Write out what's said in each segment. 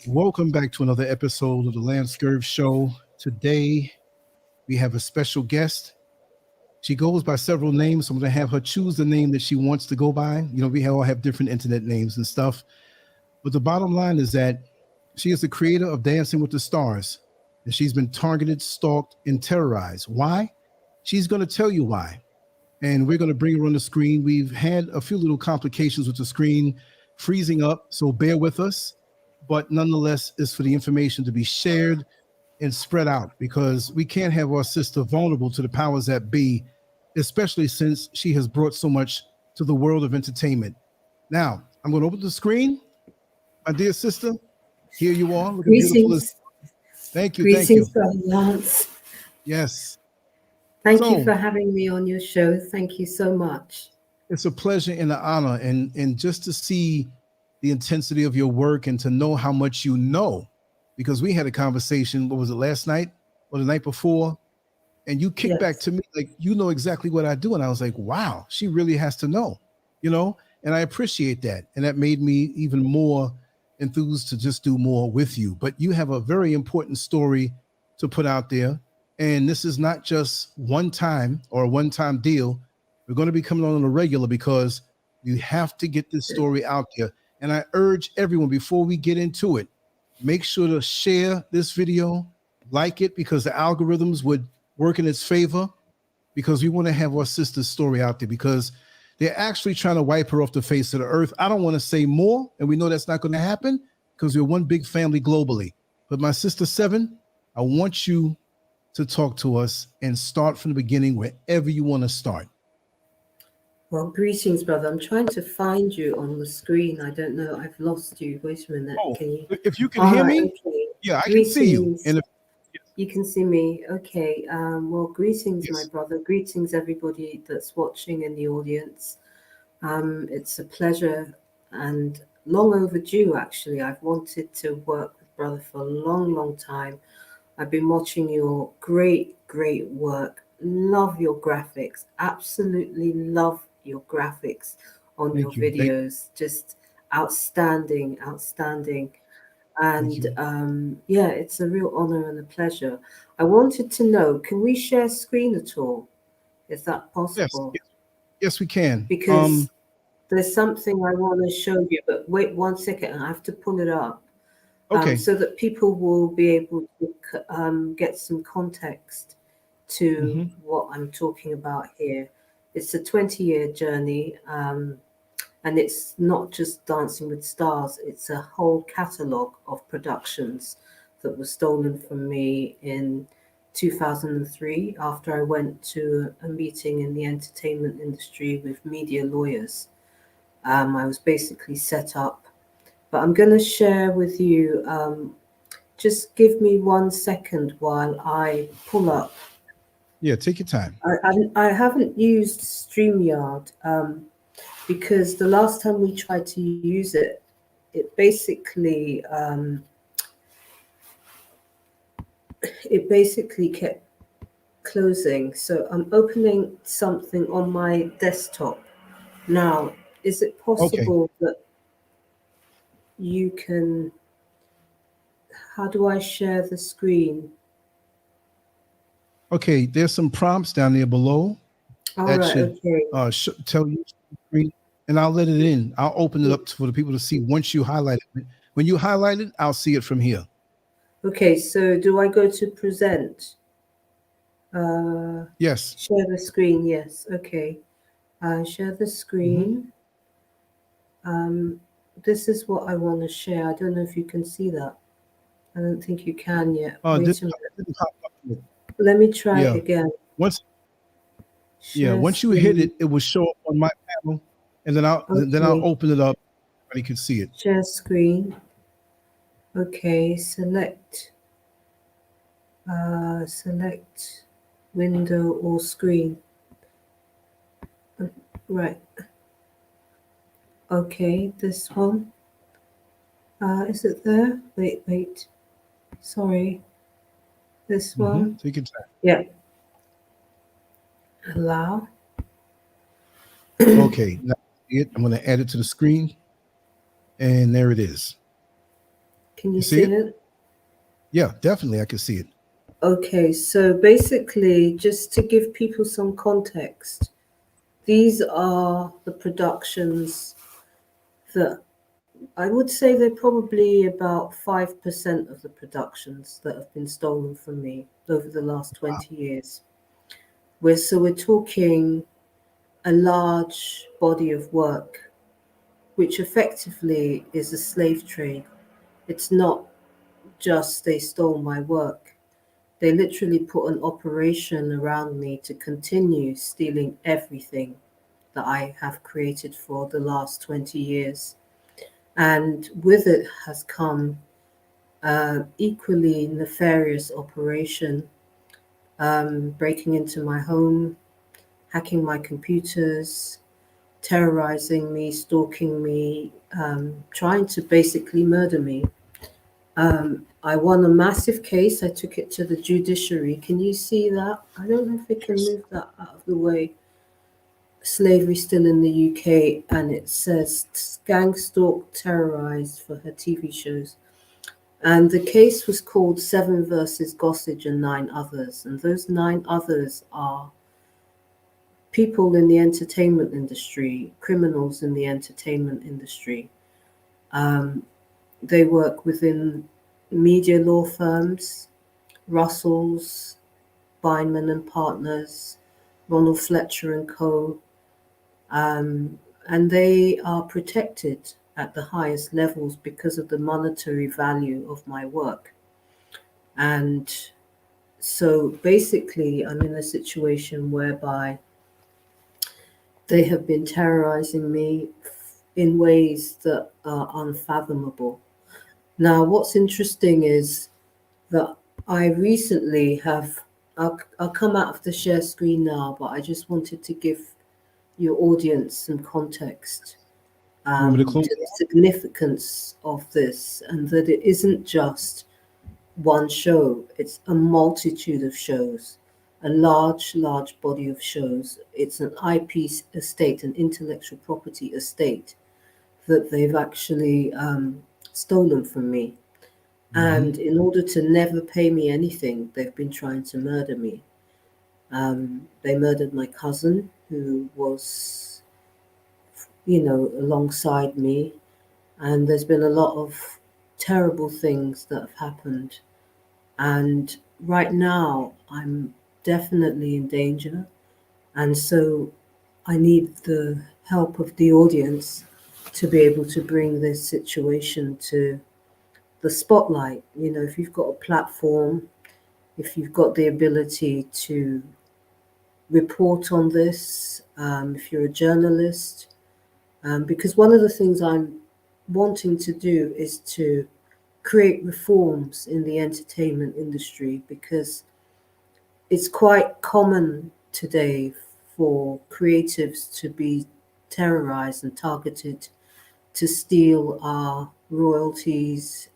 Welcome back to another episode of the Lance Scurv Show. Today, we have a special guest. She goes by several names, so I'm going to have her choose the name that she wants to go by. You know, we all have different internet names and stuff. But the bottom line is that she is the creator of Dancing with the Stars, and she's been targeted, stalked, and terrorized. Why? She's going to tell you why. And we're going to bring her on the screen. We've had a few little complications with the screen freezing up, so bear with us. But nonetheless, it's for the information to be shared and spread out because we can't have our sister vulnerable to the powers that be, especially since she has brought so much to the world of entertainment. Now, I'm going to open the screen. My dear sister, here you are, looking beautiful. Thank you. Greetings, Brother Lance. Yes. Thank you for having me on your show. Thank you so much. It's a pleasure and an honor, and just to see the intensity of your work and to know how much you know, because we had a conversation, what was it, last night or the night before? And you kicked back to me like, you know exactly what I do. And I was like, wow, she really has to know, you know, and I appreciate that. And that made me even more enthused to just do more with you. But you have a very important story to put out there. And this is not just one time or a one-time deal. We're going to be coming on a regular because you have to get this story out there. And I urge everyone, before we get into it, make sure to share this video, like it, because the algorithms would work in its favor, because we want to have our sister's story out there, because they're actually trying to wipe her off the face of the earth. I don't want to say more, and we know that's not going to happen because we're one big family globally. But my sister Seven, I want you to talk to us and start from the beginning wherever you want to start. Well, greetings, brother. I'm trying to find you on the screen. I don't know. I've lost you. Wait a minute. Oh, can you? If you can hear me, okay. Yeah, I Greetings. can see you. And you can see me. Okay. Well, greetings, Yes. my brother. Greetings, everybody that's watching in the audience. It's a pleasure and long overdue, actually. I've wanted to work with brother for a long, long time. I've been watching your great work. Love your graphics. Absolutely love your graphics on your videos. Just outstanding. And yeah, it's a real honor and a pleasure. I wanted to know, can we share screen at all? Is that possible? Yes, we can. Because there's something I want to show you, but wait 1 second. I have to pull it up. Okay. So that people will be able to get some context to what I'm talking about here. It's a 20-year journey, and it's not just Dancing with Stars. It's a whole catalogue of productions that were stolen from me in 2003 after I went to a meeting in the entertainment industry with media lawyers. I was basically set up. But I'm going to share with you, just give me 1 second while I pull up. Yeah, take your time. I haven't used StreamYard because the last time we tried to use it, it basically kept closing. So I'm opening something on my desktop. Now, is it possible that you can... How do I share the screen? Okay, there's some prompts down there below that should tell you, and I'll let it in. I'll open it up for the people to see once you highlight it. When you highlight it, I'll see it from here. Okay, so do I go to present? Yes. Share the screen, yes. Okay. Share the screen. This is what I want to share. I don't know if you can see that. I don't think you can yet. Wait a minute. Let me try it again. Once you hit it, it will show up on my panel, and then I'll open it up. Everybody can see it. Share screen. Okay, select window or screen. Right. Okay, this one. Is it there? Wait. Sorry. This one. Take your time. Yeah. Allow. Okay, now I'm going to add it to the screen, and there it is. Can You you see see it? it? Yeah, definitely. I can see it. Okay, so basically, just to give people some context, these are the productions that I would say they're probably about 5% of the productions that have been stolen from me over the last 20 years. So we're talking a large body of work, which effectively is a slave trade. It's not just they stole my work. They literally put an operation around me to continue stealing everything that I have created for the last 20 years. And with it has come equally nefarious operation, breaking into my home, hacking my computers, terrorizing me, stalking me, trying to basically murder me. I won a massive case. I took it to the judiciary. Can you see that? I don't know if we can Yes. move that out of the way. Slavery still in the UK, and it says gang stalked, terrorized for her TV shows. And the case was called Seven versus Gossage and Nine Others. And those nine others are people in the entertainment industry, criminals in the entertainment industry. Um, they work within media law firms, Russell's, Beinman and Partners, Ronald Fletcher and Co. And they are protected at the highest levels because of the monetary value of my work. And so basically, I'm in a situation whereby they have been terrorizing me in ways that are unfathomable. Now, what's interesting is that I recently have, I'll come out of the share screen now, but I just wanted to give your audience some context You want me to close to it the out? significance of this, and that it isn't just one show, it's a multitude of shows, a large body of shows. It's an IP estate, an intellectual property estate that they've actually stolen from me. Mm-hmm. And in order to never pay me anything, they've been trying to murder me. They murdered my cousin, who was, alongside me. And there's been a lot of terrible things that have happened. And right now, I'm definitely in danger. And so I need the help of the audience to be able to bring this situation to the spotlight. If you've got a platform, if you've got the ability to report on this, if you're a journalist, because one of the things I'm wanting to do is to create reforms in the entertainment industry, because it's quite common today for creatives to be terrorized and targeted to steal our royalties,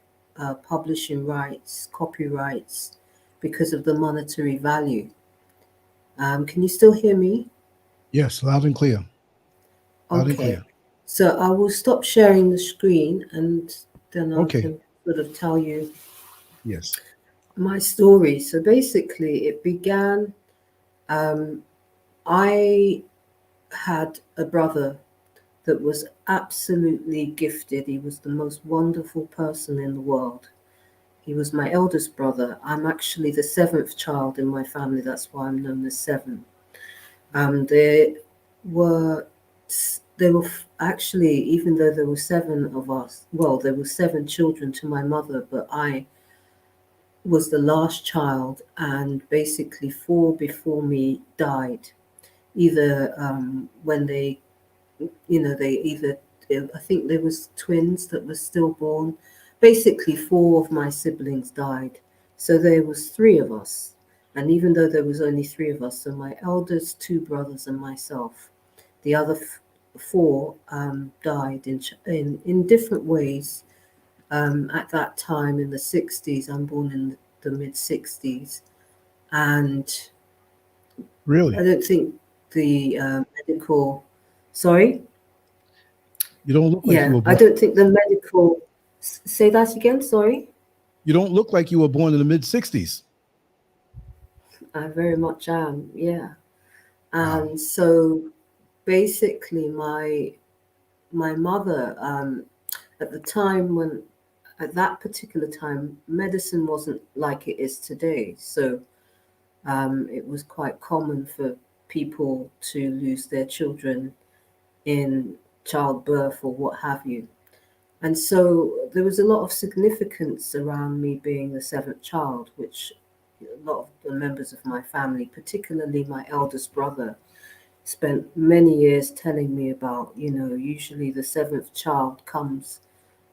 publishing rights, copyrights, because of the monetary value. Can you still hear me? Yes, loud and clear. Loud and Okay. clear. So I will stop sharing the screen, and then I Okay. can sort of tell you Yes. my story. So basically, it began. Um, I had a brother that was absolutely gifted. He was the most wonderful person in the world. He was my eldest brother. I'm actually the seventh child in my family. That's why I'm known as Seven. There were actually, even though there were seven of us, well, there were seven children to my mother, but I was the last child, and basically four before me died. Either when they either, I think there was twins that were stillborn. Basically, four of my siblings died. So there was three of us. And even though there was only three of us, so my eldest two brothers and myself, the other four died in different ways. At that time in the 60s, I'm born in the mid 60s. And I Really? don't think the medical, sorry? You don't look like you Yeah, were I born. don't think the medical. Say that again. Sorry. You don't look like you were born in the mid 60s. I very much am. Yeah. Wow. And so basically, my mother, at the time when, at that particular time, medicine wasn't like it is today. So it was quite common for people to lose their children in childbirth or what have you. And so there was a lot of significance around me being the seventh child, which a lot of the members of my family, particularly my eldest brother, spent many years telling me about. Usually the seventh child comes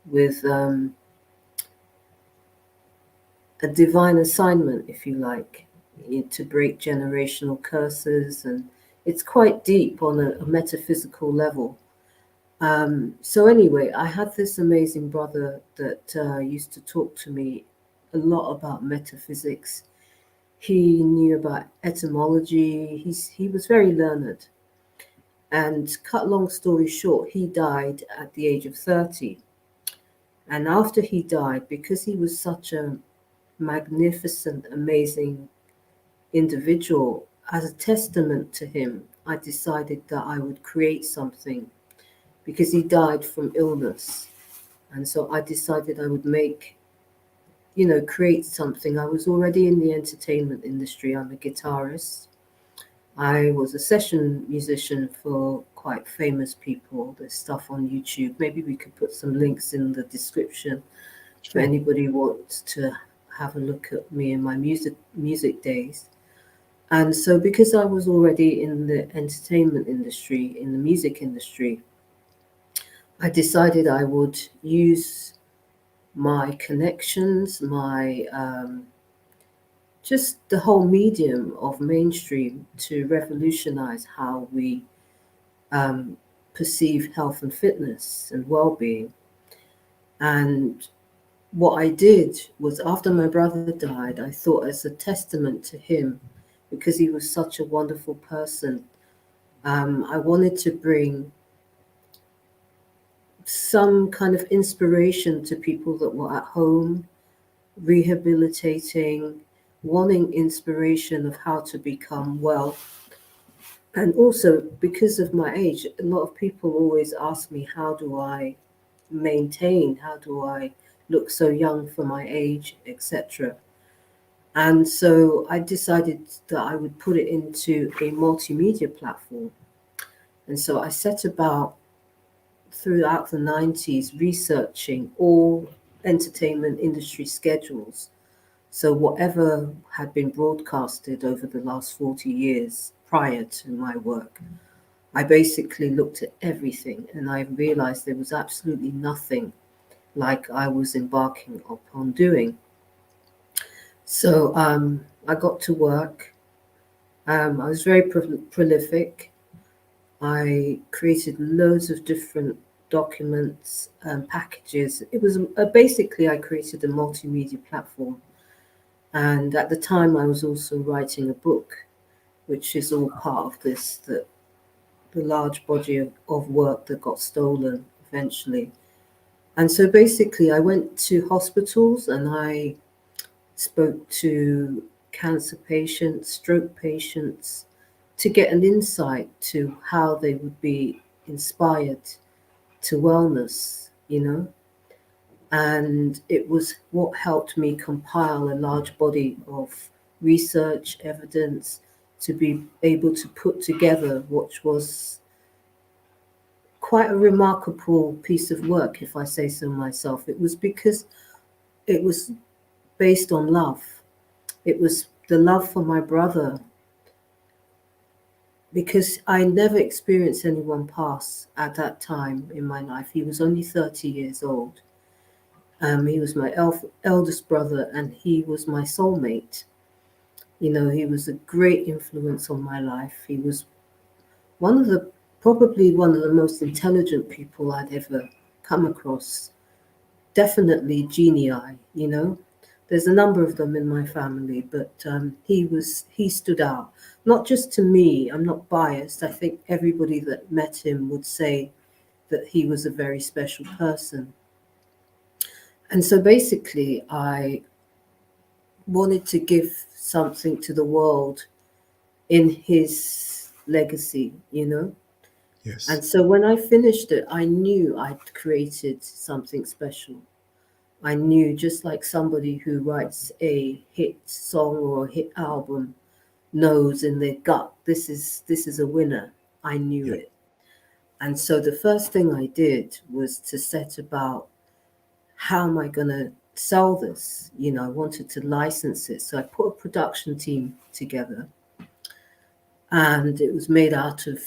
with a divine assignment, if you like, to break generational curses. And it's quite deep on a metaphysical level. So anyway, I had this amazing brother that used to talk to me a lot about metaphysics. He knew about etymology. He was very learned. And cut long story short, he died at the age of 30. And after he died, because he was such a magnificent, amazing individual, as a testament to him, I decided that I would create something because he died from illness. And so I decided I would create something. I was already in the entertainment industry. I'm a guitarist. I was a session musician for quite famous people. There's stuff on YouTube. Maybe we could put some links in the description for Sure. anybody who wants to have a look at me in my music days. And so because I was already in the entertainment industry, in the music industry, I decided I would use my connections, my just the whole medium of mainstream to revolutionize how we um, perceive health and fitness and well-being. And what I did was, after my brother died, I thought, as a testament to him, because he was such a wonderful person, I wanted to bring some kind of inspiration to people that were at home, rehabilitating, wanting inspiration of how to become well. And also, because of my age, a lot of people always ask me, how do I maintain? How do I look so young for my age, etc.? And so I decided that I would put it into a multimedia platform. And so I set about throughout the 90s researching all entertainment industry schedules. So whatever had been broadcasted over the last 40 years prior to my work, I basically looked at everything and I realized there was absolutely nothing like I was embarking upon doing. So I got to work. I was very prolific. I created loads of different documents and packages. It was basically, I created a multimedia platform. And at the time, I was also writing a book, which is all part of this, the large body of work that got stolen eventually. And so basically, I went to hospitals and I spoke to cancer patients, stroke patients, to get an insight to how they would be inspired to wellness. And it was what helped me compile a large body of research evidence to be able to put together what was quite a remarkable piece of work, if I say so myself. It was because it was based on love. It was the love for my brother, because I never experienced anyone pass at that time in my life. He was only 30 years old. He was my eldest brother, and he was my soulmate. He was a great influence on my life. He was one of the probably one of the most intelligent people I'd ever come across. Definitely genii. There's a number of them in my family, but he stood out. Not just to me, I'm not biased. I think everybody that met him would say that he was a very special person. And so basically, I wanted to give something to the world in his legacy, you know? Yes. And so when I finished it, I knew I'd created something special. I knew, just like somebody who writes a hit song or a hit album knows in their gut, this is a winner. I knew Yeah. it. And so the first thing I did was to set about, how am I going to sell this? You know, I wanted to license it. So I put a production team together, and it was made out of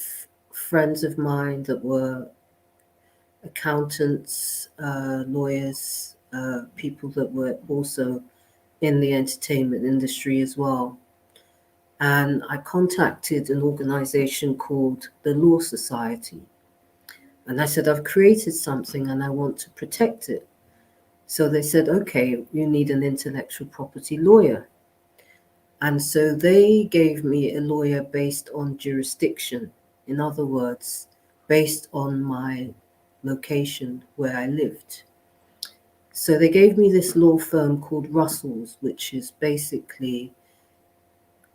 friends of mine that were accountants, lawyers, people that were also in the entertainment industry as well. And I contacted an organization called the Law Society. And I said, I've created something and I want to protect it. So they said, okay, you need an intellectual property lawyer. And so they gave me a lawyer based on jurisdiction. In other words, based on my location where I lived. So they gave me this law firm called Russell's, which is basically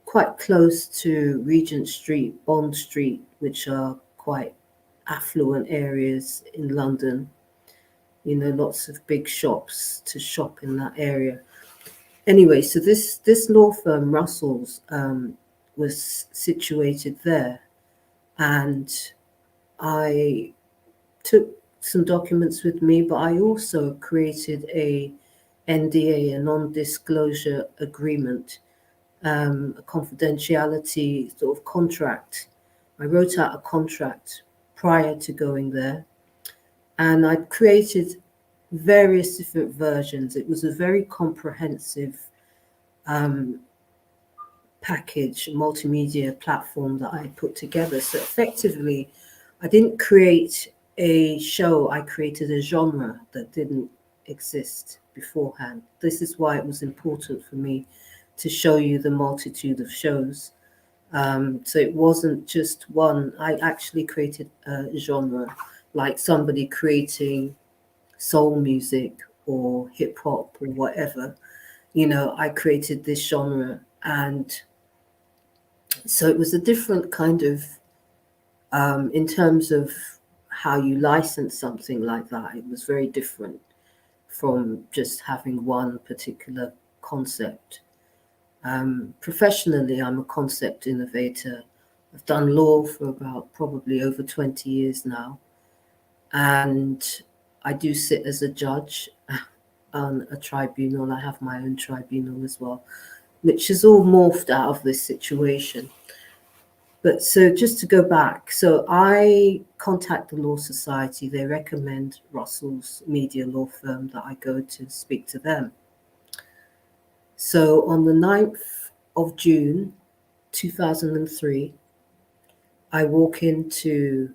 quite close to Regent Street, Bond Street, which are quite affluent areas in London. You know, lots of big shops to shop in that area. Anyway, so this law firm, Russell's, was situated there, and I took some documents with me, but I also created a NDA, a non-disclosure agreement, a confidentiality sort of contract. I wrote out a contract prior to going there, and I created various different versions. It was a very comprehensive um, package, multimedia platform that I put together. So effectively, I didn't create a show, I created a genre that didn't exist beforehand. This is why it was important for me to show you the multitude of shows. So it wasn't just one, I actually created a genre, like somebody creating soul music or hip hop or whatever. You know, I created this genre, and so it was a different kind of, in terms of how you license something like that, it was very different from just having one particular concept. Professionally, I'm a concept innovator. I've done law for about probably over 20 years now, and I do sit as a judge on a tribunal. I have my own tribunal as well, which is all morphed out of this situation. But so just to go back, so I contact the Law Society. They recommend Russell's media law firm that I go to speak to them. So on the 9th of June, 2003, I walk into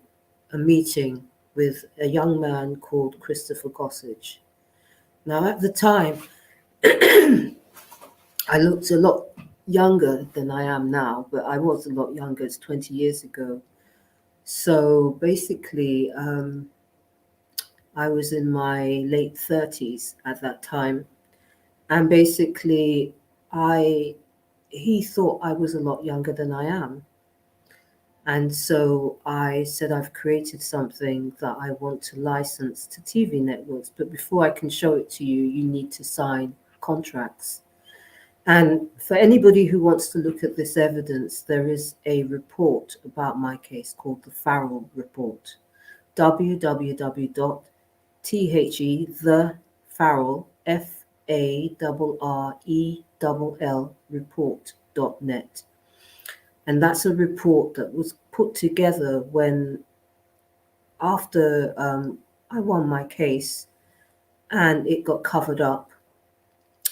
a meeting with a young man called Christopher Gossage. Now, at the time, I looked a lot younger than I am now, but I was a lot younger. It's 20 years ago. So basically, I was in my late 30s at that time. And basically, I he thought I was a lot younger than I am. And so I said, I've created something that I want to license to TV networks. But before I can show it to you, you need to sign contracts. And for anybody who wants to look at this evidence, there is a report about my case called the Farrell Report. www.the the Farrell FARRELL report.net. And that's a report that was put together when, after I won my case, and it got covered up,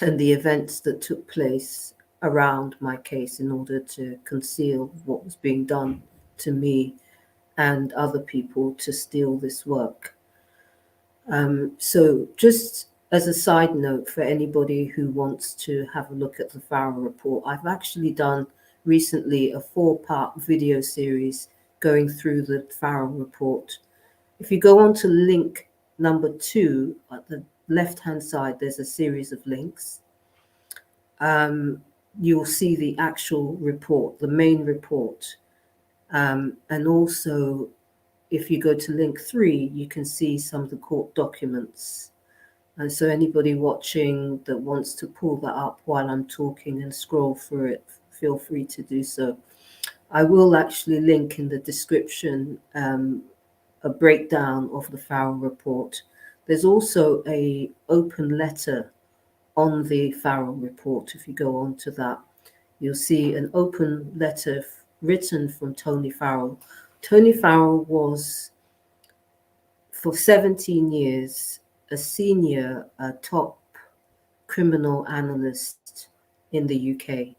and the events that took place around my case in order to conceal what was being done to me and other people to steal this work. So just as a side note, for anybody who wants to have a look at the Farrell Report, I've actually done recently a 4-part video series going through the Farrell Report. If you go on to link number 2 at the left-hand side, there's a series of links. You'll see the actual report, the main report. And also, if you go to link 3, you can see some of the court documents. And so anybody watching that wants to pull that up while I'm talking and scroll through it, feel free to do so. I will actually link in the description a breakdown of the Farrell report. There's also a open letter on the Farrell report. If you go on to that, you'll see an open letter written from Tony Farrell. Tony Farrell was, for 17 years, a senior top criminal analyst in the UK.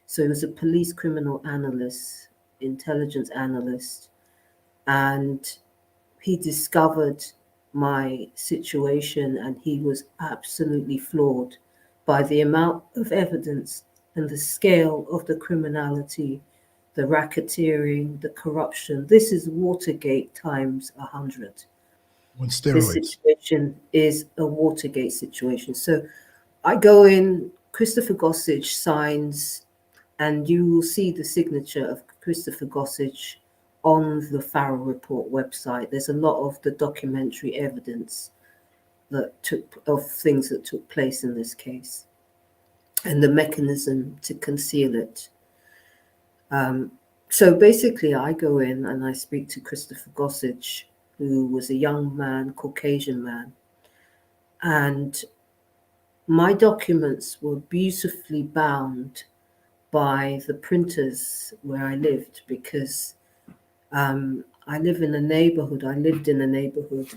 So he was a police criminal analyst, intelligence analyst, and he discovered my situation, and he was absolutely floored by the amount of evidence and the scale of the criminality, the racketeering, the corruption. This is Watergate times 100. On This steroids. situation is a Watergate situation. So I go in, Christopher Gossage signs, and you will see the signature of Christopher Gossage on the Farrell Report website. There's a lot of the documentary evidence of things that took place in this case and the mechanism to conceal it. So basically, I go in and I speak to Christopher Gossage, who was a young man, Caucasian man, and my documents were beautifully bound by the printers where I lived, because I lived in a neighborhood,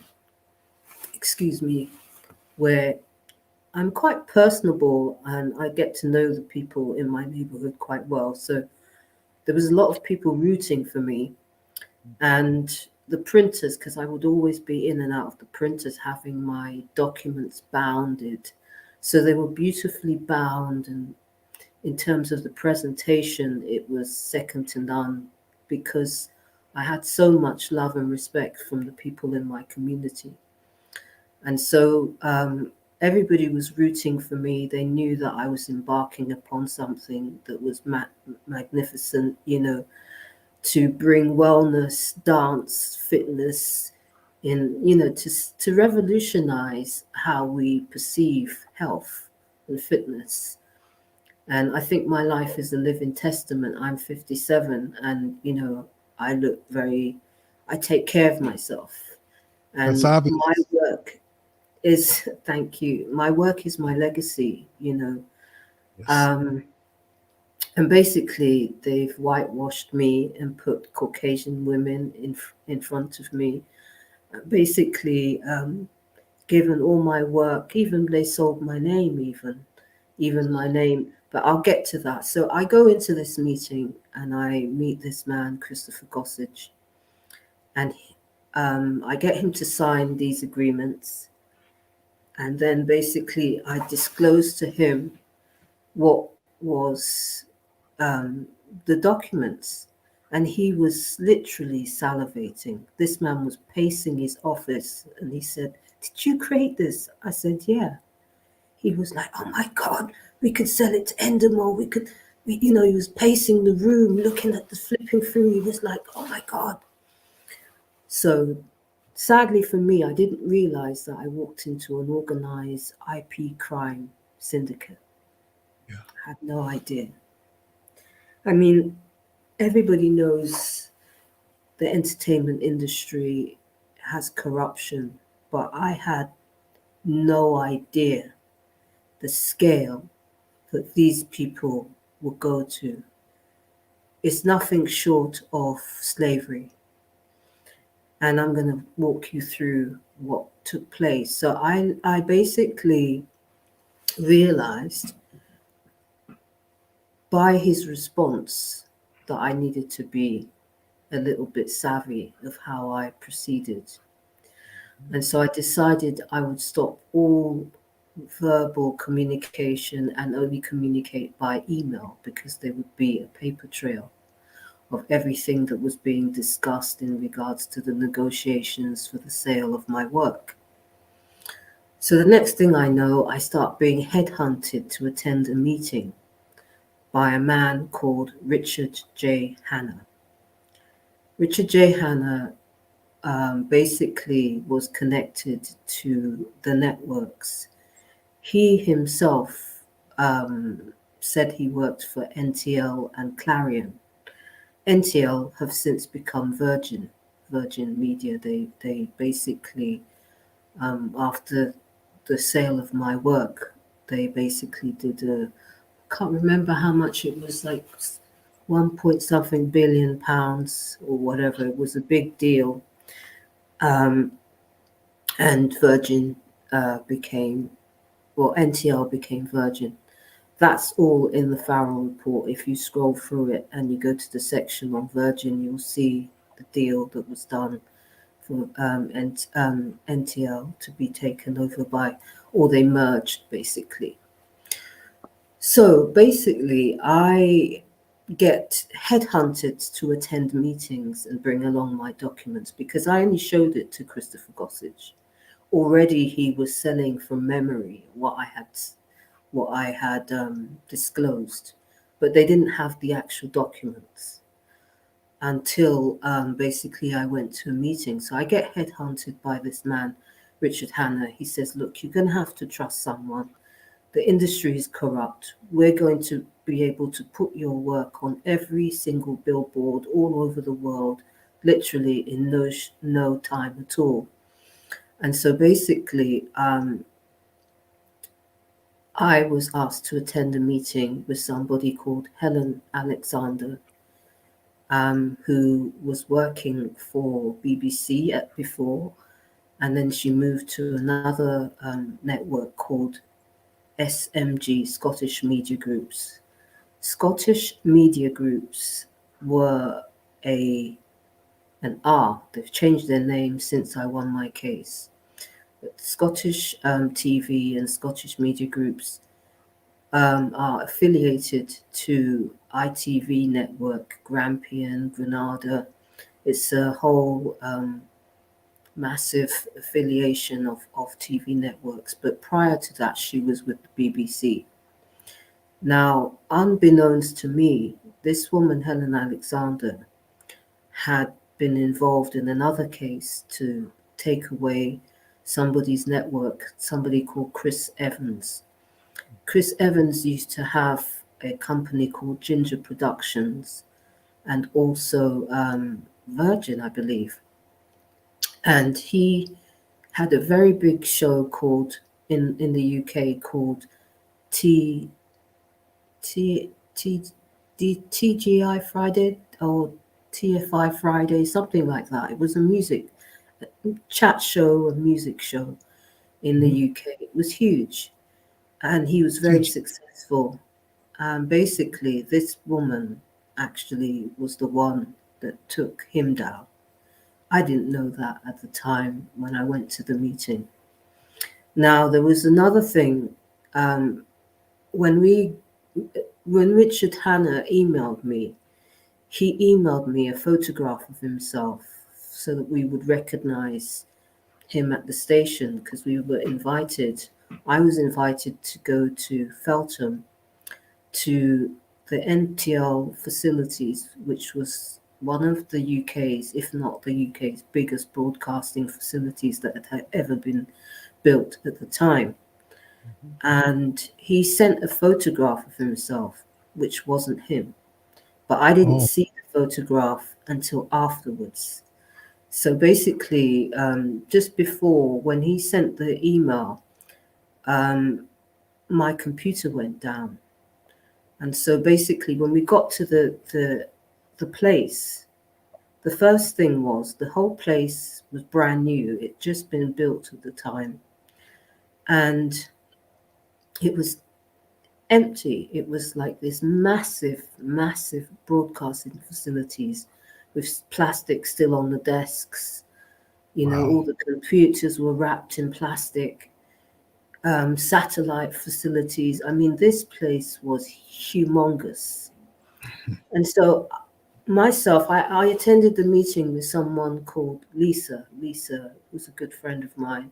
excuse me, where I'm quite personable and I get to know the people in my neighborhood quite well. So there was a lot of people rooting for me, and the printers, because I would always be in and out of the printers having my documents bounded. So they were beautifully bound, and in terms of the presentation, it was second to none, because I had so much love and respect from the people in my community. And so everybody was rooting for me. They knew that I was embarking upon something that was magnificent, to bring wellness, dance, fitness in, to revolutionize how we perceive health and fitness. And I think my life is a living testament. I'm 57 and, I take care of myself. That's And obvious. my work is, thank you, my work is my legacy, Yes. And basically they've whitewashed me and put Caucasian women in front of me. Basically, given all my work, even they sold my name, even my name, but I'll get to that. So I go into this meeting and I meet this man, Christopher Gossage, and I get him to sign these agreements. And then basically I disclose to him what was the documents. And he was literally salivating. This man was pacing his office and he said, "Did you create this?" I said, "Yeah." He was like, "Oh my God, we could sell it to Endemol. He was pacing the room, looking at the flipping through. He was like, "Oh my God." So sadly for me, I didn't realize that I walked into an organized IP crime syndicate. Yeah. I had no idea. I mean, everybody knows the entertainment industry has corruption, but I had no idea the scale that these people will go to. It's nothing short of slavery. And I'm going to walk you through what took place. So I basically realized by his response that I needed to be a little bit savvy of how I proceeded. And so I decided I would stop all verbal communication and only communicate by email, because there would be a paper trail of everything that was being discussed in regards to the negotiations for the sale of my work. So the next thing I know, I start being headhunted to attend a meeting by a man called Richard J. Hanna. Richard J. Hanna basically was connected to the networks. He himself um, said he worked for NTL and Clarion. NTL have since become Virgin Media. They basically, after the sale of my work, they basically did a, can't remember how much it was, like 1 point something billion pounds or whatever. It was a big deal. Um, and Virgin became, well, NTL became Virgin. That's all in the Farrell report. If you scroll through it and you go to the section on Virgin, you'll see the deal that was done for NTL to be taken over by, or they merged basically. So basically, I get headhunted to attend meetings and bring along my documents because I only showed it to Christopher Gossage. Already, he was selling from memory what I had disclosed, but they didn't have the actual documents until basically I went to a meeting. So I get headhunted by this man, Richard Hanna. He says, "Look, you're going to have to trust someone. The industry is corrupt. We're going to be able to put your work on every single billboard all over the world, literally in no time at all." And so basically, I was asked to attend a meeting with somebody called Helen Alexander, who was working for BBC before, and then she moved to another network called SMG, Scottish Media Groups. Scottish Media Groups were a an R. They've changed their name since I won my case. But Scottish TV and Scottish Media Groups are affiliated to ITV network, Grampian, Granada. It's a whole massive affiliation of TV networks. But prior to that, she was with the BBC. Now, unbeknownst to me, this woman, Helen Alexander, had been involved in another case to take away somebody's network, somebody called Chris Evans. Chris Evans used to have a company called Ginger Productions and also Virgin, I believe. And he had a very big show called in the UK called T T T D TGI Friday or TFI Friday, something like that. It was a music chat show, a music show in the Mhm. UK. It was huge, and he was very Teach. successful. Basically, this woman actually was the one that took him down. I didn't know that at the time when I went to the meeting. Now, there was another thing. Um, when we, when Richard Hanna emailed me, he emailed me a photograph of himself so that we would recognize him at the station because we were invited. I was invited to go to Feltham to the NTL facilities, which was one of the UK's, if not the UK's, biggest broadcasting facilities that had ever been built at the time. Mhm. And he sent a photograph of himself, which wasn't him. But I didn't Oh, see the photograph until afterwards. So basically, just before when he sent the email, um, my computer went down. And so basically, when we got to the place, the first thing was the whole place was brand new. It just been built at the time, and it was empty. It was like this massive broadcasting facilities with plastic still on the desks. You know, wow. all the computers were wrapped in plastic. Satellite facilities. I mean, this place was humongous. And so myself, I attended the meeting with someone called Lisa. Lisa was a good friend of mine.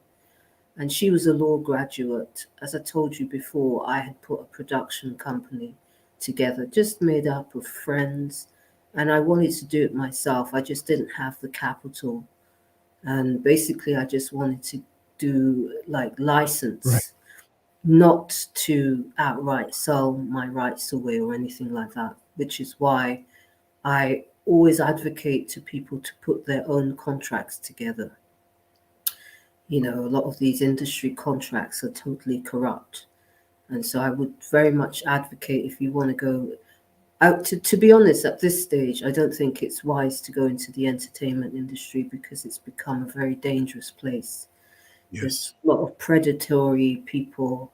And she was a law graduate. As I told you before, I had put a production company together, just made up of friends, and I wanted to do it myself. I just didn't have the capital. And basically, I just wanted to do like Right. license, not to outright sell my rights away or anything like that, which is why I always advocate to people to put their own contracts together. A lot of these industry contracts are totally corrupt. And so I would very much advocate, if you want to go out to be honest, at this stage, I don't think it's wise to go into the entertainment industry because it's become a very dangerous place. Yes. There's a lot of predatory people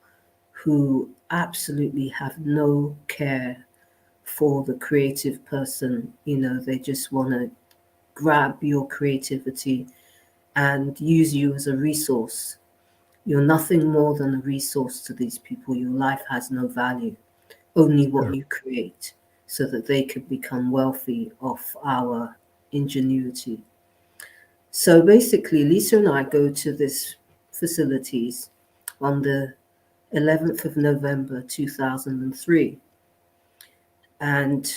who absolutely have no care for the creative person. They just want to grab your creativity and use you as a resource. You're nothing more than a resource to these people. Your life has no value, only what Sure. you create, so that they could become wealthy off our ingenuity. So basically, Lisa and I go to this facilities on the 11th of November 2003, and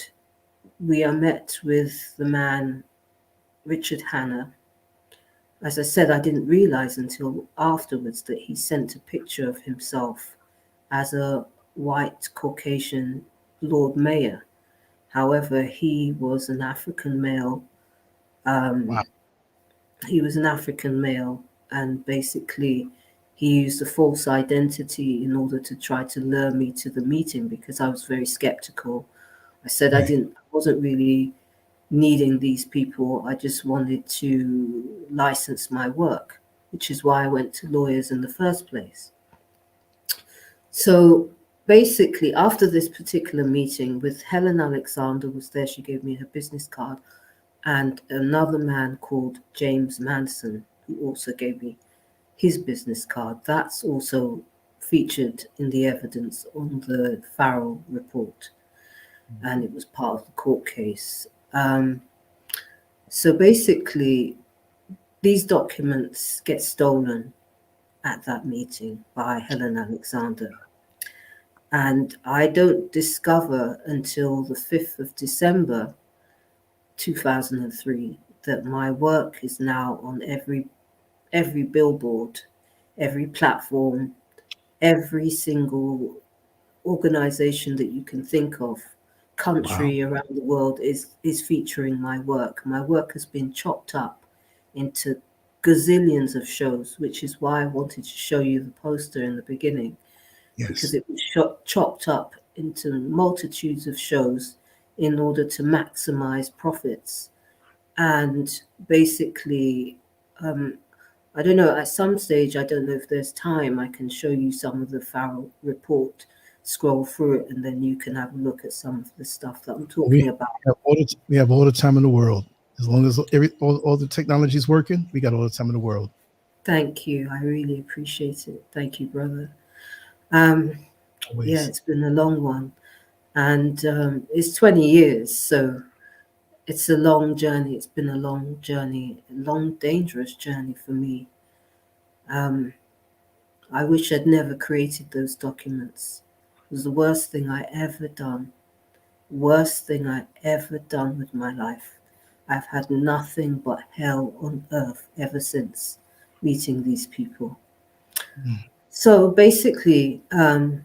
we are met with the man, Richard Hanna. As I said, I didn't realize until afterwards that he sent a picture of himself as a white Caucasian Lord Mayor. However, he was an African male. Wow. Um, he was an African male, and basically, he used a false identity in order to try to lure me to the meeting because I was very skeptical. I said Right. wasn't really needing these people. I just wanted to license my work, which is why I went to lawyers in the first place. So basically, after this particular meeting with Helen Alexander was there, she gave me her business card, and another man called James Manson, who also gave me his business card. That's also featured in the evidence on the Farrell report, and it was part of the court case. So basically, these documents get stolen at that meeting by Helen Alexander. And I don't discover until the 5th of December 2003 that my work is now on every billboard, every platform, every single organization that you can think of, Wow. country around the world is featuring my work. My work has been chopped up into gazillions of shows, which is why I wanted to show you the poster in the beginning, because Yes. it was chopped up into multitudes of shows in order to maximize profits. And basically, um, I don't know, at some stage, I don't know if there's time, I can show you some of the Farrell report, scroll through it, and then you can have a look at some of the stuff that I'm We talking about. we have all the time in the world. As long as all the technology is working, we got all the time in the world. Thank you. I really appreciate it. Thank you, brother. Um, yeah, Always. it's been a long one. And it's 20 years. So it's a long journey. It's been a long journey, a long, dangerous journey for me. Um, I wish I'd never created those documents. It was the worst thing I ever done. Worst thing I ever done with my life. I've had nothing but hell on earth ever since meeting these people. Mm. So basically, I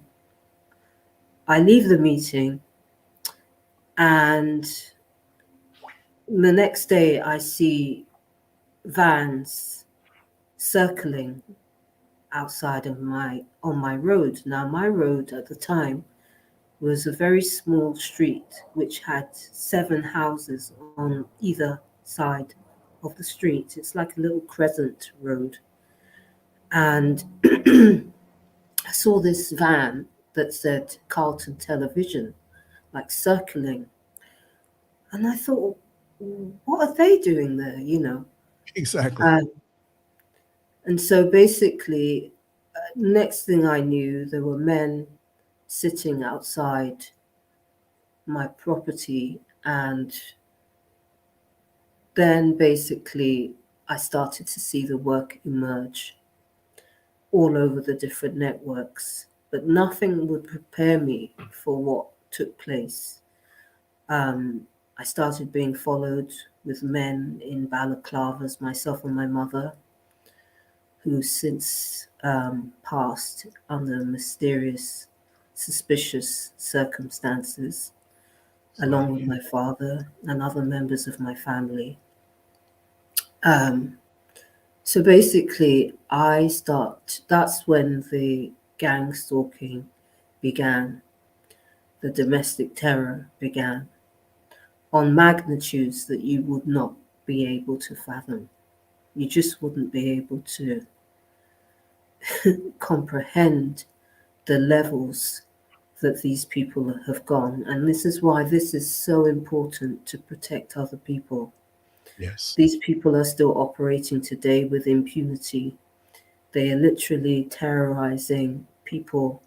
leave the meeting, and the next day I see vans circling outside of my road. Now my road at the time was a very small street which had 7 houses on either side of the street. It's like a little crescent road. And I saw this van that said Carlton Television, like circling. And I thought, what are they doing there, Exactly. Um, and so basically, next thing I knew, there were men sitting outside my property. And then basically, I started to see the work emerge. all over the different networks, but nothing would prepare me for what took place. Um, I started being followed with men in balaclavas, myself and my mother, who since passed under mysterious, suspicious circumstances, along with my father and other members of my family. Um, so basically, that's when the gang stalking began, the domestic terror began on magnitudes that you would not be able to fathom. You just wouldn't be able to comprehend the levels that these people have gone. And this is why this is so important to protect other people. Yes. These people are still operating today with impunity. They are literally terrorizing people,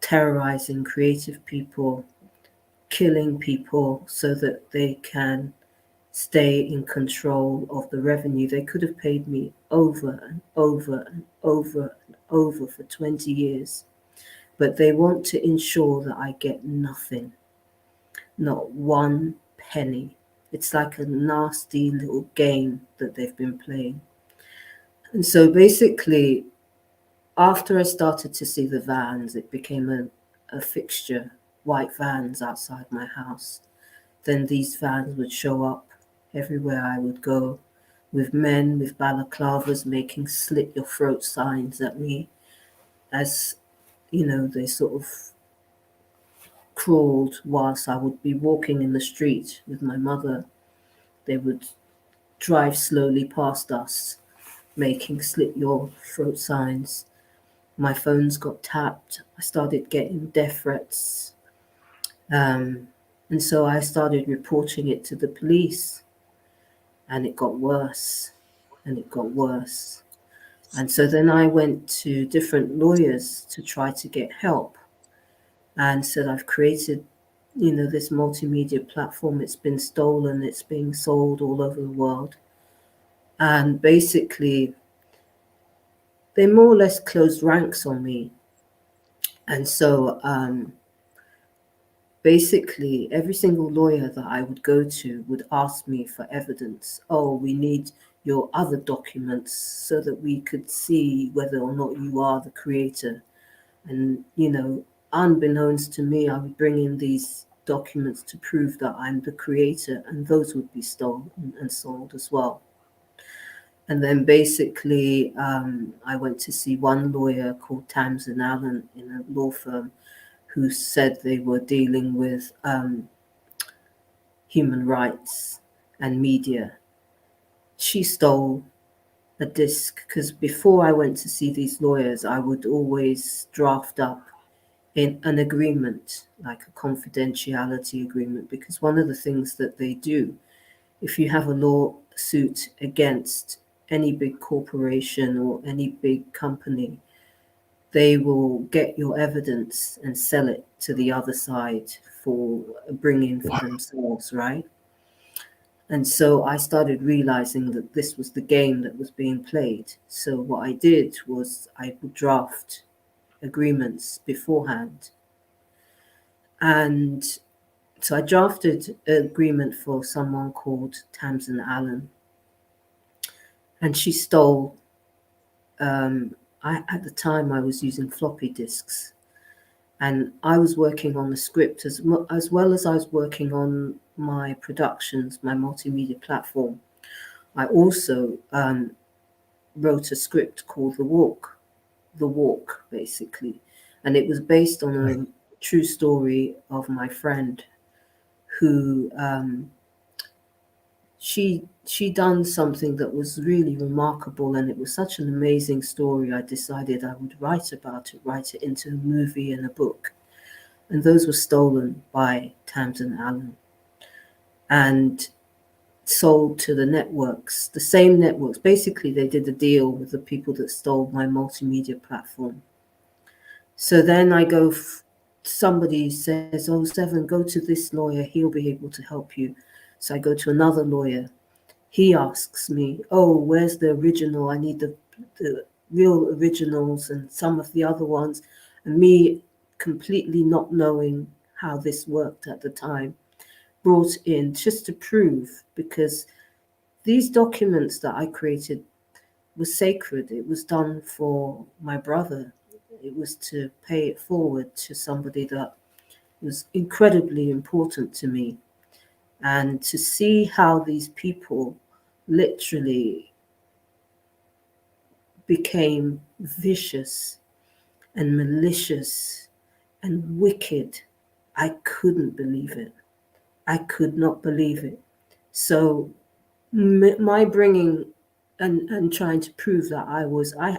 terrorizing creative people, killing people so that they can stay in control of the revenue. They could have paid me over and over and over and over for 20 years, but they want to ensure that I get nothing, not one penny. It's like a nasty little game that they've been playing. And so basically, after I started to see the vans, it became a fixture, white vans outside my house. Then these vans would show up everywhere I would go, with men with balaclavas making slit your throat signs at me as, they sort of crawled whilst I would be walking in the street with my mother. They would drive slowly past us, making slit your throat signs. My phones got tapped. I started getting death threats. Um, and so I started reporting it to the police, and it got worse and it got worse. And so then I went to different lawyers to try to get help and said, I've created, this multimedia platform. It's been stolen. It's being sold all over the world. And basically, they more or less closed ranks on me. And so basically, every single lawyer that I would go to would ask me for evidence. Oh, we need your other documents so that we could see whether or not you are the creator. And, unbeknownst to me, I would bring in these documents to prove that I'm the creator, and those would be stolen and sold as well. And then basically, I went to see one lawyer called Tamsin Allen in a law firm who said they were dealing with human rights and media. She stole a disc because before I went to see these lawyers, I would always draft up in an agreement, like a confidentiality agreement, because one of the things that they do, if you have a lawsuit against any big corporation or any big company, they will get your evidence and sell it to the other side for bringing for themselves, right? And so I started realizing that this was the game that was being played. So what I did was I would draft agreements beforehand. And so I drafted an agreement for someone called Tamsin Allen. And she stole, at the time I was using floppy disks. And I was working on the script as well as I was working on my productions, my multimedia platform. I also wrote a script called The Walk, basically. And it was based on a true story of my friend who she done something that was really remarkable, and it was such an amazing story. I decided I would write about it, write it into a movie and a book. And those were stolen by Tamsin Allen and sold to the networks, the same networks. Basically, they did a deal with the people that stole my multimedia platform. So then I go, somebody says, oh, Seven, go to this lawyer. He'll be able to help you. So I go to another lawyer. He asks me, oh, where's the original? I need the real originals and some of the other ones, and me completely not knowing how this worked at the time, brought in just to prove, because these documents that I created was sacred. It was done for my brother. It was to pay it forward to somebody that was incredibly important to me. And to see how these people literally became vicious and malicious and wicked, I couldn't believe it. I could not believe it. So my bringing and trying to prove that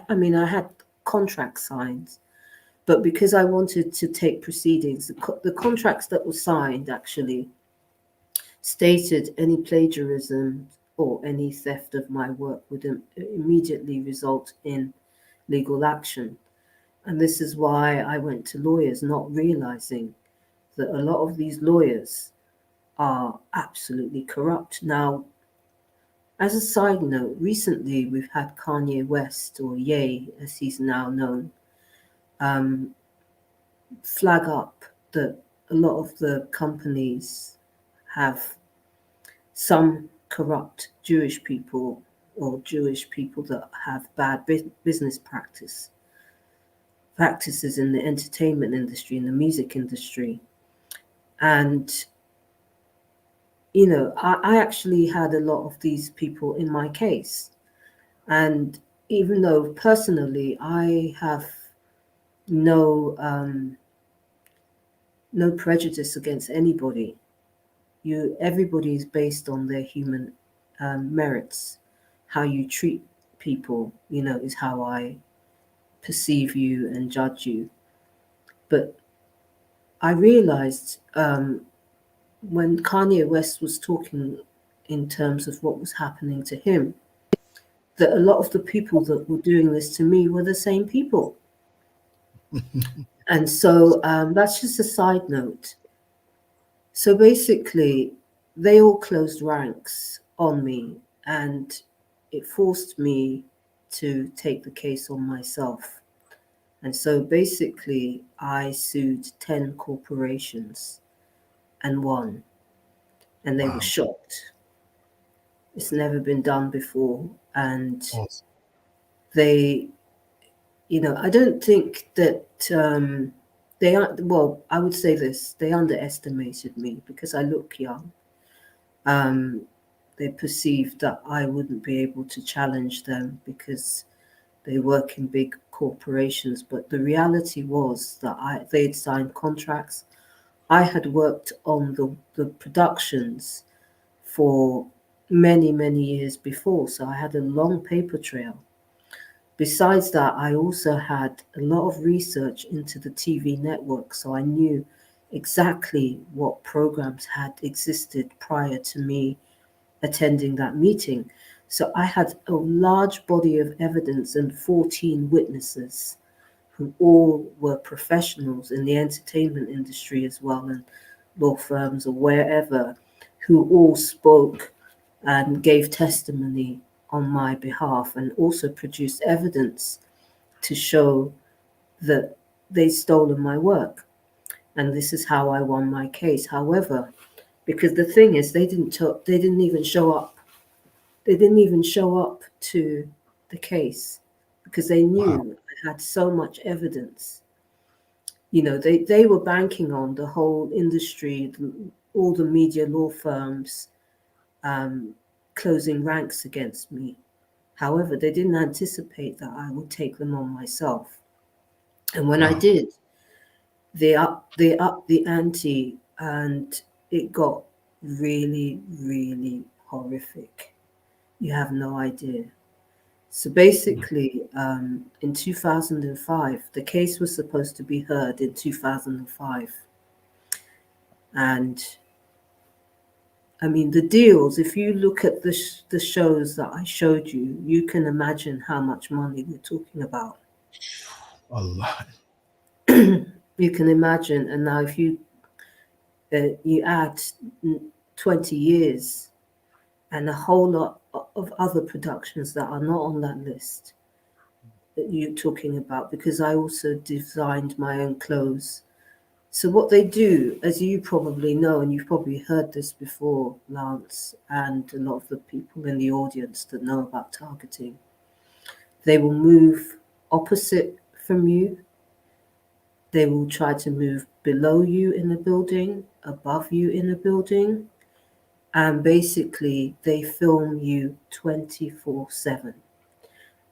I mean, I had contract signs, but because I wanted to take proceedings, the contracts that were signed actually stated any plagiarism or any theft of my work would immediately result in legal action. And this is why I went to lawyers, not realizing that a lot of these lawyers are absolutely corrupt. Now, as a side note, recently we've had Kanye West, or Ye as he's now known, um, flag up that a lot of the companies have some corrupt Jewish people or Jewish people that have bad business practices in the entertainment industry, in the music industry. And, I actually had a lot of these people in my case. And even though personally I have no no prejudice against anybody, everybody is based on their human merits. How you treat people, is how I perceive you and judge you. But I realized when Kanye West was talking in terms of what was happening to him, that a lot of the people that were doing this to me were the same people. And so that's just a side note. So basically, they all closed ranks on me, and it forced me to take the case on myself. And so basically, I sued 10 corporations and won, and they were Wow. shocked. It's never been done before. And Awesome. they, I don't think that they are, well, I would say this, they underestimated me because I look young. Um, they perceived that I wouldn't be able to challenge them because they work in big corporations. But the reality was that they'd signed contracts. I had worked on the productions for many, many years before, so I had a long paper trail. Besides that, I also had a lot of research into the TV network, so I knew exactly what programs had existed prior to me attending that meeting. So I had a large body of evidence and 14 witnesses who all were professionals in the entertainment industry as well, and law firms or wherever, who all spoke and gave testimony on my behalf and also produced evidence to show that they'd stolen my work. And this is how I won my case. However, because the thing is, they didn't even show up. They didn't even show up to the case because they Wow. knew I had so much evidence. They were banking on the whole industry, all the media law firms um, closing ranks against me. However, they didn't anticipate that I would take them on myself. And when I Wow. did, they upped the ante, and it got really, really horrific. You have no idea. So basically, in 2005, the case was supposed to be heard in 2005. And I mean, the deals, if you look at the shows that I showed you, you can imagine how much money we're talking about. A lot. You can imagine. And now, if you add 20 years and a whole lot of other productions that are not on that list, you talking about, because I also designed my own clothes. So what they do, as you probably know, and you've probably heard this before, Lance, and a lot of the people in the audience that know about targeting, they will move opposite from you. They will try to move below you in the building, above you in the building, and basically they film you 24/7.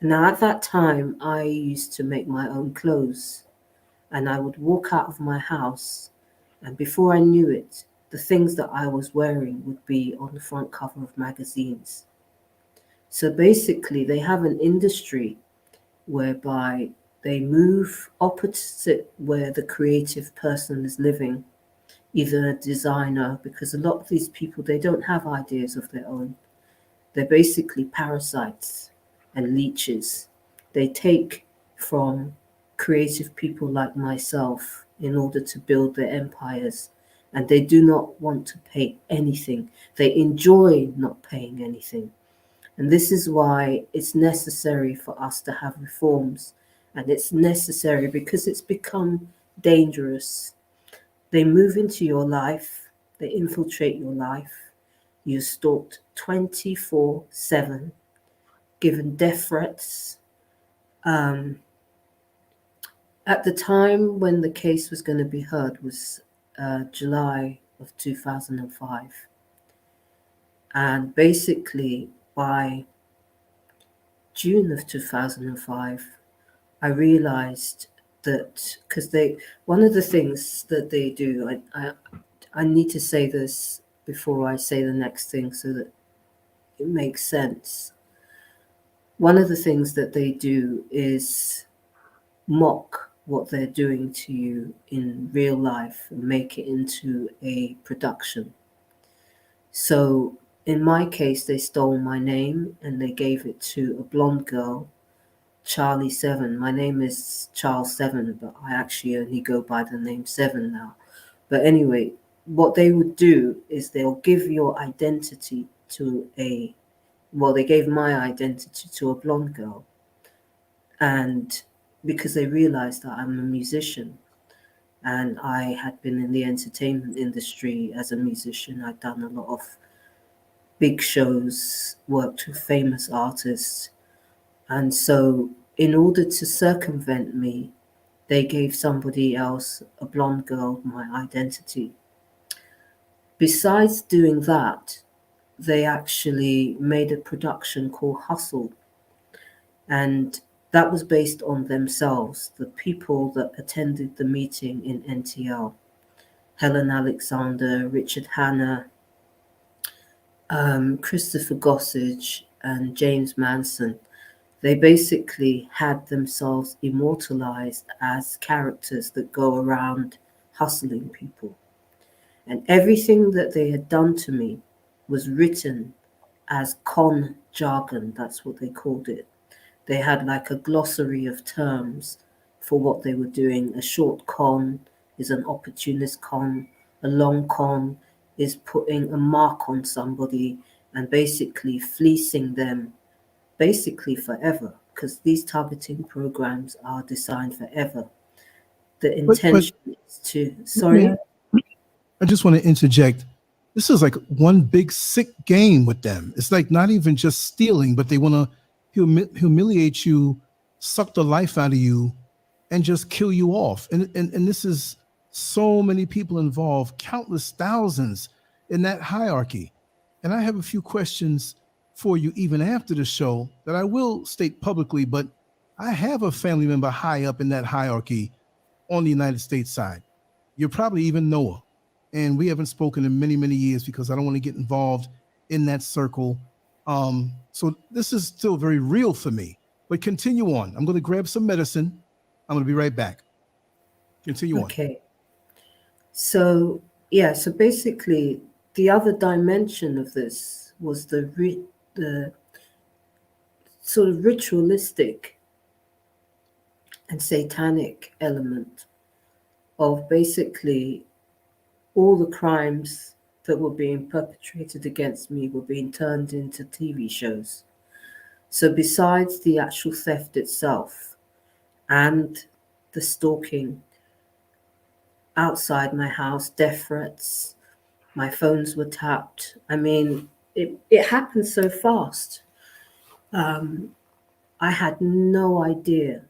Now, at that time, I used to make my own clothes, and I would walk out of my house, and before I knew it, the things that I was wearing would be on the front cover of magazines. So basically, they have an industry whereby they move opposite where the creative person is living, either a designer, because a lot of these people, they don't have ideas of their own. They're basically parasites and leeches. They take from creative people like myself in order to build their empires, and they do not want to pay anything. They enjoy not paying anything. And this is why it's necessary for us to have reforms. And it's necessary because it's become dangerous. They move into your life, they infiltrate your life. You're stalked 24/7, given death threats. Um, at the time when the case was going to be heard was July of 2005. And basically, by June of 2005, I realized that because one of the things that they do, I need to say this before I say the next thing so that it makes sense. One of the things that they do is mock what they're doing to you in real life and make it into a production. So in my case, they stole my name and they gave it to a blonde girl, Charlie Seven. My name is Charles Seven, but I actually only go by the name Seven now. But anyway, what they would do is they'll give your identity to they gave my identity to a blonde girl. And because they realized that I'm a musician and I had been in the entertainment industry as a musician, I'd done a lot of big shows, worked with famous artists. And so, in order to circumvent me, they gave somebody else, a blonde girl, my identity. Besides doing that, they actually made a production called Hustle. And that was based on themselves, the people that attended the meeting in NTL. Helen Alexander, Richard Hanna, Christopher Gossage, and James Manson. They basically had themselves immortalized as characters that go around hustling people. And everything that they had done to me was written as con jargon. That's what they called it. They had like a glossary of terms for what they were doing. A short con is an opportunist con. A long con is putting a mark on somebody and basically fleecing them basically forever, because these targeting programs are designed forever. The But intention is to, yeah, sorry? I just want to interject. This is like one big sick game with them. It's like not even just stealing, but they want to humiliate you, suck the life out of you, and just kill you off. And this is so many people involved, countless thousands in that hierarchy. And I have a few questions for you even after the show that I will state publicly, but I have a family member high up in that hierarchy on the United States side. You probably even know her. And we haven't spoken in many, many years because I don't want to get involved in that circle. So this is still very real for me. But continue on. I'm going to grab some medicine. I'm going to be right back. Continue on. Okay. So, yeah, so basically, the other dimension of this was the sort of ritualistic and satanic element of basically all the crimes that were being perpetrated against me were being turned into TV shows. So besides the actual theft itself, and the stalking outside my house, death threats, my phones were tapped. I mean, it happened so fast. Um, I had no idea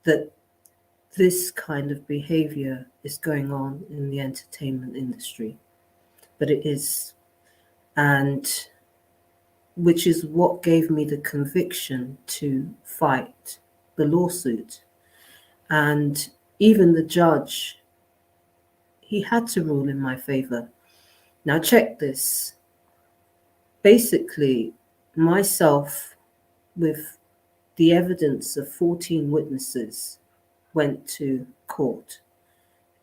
that this kind of behavior is going on in the entertainment industry, but it is. And which is what gave me the conviction to fight the lawsuit. And even the judge, he had to rule in my favor. Now, check this. Basically, myself, with the evidence of 14 witnesses, went to court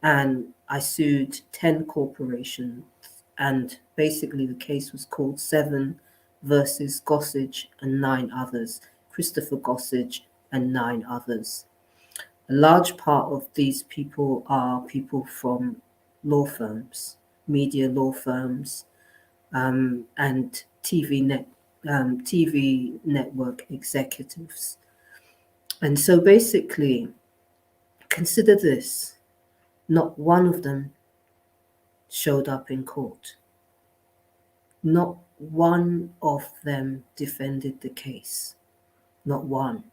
and I sued 10 corporations. And basically, the case was called Seven versus Gossage and 9 others, Christopher Gossage and 9 others. A large part of these people are people from law firms, media law firms, and TV network executives. And so basically, consider this: not one of them showed up in court. Not one of them defended the case. Not one.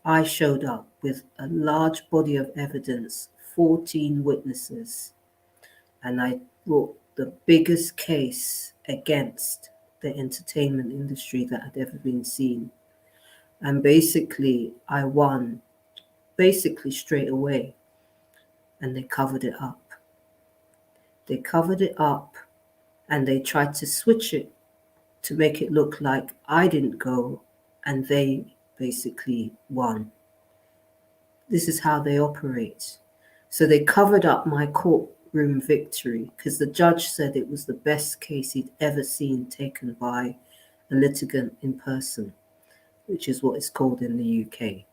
I showed up with a large body of evidence, 14 witnesses, and I brought the biggest case against the entertainment industry that had ever been seen. And basically, I won basically straight away, and they covered it up. They covered it up and they tried to switch it to make it look like I didn't go and they basically won. This is how they operate. So they covered up my courtroom victory because the judge said it was the best case he'd ever seen taken by a litigant in person, which is what it's called in the UK.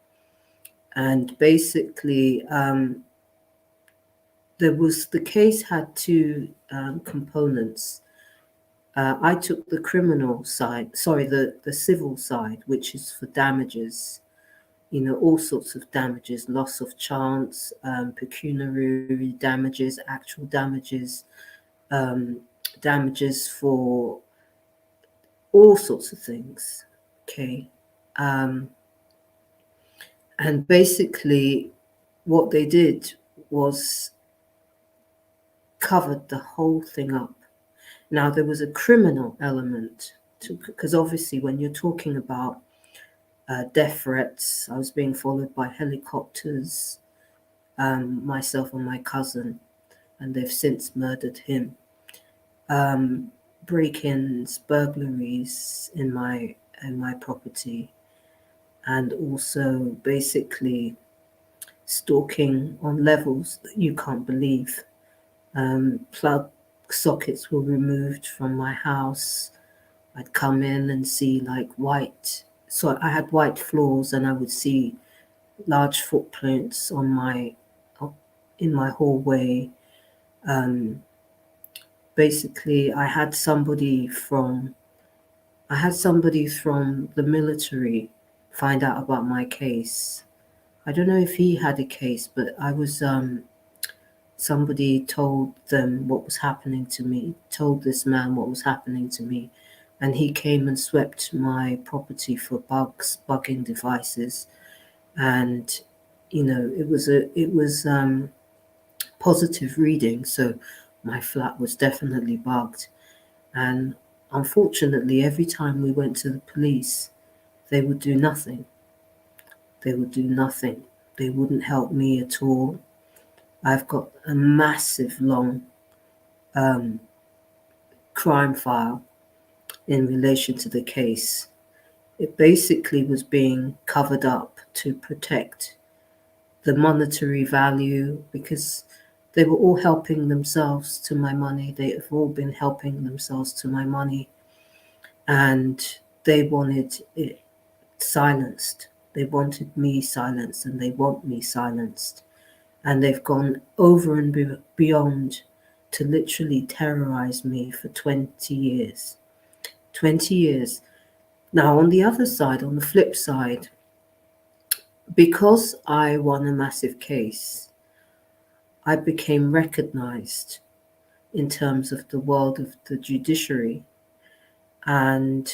And basically, the case had two components. I took the criminal side, the civil side, which is for damages, all sorts of damages, loss of chance, pecuniary damages, actual damages, damages for all sorts of things. Okay. And basically, what they did was covered the whole thing up. Now, there was a criminal element because obviously when you're talking about death threats, I was being followed by helicopters, myself and my cousin, and they've since murdered him. Break-ins, burglaries in my property, and also basically stalking on levels that you can't believe. Plug sockets were removed from my house. I'd come in and see like white. So I had white floors, and I would see large footprints in my hallway. Basically, I had somebody from the military find out about my case. I don't know if he had a case, but I was somebody told them what was happening to me, told this man what was happening to me, and he came and swept my property for bugging devices. And it was positive reading, so my flat was definitely bugged. And unfortunately, every time we went to the police, they would do nothing. They would do nothing. They wouldn't help me at all. I've got a massive long crime file in relation to the case. It basically was being covered up to protect the monetary value because they were all helping themselves to my money. They have all been helping themselves to my money, and they wanted it silenced. They wanted me silenced, and they want me silenced. And they've gone over and beyond to literally terrorize me for 20 years. 20 years. Now, on the other side, on the flip side, Because I won a massive case, I became recognized in terms of the world of the judiciary. And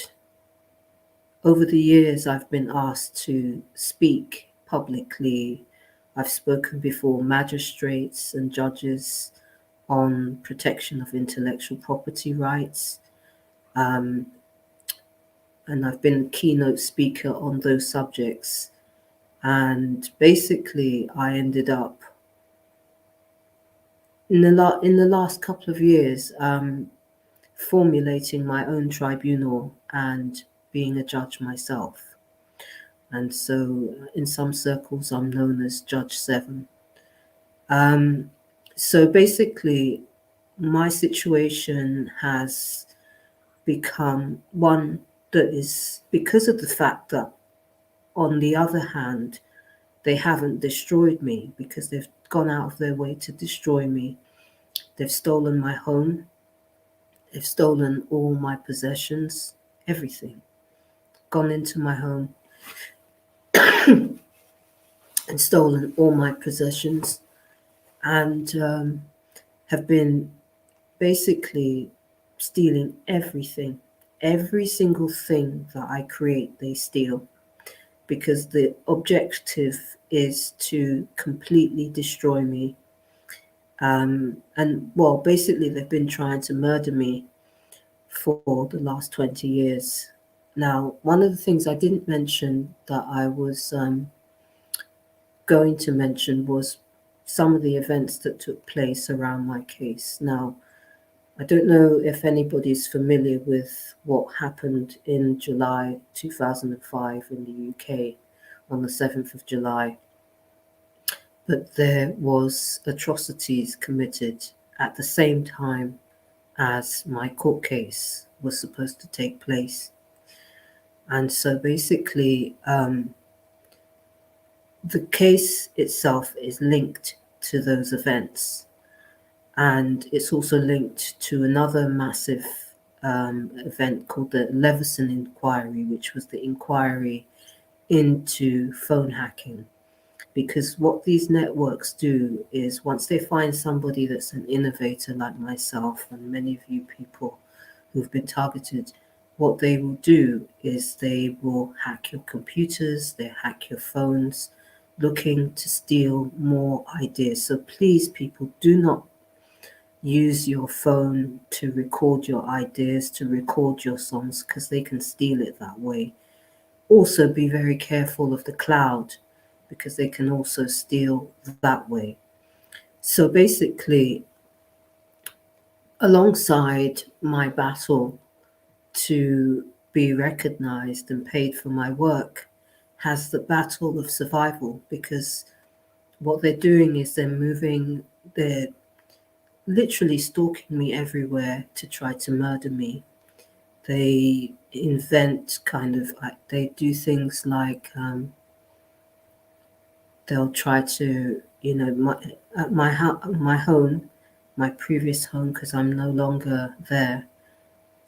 over the years, I've been asked to speak publicly. I've spoken before magistrates and judges on protection of intellectual property rights. Um, and I've been a keynote speaker on those subjects. And basically, I ended up in the last couple of years formulating my own tribunal and being a judge myself. And so, in some circles, I'm known as Judge Seven. Um, so basically, my situation has become one that is because of the fact that, on the other hand, they haven't destroyed me because they've gone out of their way to destroy me. They've stolen my home, they've stolen all my possessions, everything, gone into my home and stolen all my possessions, and have been basically stealing everything. Every single thing that I create, they steal because the objective is to completely destroy me. And well, basically, they've been trying to murder me for the last 20 years. Now, one of the things I didn't mention that I was going to mention was some of the events that took place around my case. Now, I don't know if anybody's familiar with what happened in July 2005 in the UK on the 7th of July, but there was atrocities committed at the same time as my court case was supposed to take place. And so basically, the case itself is linked to those events. And it's also linked to another massive event called the Leveson Inquiry, which was the inquiry into phone hacking. Because what these networks do is once they find somebody that's an innovator like myself and many of you people who've been targeted, what they will do is they will hack your computers, they hack your phones, looking to steal more ideas. So please, people, do not use your phone to record your ideas, to record your songs, because they can steal it that way. Also, be very careful of the cloud because they can also steal that way. So basically, alongside my battle to be recognized and paid for my work, has the battle of survival because what they're doing is they're literally stalking me everywhere to try to murder me. They invent kind of like they do things like they'll try to at my home, my previous home because I'm no longer there.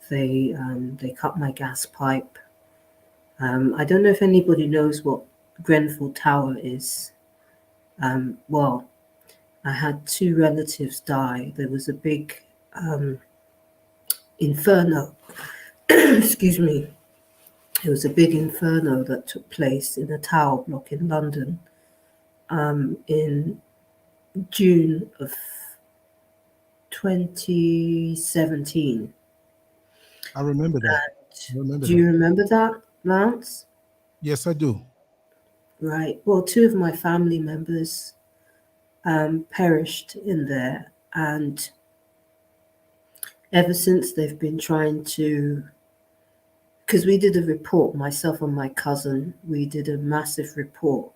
They cut my gas pipe. I don't know if anybody knows what Grenfell Tower is. Well, I had two relatives die. There was a big inferno. Excuse me. It was a big inferno that took place in a tower block in London in June of 2017. I remember that. I remember Do you that. remember that, Lance? Yes, I do. Right. Well, two of my family members perished in there, and ever since they've been trying to. Because we did a report, myself and my cousin, we did a massive report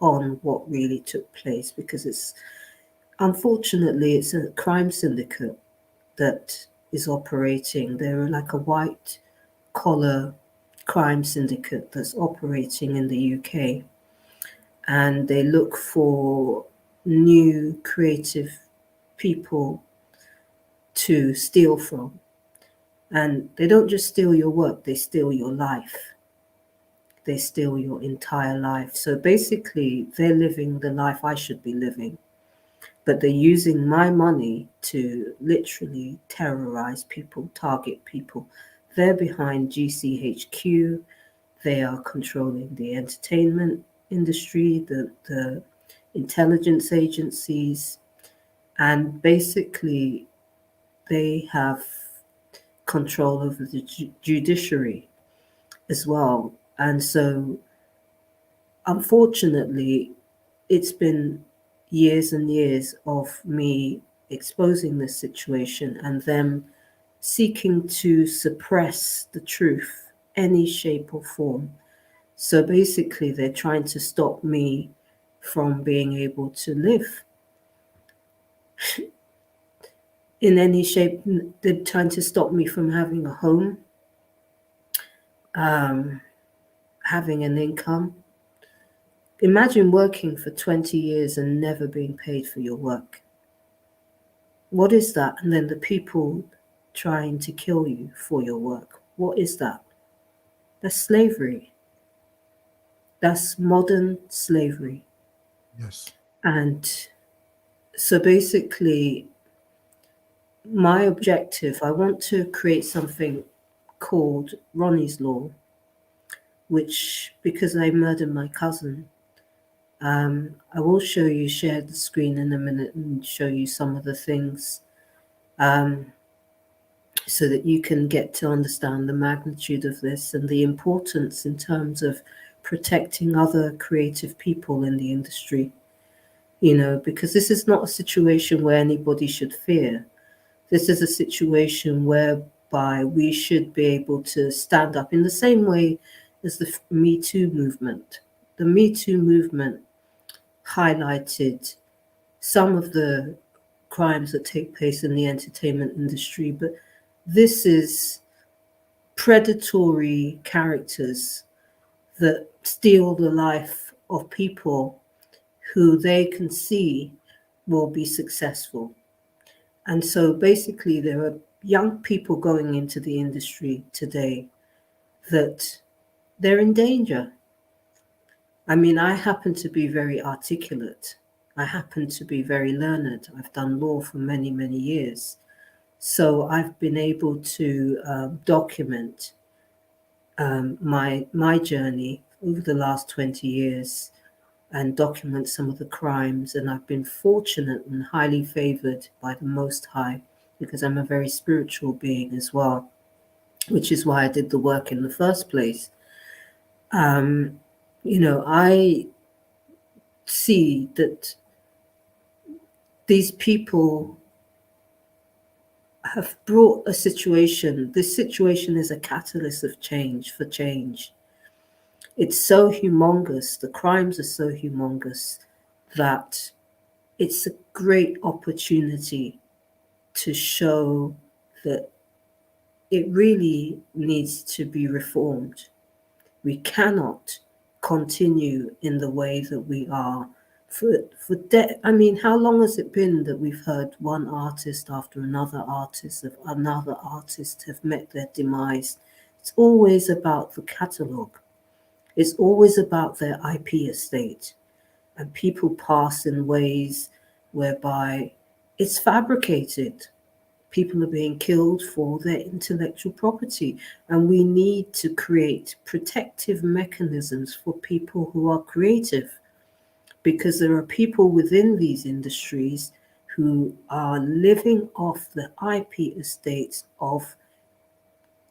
on what really took place because unfortunately it's a crime syndicate that is operating. They're like a white collar crime syndicate that's operating in the UK, and they look for new creative people to steal from. And they don't just steal your work, they steal your life. they steal your entire life. So basically, they're living the life I should be living, but they're using my money to literally terrorize people, target people. They're behind GCHQ. They are controlling the entertainment industry, the intelligence agencies, and basically they have control over the judiciary as well. And so, unfortunately, it's been years and years of me exposing this situation and them seeking to suppress the truth, any shape or form. So basically, they're trying to stop me from being able to live in any shape. They're trying to stop me from having a home, um, having an income. Imagine working for 20 years and never being paid for your work. What is that? And then the people trying to kill you for your work. What is that? That's slavery. That's modern slavery. Yes. And so basically, my objective, I want to create something called Ronnie's Law, which, because I murdered my cousin, I will share the screen in a minute and show you some of the things, so that you can get to understand the magnitude of this and the importance in terms of protecting other creative people in the industry, because this is not a situation where anybody should fear. This is a situation whereby we should be able to stand up in the same way as the Me Too movement. The Me Too movement highlighted some of the crimes that take place in the entertainment industry, but this is predatory characters that steal the life of people who they can see will be successful. And so basically, there are young people going into the industry today that they're in danger. I mean, I happen to be very articulate. I happen to be very learned. I've done law for many, many years. So I've been able to document my journey over the last 20 years and document some of the crimes. And I've been fortunate and highly favored by the Most High, because I'm a very spiritual being as well, which is why I did the work in the first place. I see that these people have brought a situation. This situation is a catalyst of change, for change. It's so humongous, the crimes are so humongous, that it's a great opportunity to show that it really needs to be reformed. We cannot continue in the way that we are. I mean, how long has it been that we've heard one artist after another artist have met their demise? It's always about the catalogue. It's always about their IP estate, and people pass in ways whereby it's fabricated. People are being killed for their intellectual property, and we need to create protective mechanisms for people who are creative, because there are people within these industries who are living off the IP estates of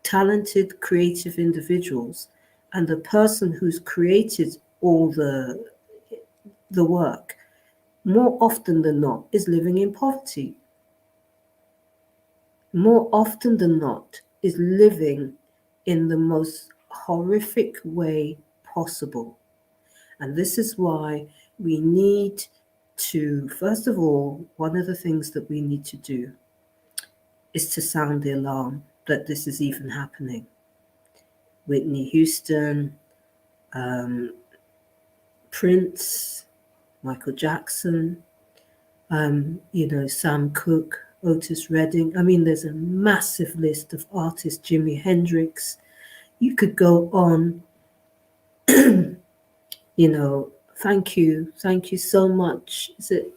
talented creative individuals, and the person who's created all the work, more often than not, is living in poverty. More often than not, is living in the most horrific way possible. And this is why we need to, first of all, one of the things that we need to do is to sound the alarm that this is even happening. Whitney Houston, Prince, Michael Jackson, Sam Cooke, Otis Redding. I mean, there's a massive list of artists, Jimi Hendrix. You could go on Thank you so much. Is it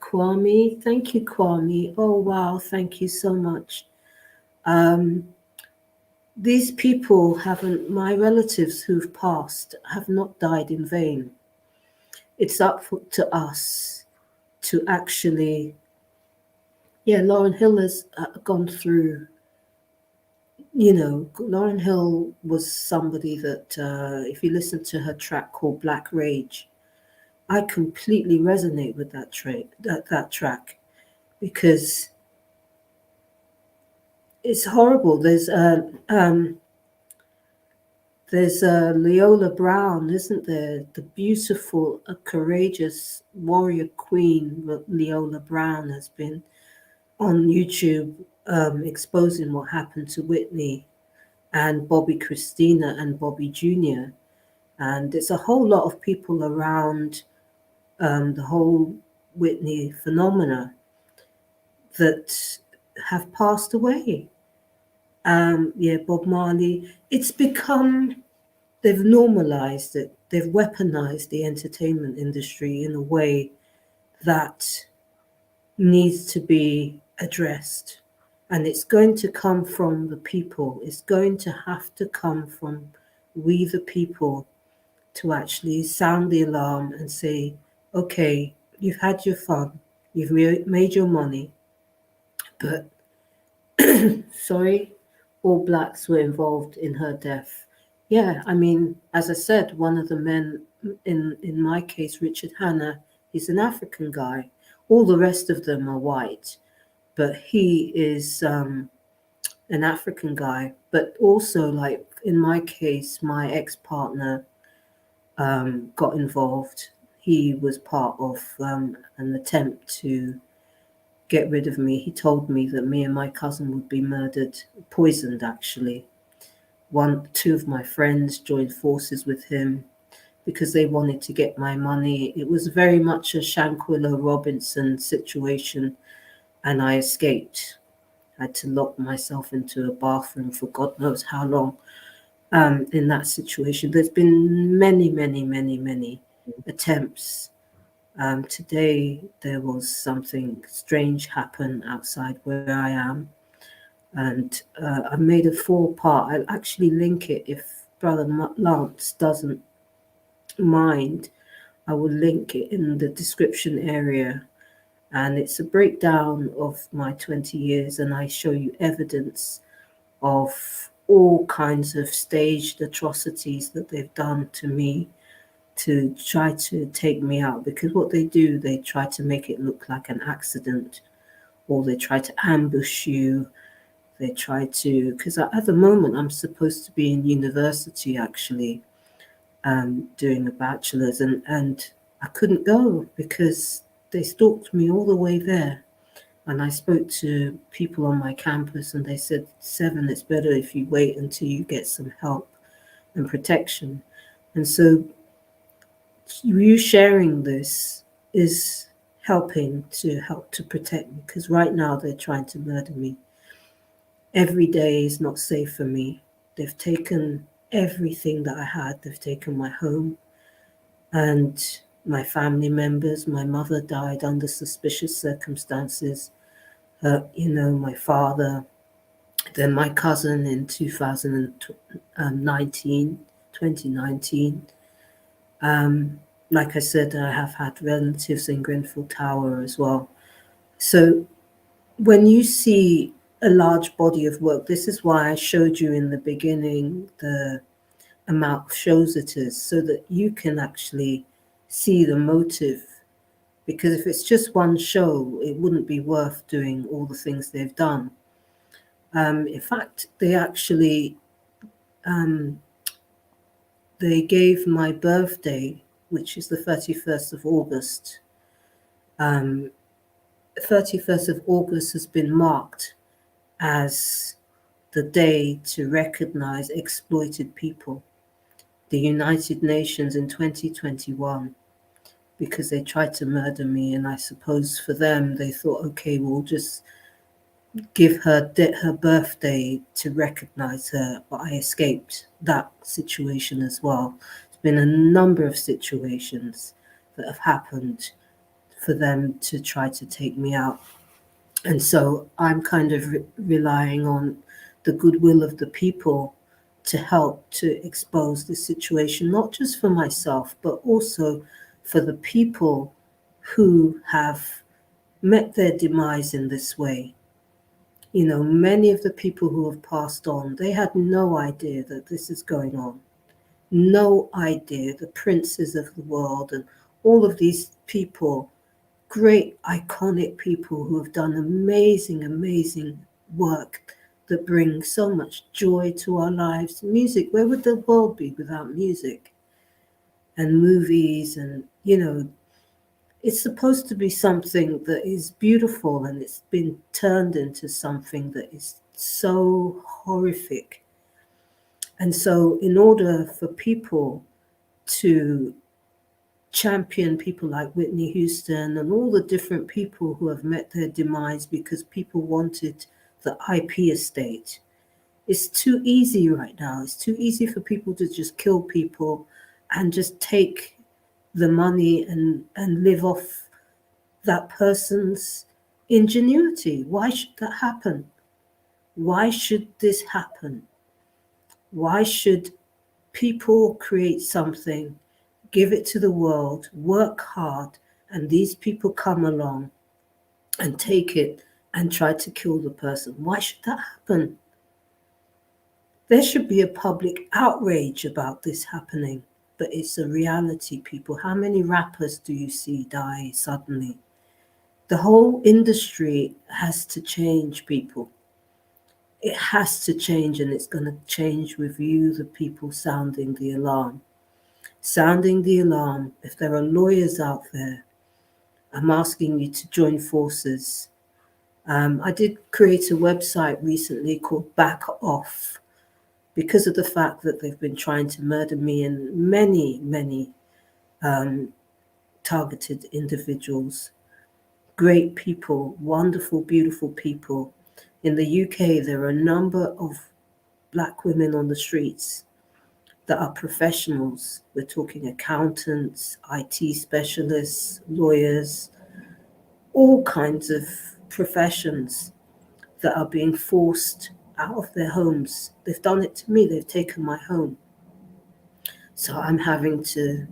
Kwame? Thank you, Kwame. Oh wow, thank you so much. Um, these people haven't, my relatives who've passed have not died in vain. It's to us to actually, yeah, Lauren Hill has gone through, Lauren Hill was somebody that, if you listen to her track called Black Rage, I completely resonate with that track because it's horrible. There's Leola Brown, isn't there? The beautiful, courageous warrior queen Leola Brown has been on YouTube exposing what happened to Whitney and Bobby Christina and Bobby Jr. And it's a whole lot of people around the whole Whitney phenomena that have passed away. Yeah, Bob Marley. It's become, they've normalized it. They've weaponized the entertainment industry in a way that needs to be addressed. And it's going to come from the people. It's going to have to come from we, the people, to actually sound the alarm and say, okay, you've had your fun, you've made your money, but sorry, all blacks were involved in her death. Yeah, I mean, as I said, one of the men in my case, Richard Hanna, he's an African guy. All the rest of them are white, but he is an African guy. But also, like in my case, my ex-partner got involved. He was part of an attempt to get rid of me. He told me that me and my cousin would be murdered, poisoned actually. Two of my friends joined forces with him because they wanted to get my money. It was very much a Shanquilla Robinson situation, and I escaped. I had to lock myself into a bathroom for God knows how long. In that situation, there's been many, many, many, many attempts. Today, there was something strange happen outside where I am, and I made a 4-part. I'll actually link it if Brother Lance doesn't mind. I will link it in the description area, and it's a breakdown of my 20 years, and I show you evidence of all kinds of staged atrocities that they've done to me to try to take me out, because what they do, they try to make it look like an accident, or they try to ambush you. They try to, because at the moment I'm supposed to be in university actually, doing a bachelor's, and I couldn't go because they stalked me all the way there. And I spoke to people on my campus and they said, Seven, it's better if you wait until you get some help and protection. And so you sharing this is helping to protect me, because right now they're trying to murder me. Every day is not safe for me. They've taken everything that I had. They've taken my home and my family members. My mother died under suspicious circumstances. My father, then my cousin in 2019. Like I said, I have had relatives in Grenfell Tower as well. So when you see a large body of work, this is why I showed you in the beginning the amount of shows it is, so that you can actually see the motive. Because if it's just one show, it wouldn't be worth doing all the things they've done. In fact, they actually they gave my birthday, which is the 31st of August. 31st of August has been marked as the day to recognize exploited people. The United Nations in 2021, because they tried to murder me, and I suppose for them they thought, okay, we'll just give her her birthday to recognize her, but I escaped that situation as well. There's been a number of situations that have happened for them to try to take me out. And so I'm kind of relying on the goodwill of the people to help to expose the situation, not just for myself, but also for the people who have met their demise in this way. You know, many of the people who have passed on, they had no idea that this is going on. No idea. The princes of the world and all of these people, great, iconic people who have done amazing, amazing work that bring so much joy to our lives. Music, where would the world be without music? And movies, and, you know, it's supposed to be something that is beautiful, and it's been turned into something that is so horrific. And so, in order for people to champion people like Whitney Houston and all the different people who have met their demise because people wanted the IP estate, it's too easy right now. It's too easy for people to just kill people and just take the money and live off that person's ingenuity. Why should that happen? Why should this happen? Why should people create something, give it to the world, work hard, and these people come along and take it and try to kill the person? Why should that happen? There should be a public outrage about this happening, but it's a reality, people. How many rappers do you see die suddenly? The whole industry has to change, people. It has to change, and it's going to change with you, the people, sounding the alarm. Sounding the alarm. If there are lawyers out there, I'm asking you to join forces. I did create a website recently called Back Off because of the fact that they've been trying to murder me and many, many targeted individuals. Great people, wonderful, beautiful people. In the UK, there are a number of Black women on the streets that are professionals. We're talking accountants, IT specialists, lawyers, all kinds of professions that are being forced out of their homes. They've done it to me. They've taken my home. So I'm having to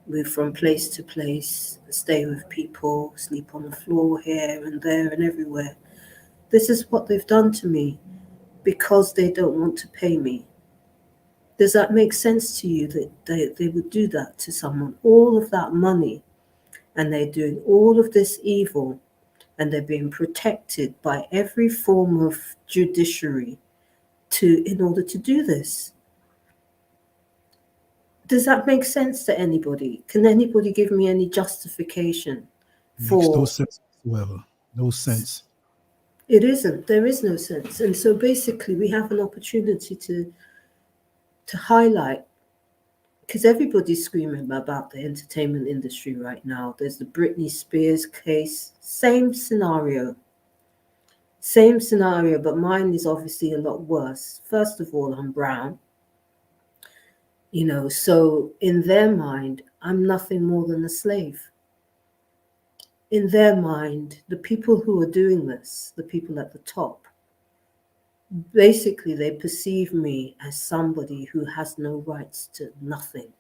move from place to place, stay with people, sleep on the floor here and there and everywhere. This is what they've done to me because they don't want to pay me. Does that make sense to you that they would do that to someone? All of that money, and they're doing all of this evil, and they're being protected by every form of judiciary in order to do this. Does that make sense to anybody? Can anybody give me any justification Makes no for sense whatsoever. No sense. it? Isn't. There is no sense. And so basically we have an opportunity to highlight, because everybody's screaming about the entertainment industry right now. There's the Britney Spears case, same scenario, but mine is obviously a lot worse. First of all, I'm brown, you know, so in their mind, I'm nothing more than a slave. In their mind, the people who are doing this, the people at the top, basically they perceive me as somebody who has no rights to nothing.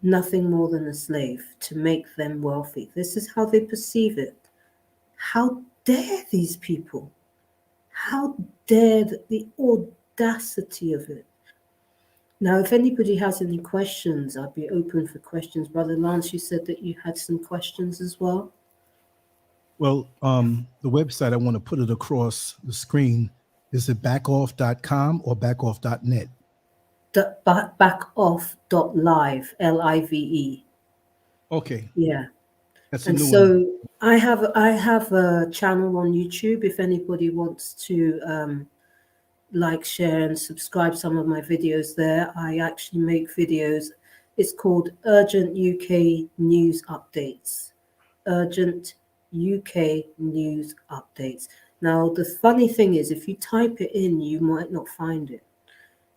Nothing more than a slave to make them wealthy. This is how they perceive it. How dare these people? How dare the audacity of it? Now, if anybody has any questions, I'll be open for questions. Brother Lance, you said that you had some questions as well. Well, the website, I want to put it across the screen. Is it backoff.com or backoff.net? Backoff.live, Live. Okay. Yeah. That's a And new so one. I have a channel on YouTube. If anybody wants to like, share, and subscribe some of my videos there, I actually make videos. It's called Urgent UK News Updates. Urgent UK news updates. Now, the funny thing is, if you type it in, you might not find it.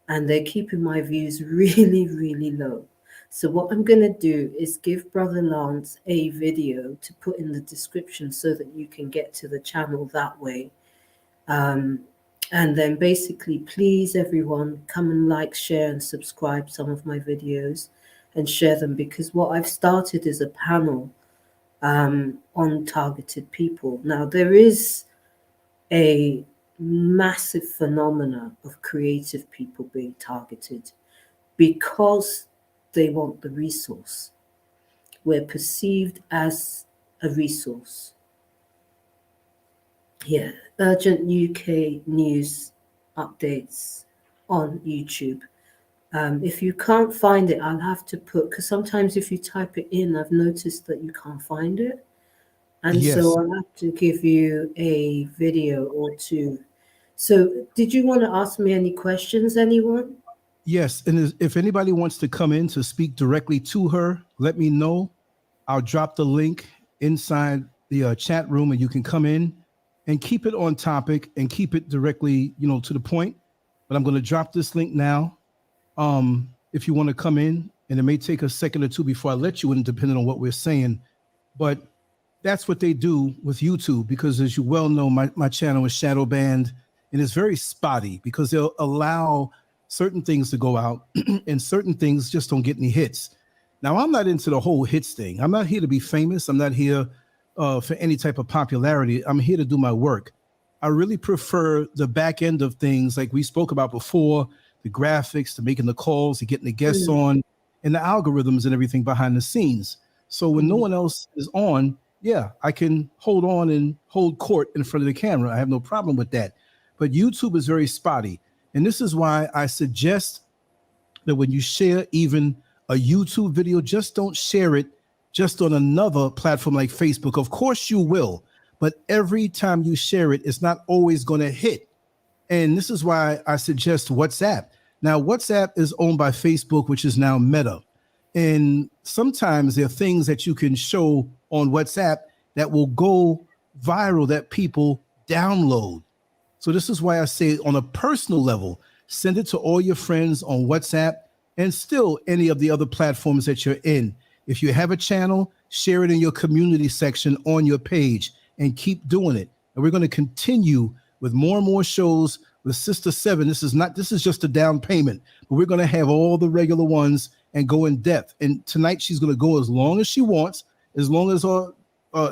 And they're keeping my views really, really low. So, what I'm going to do is give Brother Lance a video to put in the description so that you can get to the channel that way. Um, and then basically, please, everyone, come and like, share, and subscribe some of my videos and share them, because what I've started is a panel on targeted people. Now, there is a massive phenomena of creative people being targeted because they want the resource. We're perceived as a resource. Yeah, urgent UK news updates on YouTube. If you can't find it, I'll have to put, because sometimes if you type it in, I've noticed that you can't find it. And Yes. so I'll have to give you a video or two. So, did you want to ask me any questions, anyone? Yes. And if anybody wants to come in to speak directly to her, let me know. I'll drop the link inside the chat room, and you can come in and keep it on topic and keep it directly, to the point. But I'm going to drop this link now. If you want to come in, and it may take a second or two before I let you in, depending on what we're saying. But that's what they do with YouTube, because as you well know, my channel is shadow banned, and it's very spotty because they'll allow certain things to go out and certain things just don't get any hits. Now, I'm not into the whole hits thing. I'm not here to be famous. I'm not here for any type of popularity. I'm here to do my work. I really prefer the back end of things, like we spoke about before, the graphics, to making the calls, to getting the guests Mm, on, and the algorithms and everything behind the scenes. So when no mm, one else is on, yeah, I can hold on and hold court in front of the camera. I have no problem with that. But YouTube is very spotty. And this is why I suggest that when you share even a YouTube video, just don't share it just on another platform like Facebook. Of course you will, but every time you share it, it's not always going to hit. And this is why I suggest WhatsApp. Now, WhatsApp is owned by Facebook, which is now Meta. And sometimes there are things that you can show on WhatsApp that will go viral, that people download. So this is why I say, on a personal level, send it to all your friends on WhatsApp and still any of the other platforms that you're in. If you have a channel, share it in your community section on your page and keep doing it. And we're going to continue with more and more shows with Sister Seven. This is just a down payment, but we're going to have all the regular ones and go in depth. And tonight she's going to go as long as she wants, as long as our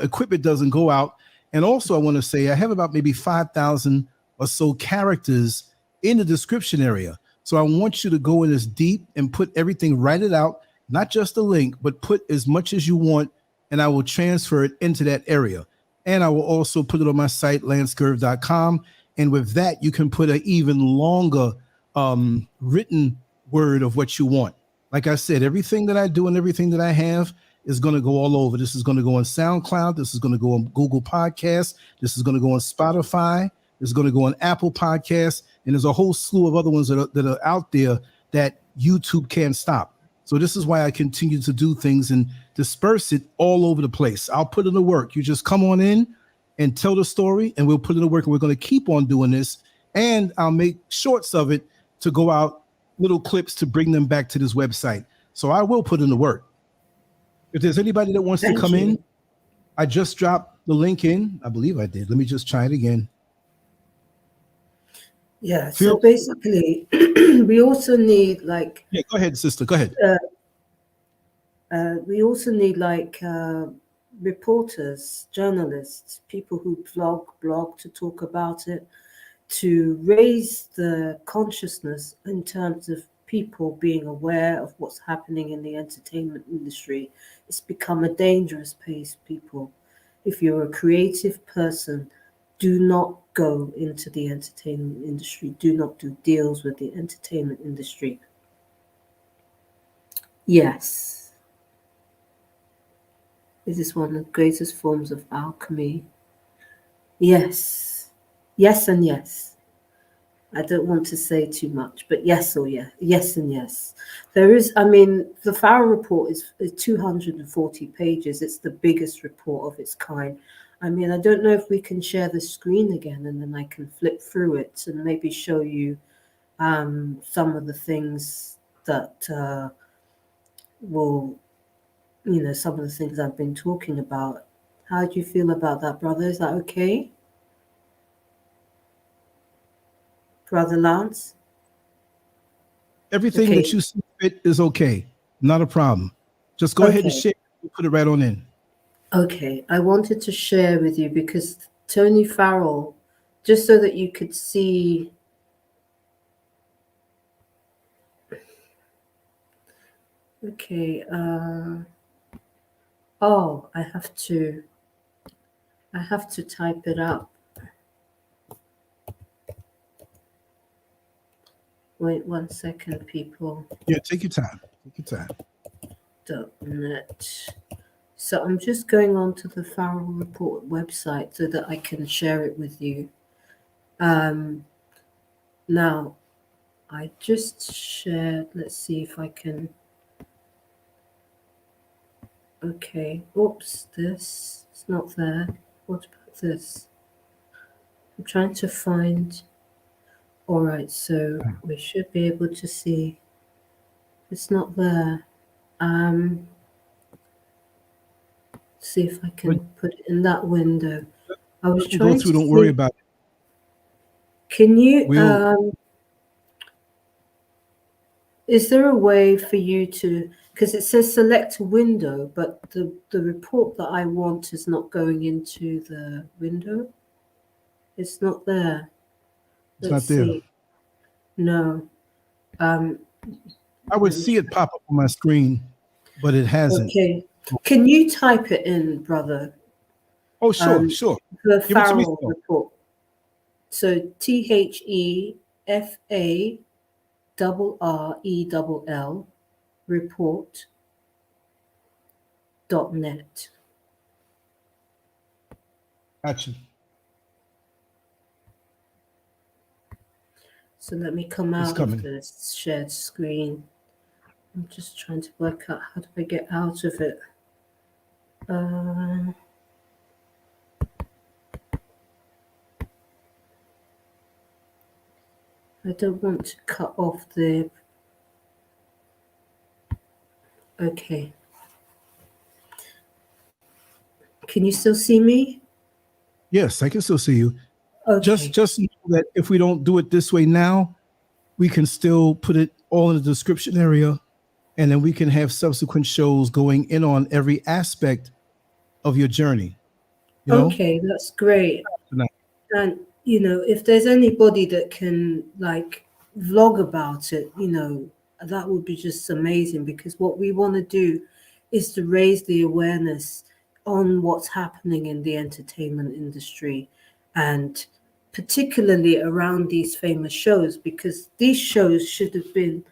equipment doesn't go out. And also, I want to say I have about maybe 5,000 or so characters in the description area. So I want you to go in as deep and put everything, write it out, not just a link, but put as much as you want, and I will transfer it into that area. And I will also put it on my site, lancegurv.com. And with that, you can put an even longer written word of what you want. Like I said, everything that I do and everything that I have is going to go all over. This is going to go on SoundCloud. This is going to go on Google Podcasts. This is going to go on Spotify. This is going to go on Apple Podcasts. And there's a whole slew of other ones that are out there that YouTube can't stop. So this is why I continue to do things and disperse it all over the place. I'll put in the work. You just come on in and tell the story, and we'll put in the work, and we're going to keep on doing this. And I'll make shorts of it to go out, little clips to bring them back to this website. So I will put in the work. If there's anybody that wants to thank come in, you. I just dropped the link in. I believe I did. Let me just try it again. Yeah, so Feel basically, we also need like Yeah, go ahead, sister. Go ahead. we also need like reporters, journalists, people who blog to talk about it, to raise the consciousness in terms of people being aware of what's happening in the entertainment industry. It's become a dangerous place, people. If you're a creative person, do not go into the entertainment industry. Do not do deals with the entertainment industry. Yes, this is one of the greatest forms of alchemy. Yes, yes, and yes. I don't want to say too much, but yes or yes, yes and yes. There is, I mean, the Farrell report is 240 pages. It's the biggest report of its kind. I mean, I don't know if we can share the screen again and then I can flip through it and maybe show you some of the things that will, some of the things I've been talking about. How do you feel about that, brother? Is that okay? Brother Lance? Everything Okay, that you see fit is okay. Not a problem. Just go ahead and okay. share. Put it right on in. Okay, I wanted to share with you because Tony Farrell, just so that you could see. Okay, oh, I have to type it up. Wait 1 second, people. Yeah, take your time. Take your time. .net. So I'm just going on to the Farrell Report website so that I can share it with you. Now, I just shared, let's see if I can. Okay, oops, this, it's not there. What about this? I'm trying to find. All right, so we should be able to see. It's not there. See if I But can put it in that window. I was we'll go trying through. to Don't worry see. about it. Can you? We'll. Is there a way for you to? Because it says select a window, but the report that I want is not going into the window. It's not there. It's Let's not there. see. No. I would Let me see it try. pop up on my screen, but it hasn't. Okay. Can you type it in, brother? Oh, sure, sure. The Give it to me. Farrell report. So THEFARRELL report.net. Gotcha. So let me come It's out of coming. this shared screen. I'm just trying to work out how do I get out of it. I don't want to cut off the. Okay. Can you still see me? Yes, I can still see you. Okay. Just know that if we don't do it this way now, we can still put it all in the description area, and then we can have subsequent shows going in on every aspect of your journey. You know? Okay, that's great. And if there's anybody that can like vlog about it, that would be just amazing, because what we want to do is to raise the awareness on what's happening in the entertainment industry, and particularly around these famous shows, because these shows should have been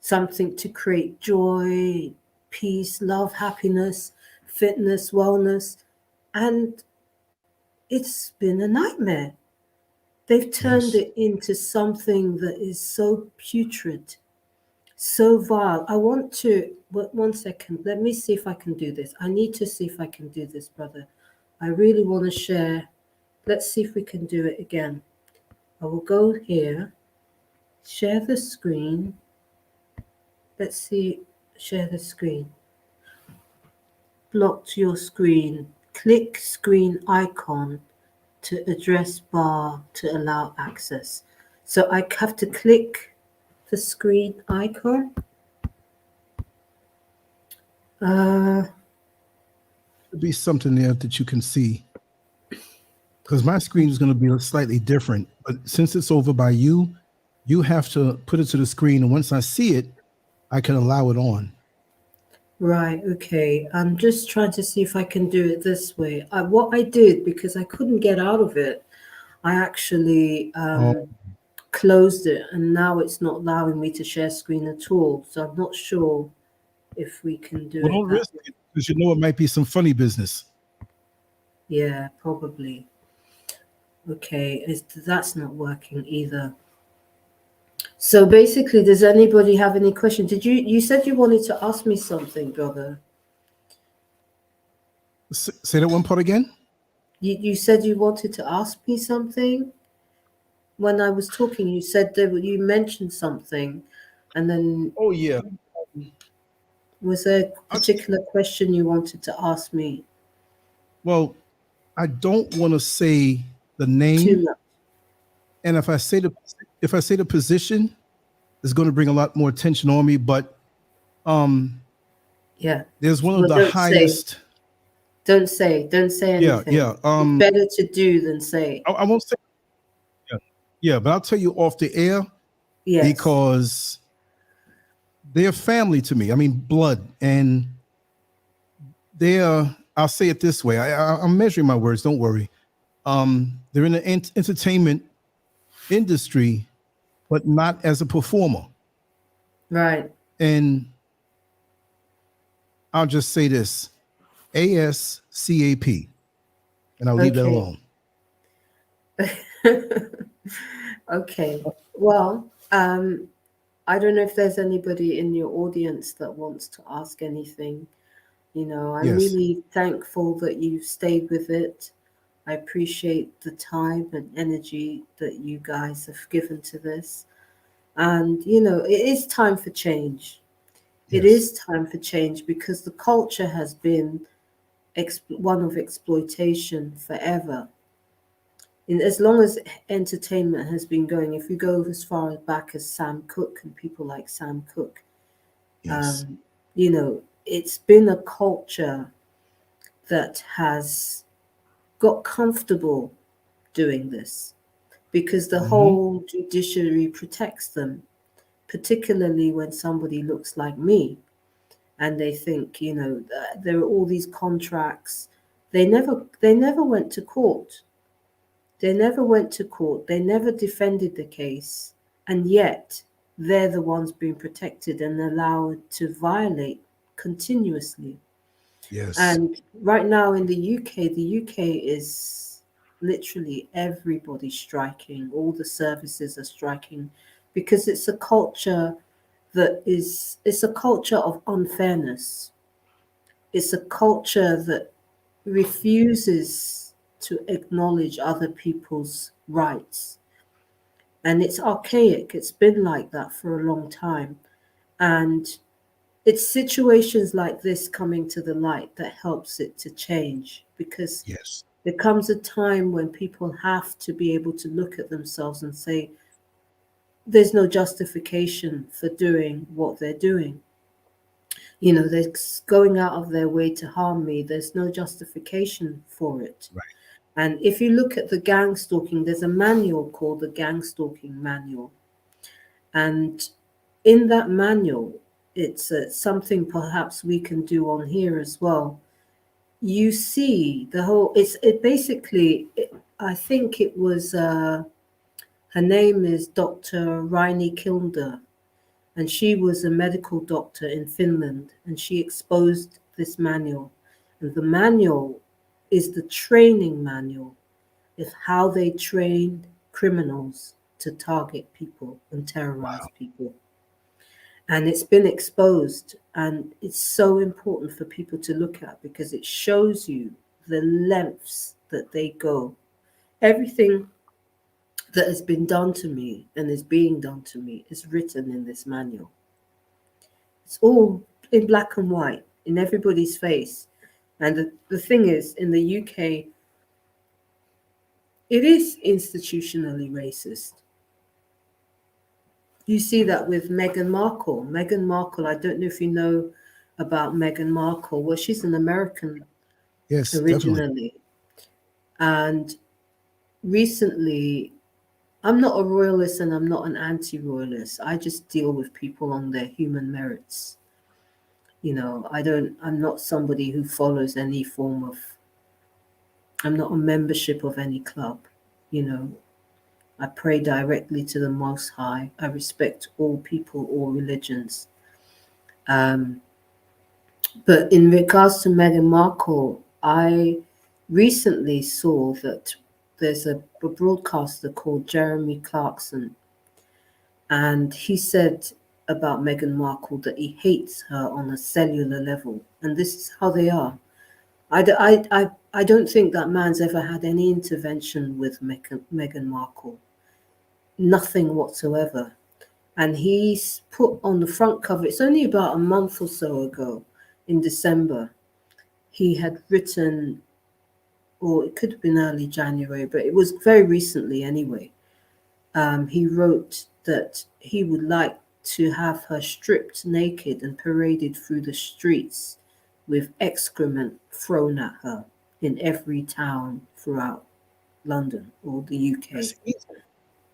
something to create joy, peace, love, happiness, fitness, wellness, and it's been a nightmare. They've turned Yes. it into something that is so putrid, so vile. I want to, 1 second, let me see if I can do this. I need to see if I can do this, brother. I really want to share. Let's see if we can do it again. I will go here, share the screen. Let's see, share the screen. Blocked your screen. Click screen icon to address bar to allow access. So I have to click the screen icon. There'll be something there that you can see, because my screen is going to be slightly different. But since it's over by you, you have to put it to the screen, and once I see it, I can allow it on. Right, okay. I'm just trying to see if I can do it this way. What I did, because I couldn't get out of it, I actually closed it, and now it's not allowing me to share screen at all. So I'm not sure if we can do Well, it don't that risk way. it, because you know it might be some funny business. Yeah, probably. Okay, that's not working either. So basically, does anybody have any questions? You said you wanted to ask me something, brother? Say that one part again. You said you wanted to ask me something when I was talking. You said that you mentioned something, and then Oh yeah. was there a I, particular question you wanted to ask me? well, I don't want to say the Too name, much. and if I say the position, it's going to bring a lot more attention on me. But um, Yeah. there's one of Well, the highest. don't say Yeah, anything. yeah. It's better to do than say. I won't say. Yeah, yeah, but I'll tell you off the air Yes. because they're family to me. I mean, blood, and they're. I'll say it this way. I'm measuring my words. Don't worry. They're in the entertainment industry, but not as a performer. Right. And I'll just say this: ASCAP, and I'll leave that Okay. alone. Okay. Well, I don't know if there's anybody in your audience that wants to ask anything. I'm Yes, really thankful that you stayed with it. I appreciate the time and energy that you guys have given to this. And, it is time for change. It yes, is time for change because the culture has been one of exploitation forever. And as long as entertainment has been going, if you go as far back as Sam Cooke and people like Sam Cooke, yes. um, it's been a culture that has got comfortable doing this because the Hmm. whole judiciary protects them, particularly when somebody looks like me and they think, there are all these contracts. They never went to court. They never went to court. They never defended the case. And yet they're the ones being protected and allowed to violate continuously. Yes, And right now in the UK is literally everybody striking. All the services are striking because it's a culture it's a culture of unfairness. It's a culture that refuses to acknowledge other people's rights. And it's archaic. It's been like that for a long time. And it's situations like this coming to the light that helps it to change because yes, there comes a time when people have to be able to look at themselves and say, there's no justification for doing what they're doing. They're going out of their way to harm me. There's no justification for it. right. And if you look at the gang stalking, there's a manual called the Gang Stalking Manual. And in that manual, it's something perhaps we can do on here as well. You see the whole, it basically, I think it was, her name is Dr. Raini Kilda, and she was a medical doctor in Finland, and she exposed this manual. And the manual is the training manual of how they trained criminals to target people and terrorize Wow. people. And it's been exposed, and it's so important for people to look at because it shows you the lengths that they go. Everything that has been done to me and is being done to me is written in this manual. It's all in black and white in everybody's face. And the thing is, in the UK, it is institutionally racist. You see that with Meghan Markle. Meghan Markle, I don't know if you know about Meghan Markle. Well, she's an American Yes, definitely. originally. And recently, I'm not a royalist and I'm not an anti royalist. I just deal with people on their human merits. I'm not somebody who follows any form of, I'm not a membership of any club. You know, I pray directly to the Most High. I respect all people, all religions. Um, but in regards to Meghan Markle, I recently saw that there's a broadcaster called Jeremy Clarkson, And he said about Meghan Markle that he hates her on a cellular level. And this is how they are. I don't think that man's ever had any intervention with Meghan Markle, nothing whatsoever. And he's put on the front cover, it's only about a month or so ago, in December, he had written, or it could have been early January, but it was very recently anyway. He wrote that he would like to have her stripped naked and paraded through the streets with excrement thrown at her in every town throughout London or the UK. That's easy.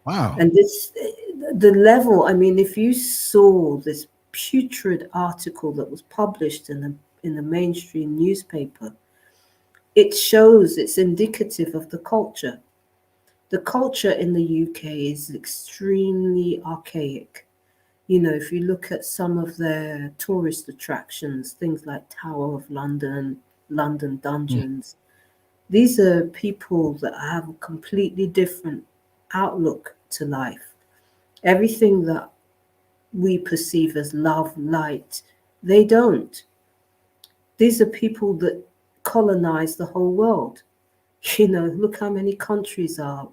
Wow. And this, the level, I mean, if you saw this putrid article that was published in the mainstream newspaper, it shows, it's indicative of the culture. The culture in the UK is extremely archaic. You know, if you look at some of their tourist attractions, things like Tower of London, London Mm. Dungeons, these are people that have a completely different outlook to life. Everything that we perceive as love, light, they don't. These are people that colonize the whole world. You know, look how many countries are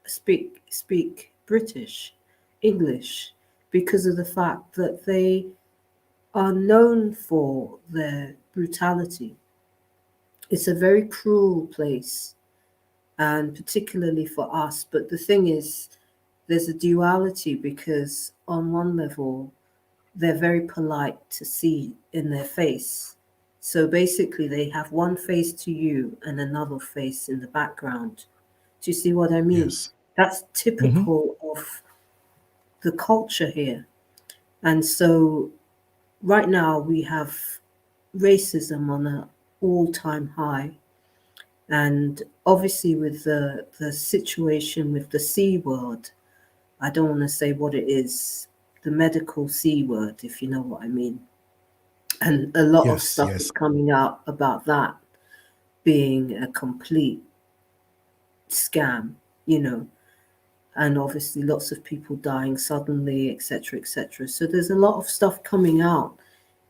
speak British, English, because of the fact that they are known for their brutality. It's a very cruel place, and particularly for us. But the thing is, there's a duality because on one level, they're very polite to see in their face. So basically, they have one face to you and another face in the background. Do you see what I mean? Yes. That's Hmm. typical of the culture here. And so right now we have racism on an all-time high. And obviously with the situation with the C word, I don't want to say what it is, the medical C word, if you know what I mean. And a lot of Yes. stuff is Yes. coming out about that being a complete scam, you know, and obviously lots of people dying suddenly, etc., etc. So there's a lot of stuff coming out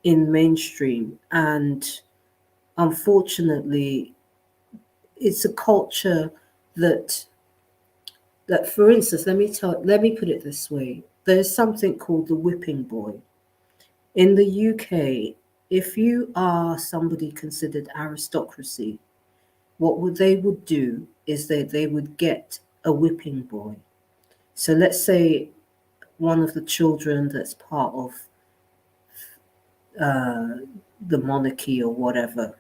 in mainstream, and unfortunately, it's a culture that for instance, let me put it this way: there's something called the whipping boy in the UK. If you are somebody considered aristocracy, what they would do is they would get a whipping boy. So let's say one of the children that's part of uh, the monarchy or whatever,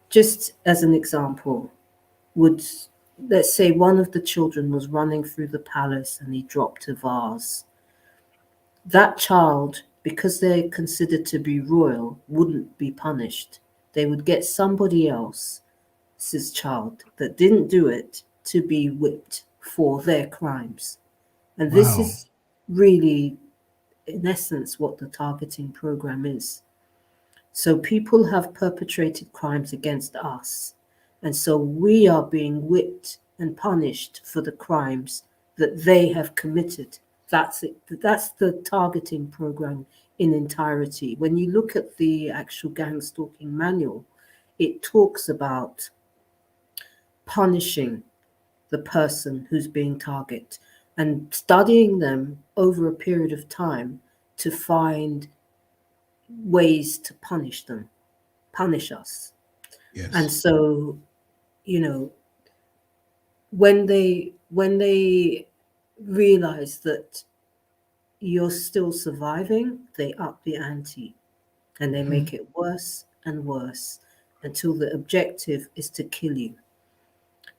just as an example, would, let's say one of the children was running through the palace and he dropped a vase. That child, because they're considered to be royal, wouldn't be punished. They would get somebody else's child that didn't do it to be whipped for their crimes. And this Wow. is really, in essence, what the targeting program is. So people have perpetrated crimes against us. And so we are being whipped and punished for the crimes that they have committed. That's it. That's the targeting program in entirety. When you look at the actual gang stalking manual, it talks about punishing the person who's being targeted and studying them over a period of time to find ways to punish them, punish us. And Yes. so, you know, when they realize that you're still surviving, they up the ante and they Hmm. make it worse and worse until the objective is to kill you.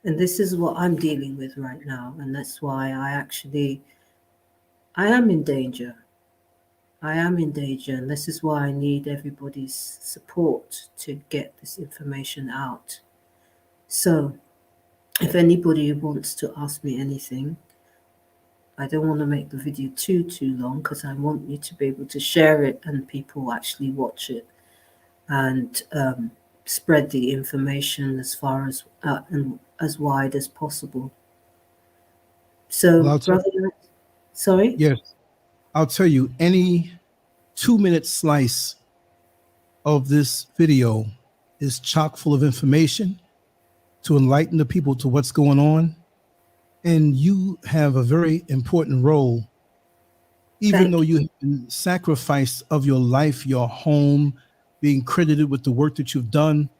And this is what I'm dealing with right now, and that's why I am in danger. I am in danger, and this is why I need everybody's support to get this information out. So, if anybody wants to ask me anything, I don't want to make the video too long because I want you to be able to share it and people actually watch it and spread the information as far as and as wide as possible. Well, So, I'll tell. brother, sorry. Yes. I'll tell you, any 2-minute slice of this video is chock full of information to enlighten the people to what's going on. And you have a very important role, even though Thank you you. have been sacrificed of your life, your home, being credited with the work that you've done.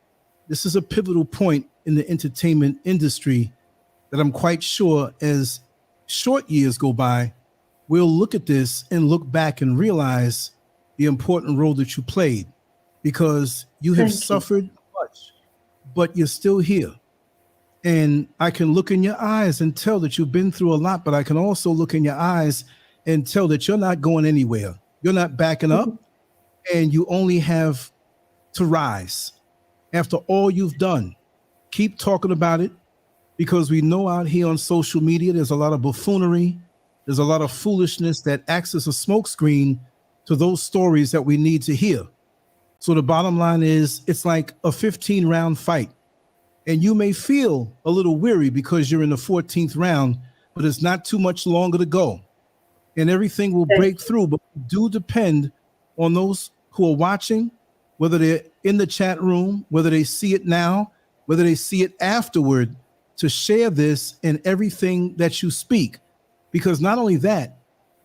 This is a pivotal point in the entertainment industry that I'm quite sure as short years go by, we'll look at this and look back and realize the important role that you played, because you have Thank you. suffered much, but you're still here. And I can look in your eyes and tell that you've been through a lot, but I can also look in your eyes and tell that you're not going anywhere. You're not backing up, and you only have to rise. After all you've done, keep talking about it, because we know out here on social media there's a lot of buffoonery, there's a lot of foolishness that acts as a smokescreen to those stories that we need to hear. So the bottom line is, it's like a 15-round fight. And you may feel a little weary because you're in the 14th round, but it's not too much longer to go. And everything will Thank break through, but we do depend on those who are watching, whether they're in the chat room, whether they see it now, whether they see it afterward, to share this in everything that you speak. Because not only that,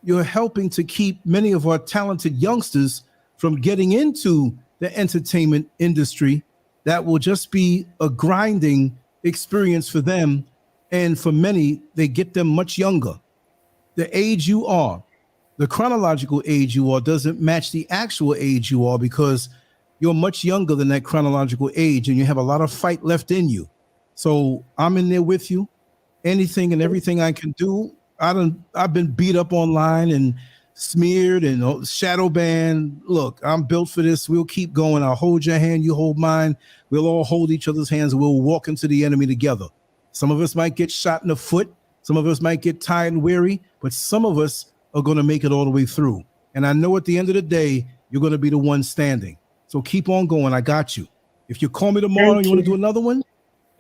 you're helping to keep many of our talented youngsters from getting into the entertainment industry. That will just be a grinding experience for them. And for many, they get them much younger. The age you are, the chronological age you are, doesn't match the actual age you are, because you're much younger than that chronological age and you have a lot of fight left in you. So I'm in there with you. Anything and everything I can do. I've been beat up online and smeared and shadow banned. Look, I'm built for this. We'll keep going. I'll hold your hand, you hold mine. We'll all hold each other's hands and we'll walk into the enemy together. Some of us might get shot in the foot. Some of us might get tired and weary, but some of us are going to make it all the way through. And I know at the end of the day, you're going to be the one standing. So keep on going. I got you. If you call me tomorrow and Thank you want to do you. another one,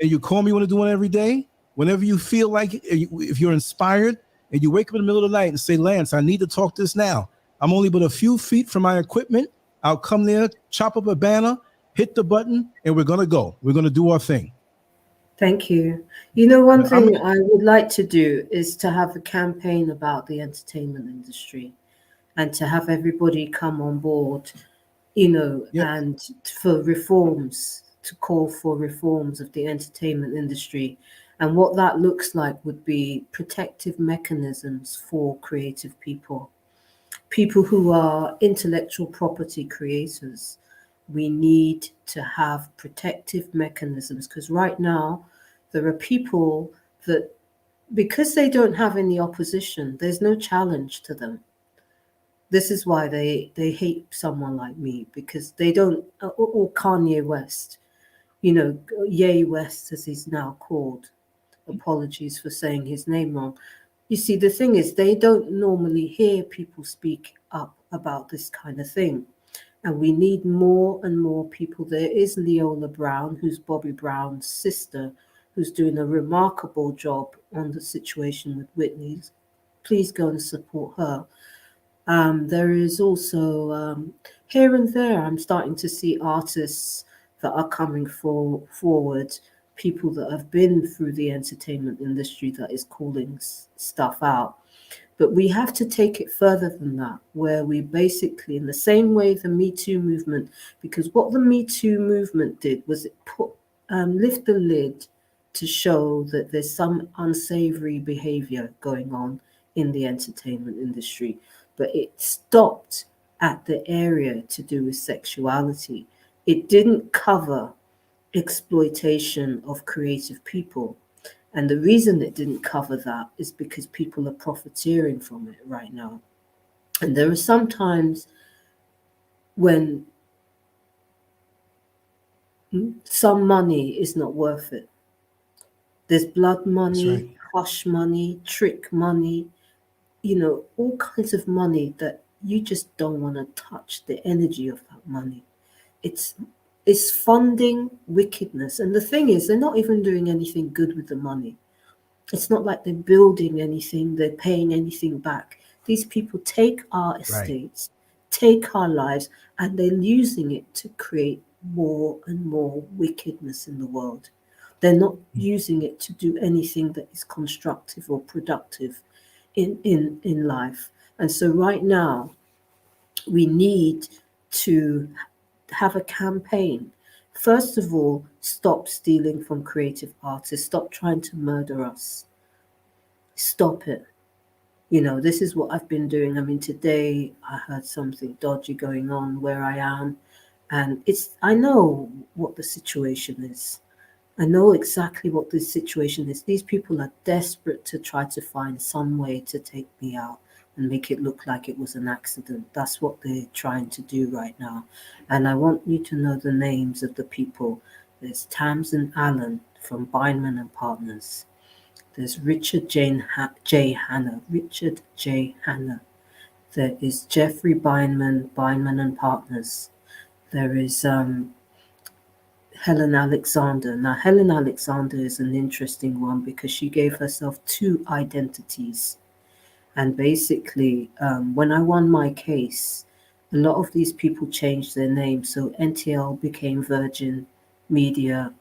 and you call me, you want to do one every day, whenever you feel like it, if you're inspired and you wake up in the middle of the night and say, Lance, I need to talk this now. I'm only but a few feet from my equipment. I'll come there, chop up a banner, hit the button, and we're going to go. We're going to do our thing. Thank you. You know, one But I'm thing I would like to do is to have a campaign about the entertainment industry and to have everybody come on board, you know, yeah, and for reforms, to call for reforms of the entertainment industry. And what that looks like would be protective mechanisms for creative people, people who are intellectual property creators. We need to have protective mechanisms, because right now there are people that, because they don't have any opposition, there's no challenge to them. This is why they hate someone like me, because they don't, or Kanye West, you know, Ye West as he's now called. Apologies for saying his name wrong. You see, the thing is, they don't normally hear people speak up about this kind of thing. And we need more and more people. There is Leola Brown, who's Bobby Brown's sister, who's doing a remarkable job on the situation with Whitney. Please go and support her. There is also here and there, I'm starting to see artists that are coming forward, people that have been through the entertainment industry that is calling stuff out. But we have to take it further than that, where we basically, in the same way the Me Too movement, because what the Me Too movement did was it put lift the lid to show that there's some unsavory behavior going on in the entertainment industry, but it stopped at the area to do with sexuality. It didn't cover exploitation of creative people. And the reason it didn't cover that is because people are profiteering from it right now. And there are some times when some money is not worth it. There's blood that's right. money, hush money, trick money, you know, all kinds of money that you just don't want to touch the energy of that money. It's it's funding wickedness. And the thing is, they're not even doing anything good with the money. It's not like they're building anything, they're paying anything back. These people take our Right. estates, take our lives, and they're using it to create more and more wickedness in the world. They're not using it to do anything that is constructive or productive in life. And so right now, we need to have a campaign. First of all, stop stealing from creative artists. Stop trying to murder us. Stop it. This is what I've been doing. I mean, today I heard something dodgy going on where I am, and I know what the situation is. I know exactly what this situation is. These people are desperate to try to find some way to take me out and make it look like it was an accident. That's what they're trying to do right now. And I want you to know the names of the people. There's Tamsin Allen from Bindman and Partners. There's J. Hanna. Richard J. Hanna. There is Jeffrey Bindman, Bindman and Partners. There is Helen Alexander. Now, Helen Alexander is an interesting one because she gave herself two identities. And basically, when I won my case, a lot of these people changed their names. So NTL became Virgin Media.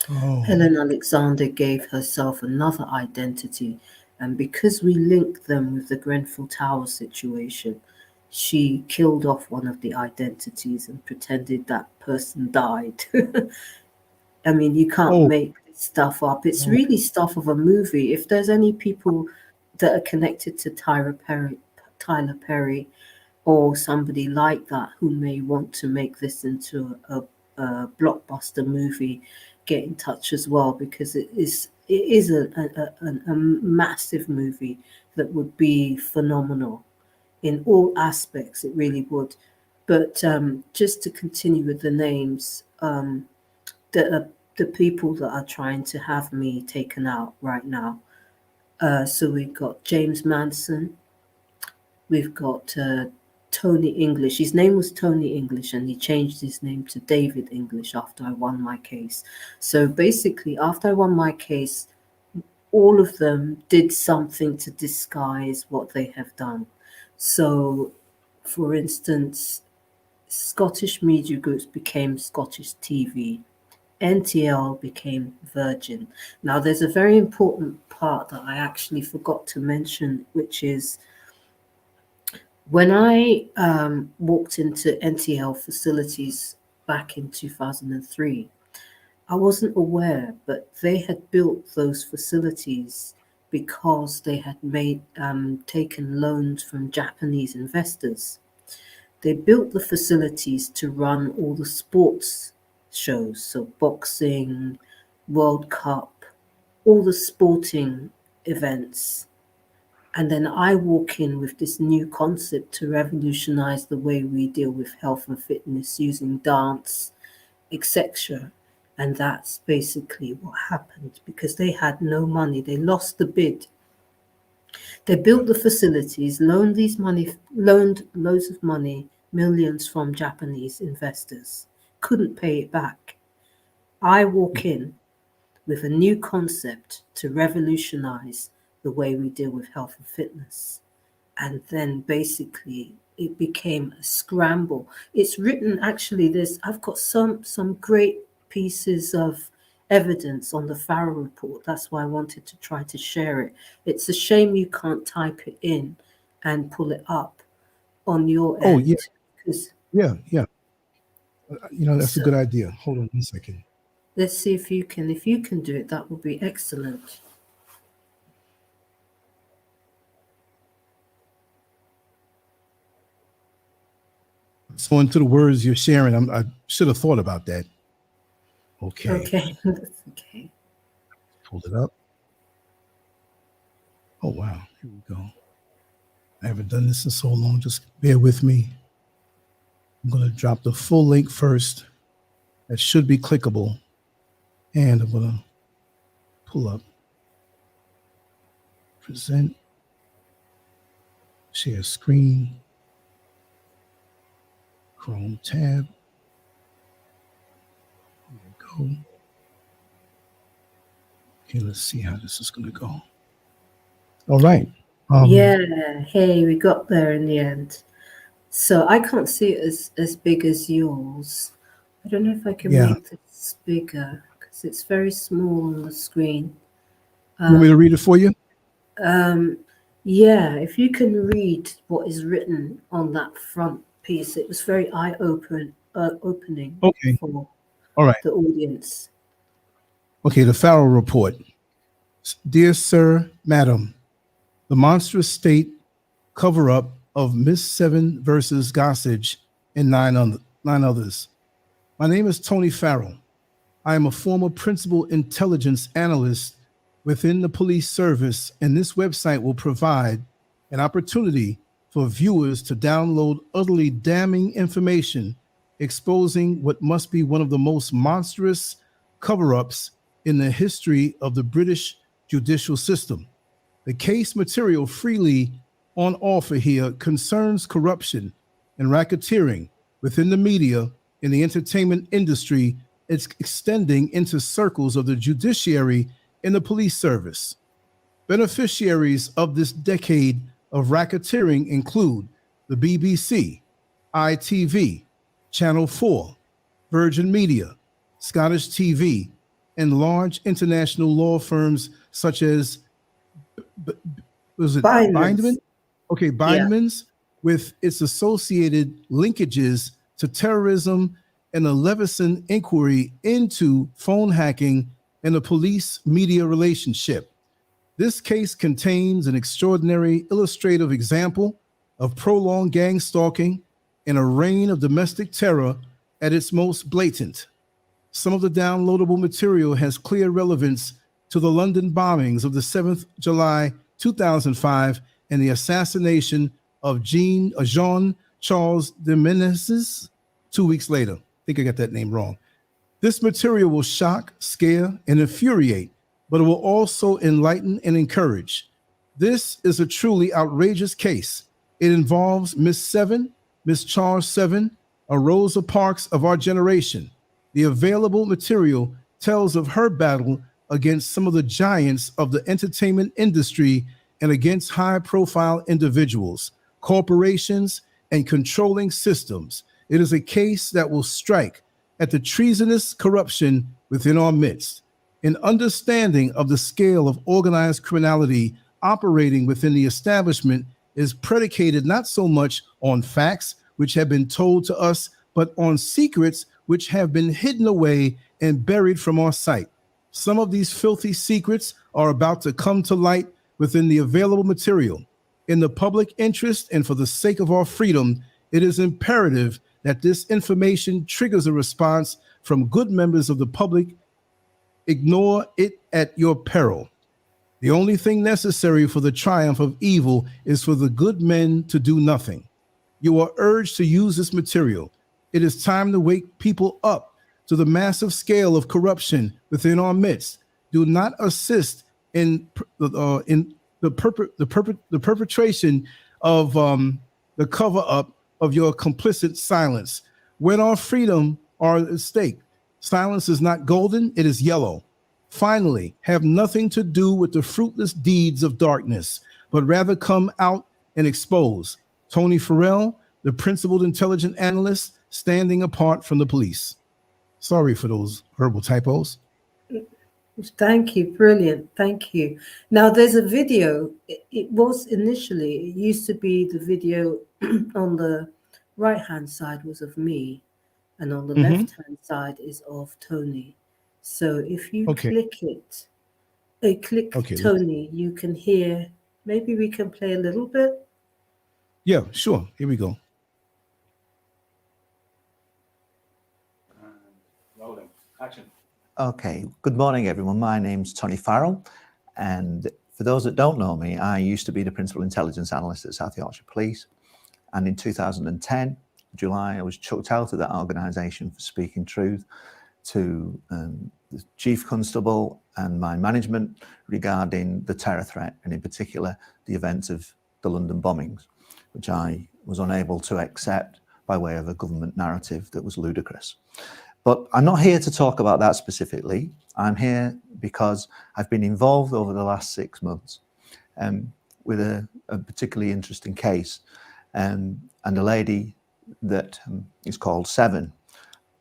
Oh, Helen Alexander gave herself another identity. And because we linked them with the Grenfell Tower situation, she killed off one of the identities and pretended that person died. I mean, you can't oh, make this stuff up. It's oh. really stuff of a movie. If there's any people that are connected to Tyler Perry, or somebody like that who may want to make this into a blockbuster movie, get in touch as well because it is a massive movie that would be phenomenal in all aspects. It really would. But just to continue with the names, the people that are trying to have me taken out right now. So we've got James Manson, we've got Tony English. His name was Tony English, and he changed his name to David English after I won my case. So basically, after I won my case, all of them did something to disguise what they have done. So, for instance, Scottish media groups became Scottish TV. NTL became Virgin. Now, there's a very important part that I actually forgot to mention, which is when I walked into NTL facilities back in 2003, I wasn't aware, but they had built those facilities because they had taken loans from Japanese investors. They built the facilities to run all the sports shows, so boxing, World Cup, all the sporting events. And then I walk in with this new concept to revolutionize the way we deal with health and fitness using dance, etc. And that's basically what happened because they had no money. They lost the bid. They built the facilities, loaned loads of money, millions from Japanese investors, couldn't pay it back. I walk in with a new concept to revolutionize the way we deal with health and fitness. And then basically it became a scramble. It's written actually, there's I've got some great pieces of evidence on the Farrow report. That's why I wanted to try to share it. It's a shame you can't type it in and pull it up on your Oh, yeah, end. Because yeah. That's a so good idea. Hold on 1 second. let's see if you can do it, that would be excellent. So into the words you're sharing, I should have thought about that. Okay, Okay, that's okay. pulled it up. Oh wow, here we go. I haven't done this in so long. Just bear with me. I'm going to drop the full link first. That should be clickable, and I'm going to pull up, present, share screen, Chrome tab. There we go. Okay, let's see how this is going to go. All right. Um, Yeah, hey, we got there in the end. So I can't see it as big as yours. I don't know if I can yeah. make this bigger because it's very small on the screen. You want me to Um, read it for you? um, yeah, if you can read what is written on that front piece, it was very opening Okay. for All right. the audience. Okay. The Farrell Report. Dear Sir, Madam, the monstrous state cover up of Miss Seven versus Gossage and nine others. My name is Tony Farrell. I am a former principal intelligence analyst within the police service, and this website will provide an opportunity for viewers to download utterly damning information exposing what must be one of the most monstrous cover ups in the history of the British judicial system. The case material freely on offer here concerns corruption and racketeering within the media and the entertainment industry. It's extending into circles of the judiciary and the police service. Beneficiaries of this decade of racketeering include the BBC, ITV, Channel 4, Virgin Media, Scottish TV, and large international law firms such as was it Bindman? Violence. Okay, Yeah. Bindman's with its associated linkages to terrorism and the Leveson inquiry into phone hacking and the police media relationship. This case contains an extraordinary illustrative example of prolonged gang stalking and a reign of domestic terror at its most blatant. Some of the downloadable material has clear relevance to the London bombings of the 7th July 2005 and the assassination of Jean Charles de Menezes 2 weeks later. I think I got that name wrong. This material will shock, scare, and infuriate, but it will also enlighten and encourage. This is a truly outrageous case. It involves Miss Seven, Miss Charles Seven, a Rosa Parks of our generation. The available material tells of her battle against some of the giants of the entertainment industry and against high profile individuals, corporations, and controlling systems. It is a case that will strike at the treasonous corruption within our midst. An understanding of the scale of organized criminality operating within the establishment is predicated not so much on facts which have been told to us, but on secrets which have been hidden away and buried from our sight. Some of these filthy secrets are about to come to light within the available material. In the public interest and for the sake of our freedom, it is imperative that this information triggers a response from good members of the public. Ignore it at your peril. The only thing necessary for the triumph of evil is for the good men to do nothing. You are urged to use this material. It is time to wake people up to the massive scale of corruption within our midst. Do not assist in the perpetration of the cover up of your complicit silence. When our freedom are at stake, silence is not golden, it is yellow. Finally, have nothing to do with the fruitless deeds of darkness, but rather come out and expose. Tony Farrell, the principled intelligent analyst, standing apart from the police. Sorry for those verbal typos. Thank you. Brilliant. Thank you. Now, there's a video. It was initially, it used to be the video on the right hand side was of me, and on the left hand side is of Tony. So if you Okay. click Okay. Tony, you can hear. Maybe we can play a little bit. Yeah, sure. Here we go. Rolling. Action. Okay, good morning, everyone. My name's Tony Farrell, and for those that don't know me, I used to be the principal intelligence analyst at South Yorkshire Police, and in 2010, July, I was chucked out of that organisation for speaking truth to the Chief Constable and my management regarding the terror threat, and in particular, the events of the London bombings, which I was unable to accept by way of a government narrative that was ludicrous. But I'm not here to talk about that specifically. I'm here because I've been involved over the last 6 months with a particularly interesting case, and a lady that is called Seven.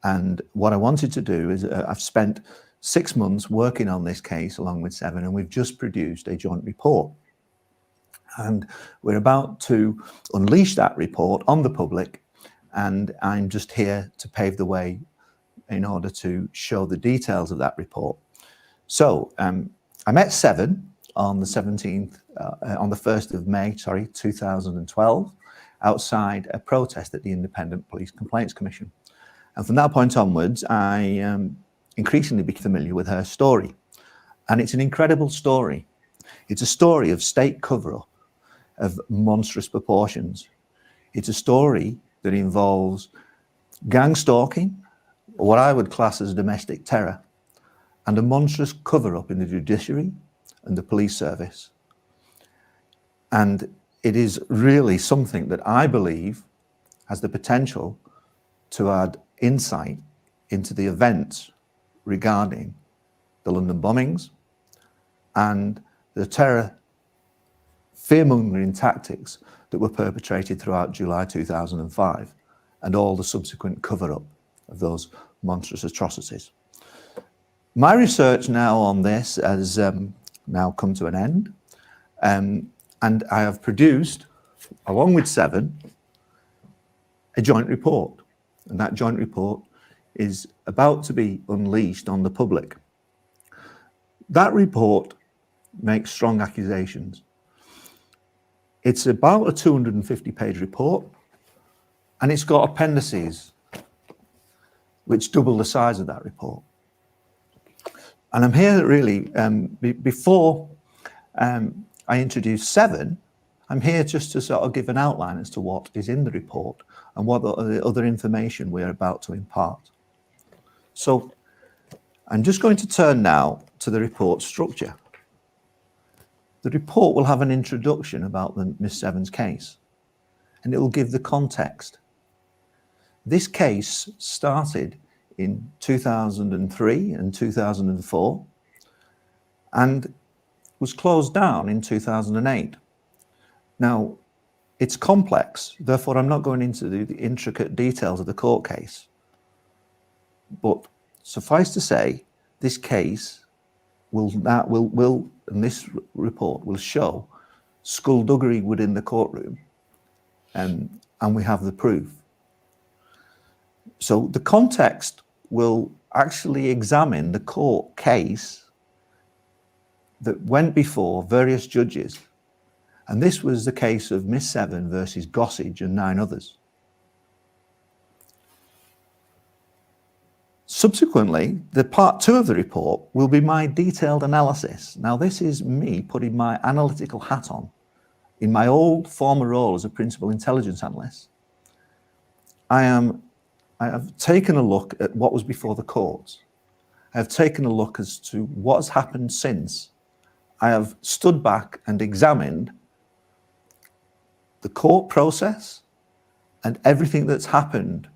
And what I wanted to do is I've spent 6 months working on this case along with Seven, and we've just produced a joint report. And we're about to unleash that report on the public, and I'm just here to pave the way in order to show the details of that report. So I met Seven on the 1st of May, 2012, outside a protest at the Independent Police Complaints Commission. And from that point onwards, I increasingly became familiar with her story. And it's an incredible story. It's a story of state cover-up of monstrous proportions. It's a story that involves gang stalking, or what I would class as domestic terror, and a monstrous cover-up in the judiciary and the police service. And it is really something that I believe has the potential to add insight into the events regarding the London bombings and the terror fear-mongering tactics that were perpetrated throughout July 2005 and all the subsequent cover-up of those monstrous atrocities. My research now on this has now come to an end, and I have produced, along with Seven, a joint report. And that joint report is about to be unleashed on the public. That report makes strong accusations. It's about a 250-page report, and it's got appendices which double the size of that report. And I'm here really, before I introduce Seven, I'm here just to sort of give an outline as to what is in the report and what the other information we're about to impart. So I'm just going to turn now to the report structure. The report will have an introduction about the Miss Seven's case, and it will give the context. This case started in 2003 and 2004 and was closed down in 2008. Now, it's complex, therefore I'm not going into the intricate details of the court case. But suffice to say, this case and this report will show skullduggery within the courtroom, and we have the proof. So the context will actually examine the court case that went before various judges. And this was the case of Miss Seven versus Gossage and 9 others. Subsequently, the part 2 of the report will be my detailed analysis. Now, this is me putting my analytical hat on. In my old former role as a principal intelligence analyst, I have taken a look at what was before the courts. I have taken a look as to what has happened since. I have stood back and examined the court process and everything that's happened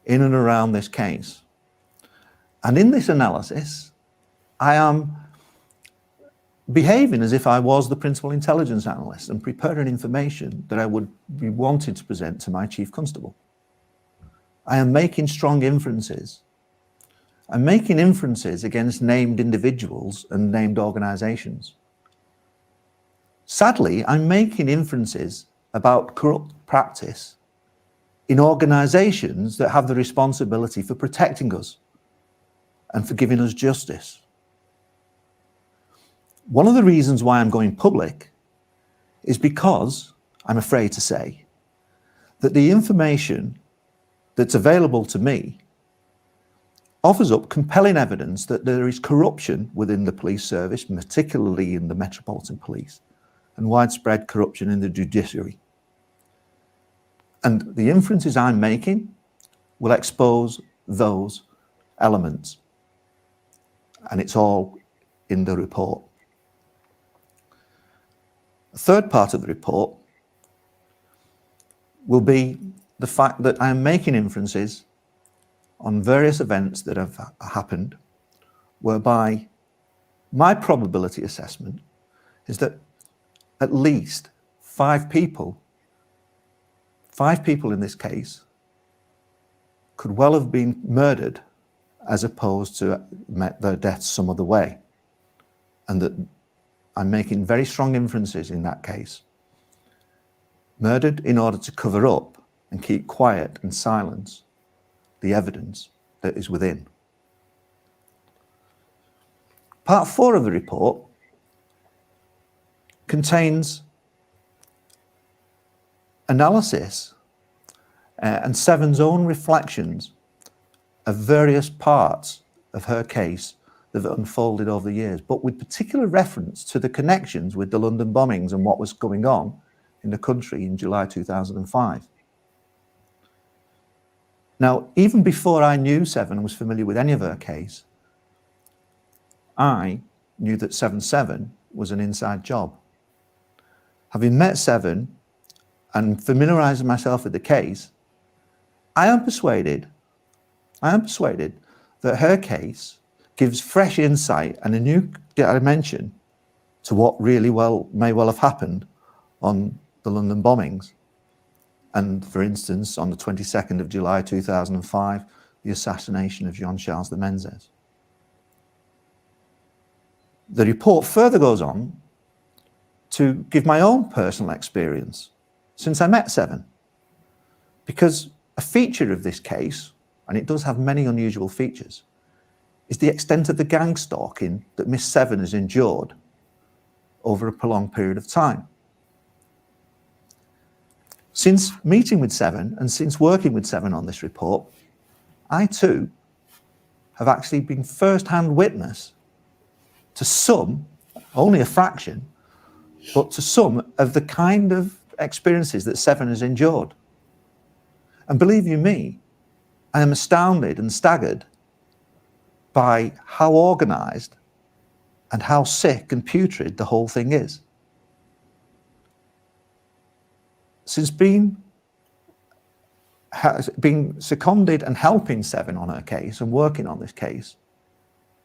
in and around this case. And in this analysis, I am behaving as if I was the principal intelligence analyst and preparing information that I would be wanted to present to my chief constable. I am making strong inferences. I'm making inferences against named individuals and named organizations. Sadly, I'm making inferences about corrupt practice in organizations that have the responsibility for protecting us and for giving us justice. One of the reasons why I'm going public is because, I'm afraid to say, that the information that's available to me offers up compelling evidence that there is corruption within the police service, particularly in the Metropolitan Police, and widespread corruption in the judiciary. And the inferences I'm making will expose those elements. And it's all in the report. The third part of the report will be the fact that I am making inferences on various events that have happened, whereby my probability assessment is that at least five people in this case could well have been murdered as opposed to met their deaths some other way. And that I'm making very strong inferences in that case. Murdered in order to cover up and keep quiet and silence the evidence that is within. Part 4 of the report contains analysis and Seven's own reflections of various parts of her case that have unfolded over the years, but with particular reference to the connections with the London bombings and what was going on in the country in July 2005. Now, even before I knew Seven and was familiar with any of her case, I knew that 7/7 was an inside job. Having met Seven and familiarized myself with the case, I am persuaded that her case gives fresh insight and a new dimension to what really may well have happened on the London bombings. And for instance, on the 22nd of July 2005, the assassination of Jean-Charles de Menezes. The report further goes on to give my own personal experience since I met Seven, because a feature of this case, and it does have many unusual features, is the extent of the gang stalking that Miss Seven has endured over a prolonged period of time. Since meeting with Seven and since working with Seven on this report, I too have actually been first-hand witness to some, only a fraction, but to some of the kind of experiences that Seven has endured. And believe you me, I am astounded and staggered by how organized and how sick and putrid the whole thing is. Since being seconded and helping Seven on her case and working on this case,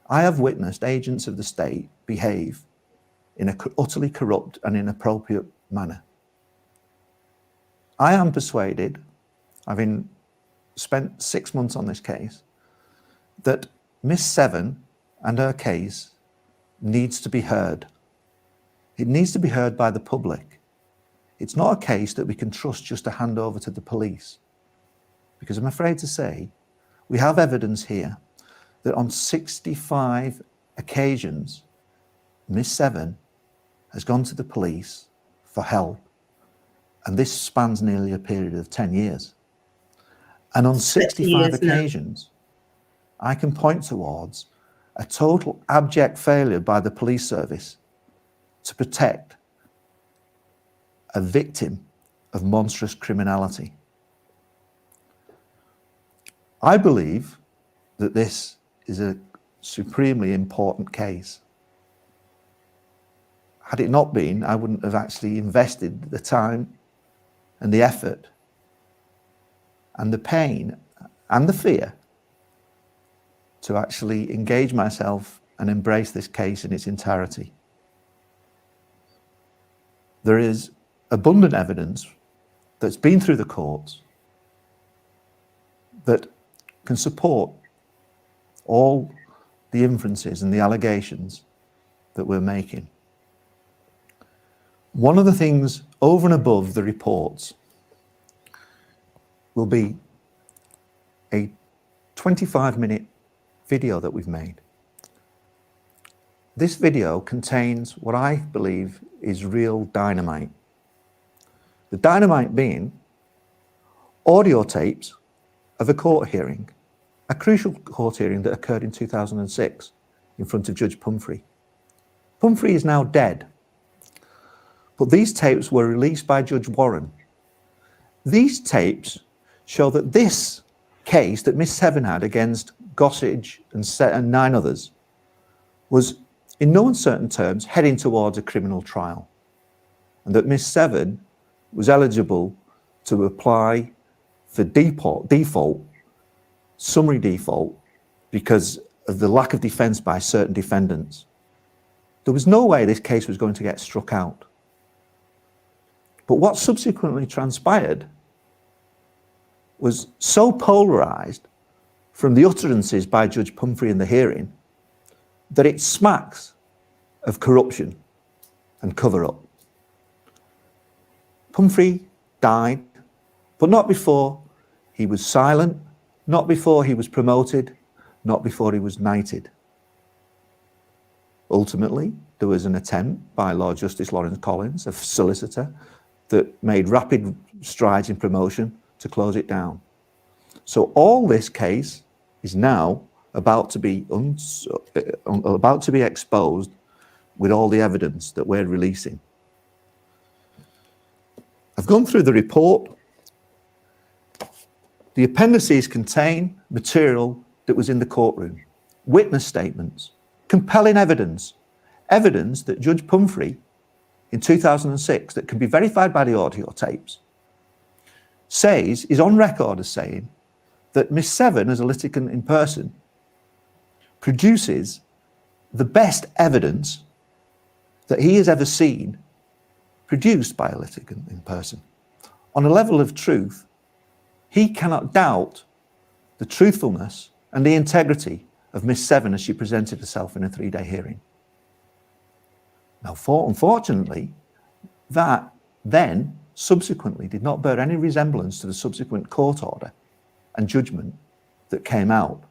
I have witnessed agents of the state behave in an utterly corrupt and inappropriate manner. I am persuaded, having spent 6 months on this case, that Miss Seven and her case needs to be heard. It needs to be heard by the public. It's not a case that we can trust just to hand over to the police. Because I'm afraid to say, we have evidence here that on 65 occasions, Miss Seven has gone to the police for help. And this spans nearly a period of 10 years. And on 65 occasions, I can point towards a total abject failure by the police service to protect a victim of monstrous criminality. I believe that this is a supremely important case. Had it not been, I wouldn't have actually invested the time and the effort and the pain and the fear to actually engage myself and embrace this case in its entirety. There is abundant evidence that's been through the courts that can support all the inferences and the allegations that we're making. One of the things over and above the reports will be a 25-minute video that we've made. This video contains what I believe is real dynamite. The dynamite being audio tapes of a court hearing, a crucial court hearing that occurred in 2006 in front of Judge Pumphrey. Pumphrey is now dead, but these tapes were released by Judge Warren. These tapes show that this case that Miss Seven had against Gossage and 9 others was, in no uncertain terms, heading towards a criminal trial, and that Miss Seven was eligible to apply for default, summary default, because of the lack of defence by certain defendants. There was no way this case was going to get struck out. But what subsequently transpired was so polarised from the utterances by Judge Pumphrey in the hearing that it smacks of corruption and cover-up. Pumphrey died, but not before he was silent, not before he was promoted, not before he was knighted. Ultimately, there was an attempt by Lord Justice Lawrence Collins, a solicitor, that made rapid strides in promotion to close it down. So all this case is now about to be exposed with all the evidence that we're releasing. I've gone through the report. The appendices contain material that was in the courtroom, witness statements, compelling evidence, evidence that Judge Pumphrey in 2006, that can be verified by the audio tapes, is on record as saying that Miss Seven, as a litigant in person, produces the best evidence that he has ever seen produced by a litigant in person. On a level of truth, he cannot doubt the truthfulness and the integrity of Miss Seven as she presented herself in a 3-day hearing. Now, unfortunately, that then subsequently did not bear any resemblance to the subsequent court order and judgment that came out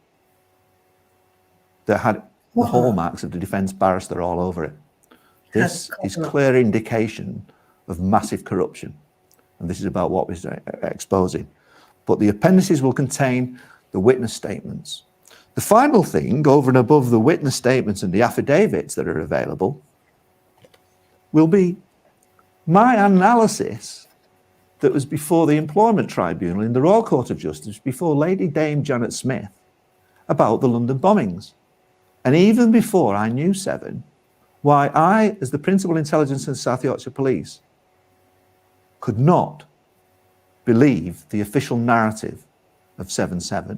that had the hallmarks of the defence barrister all over it. This is clear indication of massive corruption, and this is about what we're exposing. But the appendices will contain the witness statements. The final thing, over and above the witness statements and the affidavits that are available, will be my analysis that was before the Employment Tribunal in the Royal Court of Justice, before Lady Dame Janet Smith, about the London bombings. And even before I knew Seven, why I, as the Principal Intelligence in South Yorkshire Police, could not believe the official narrative of 7/7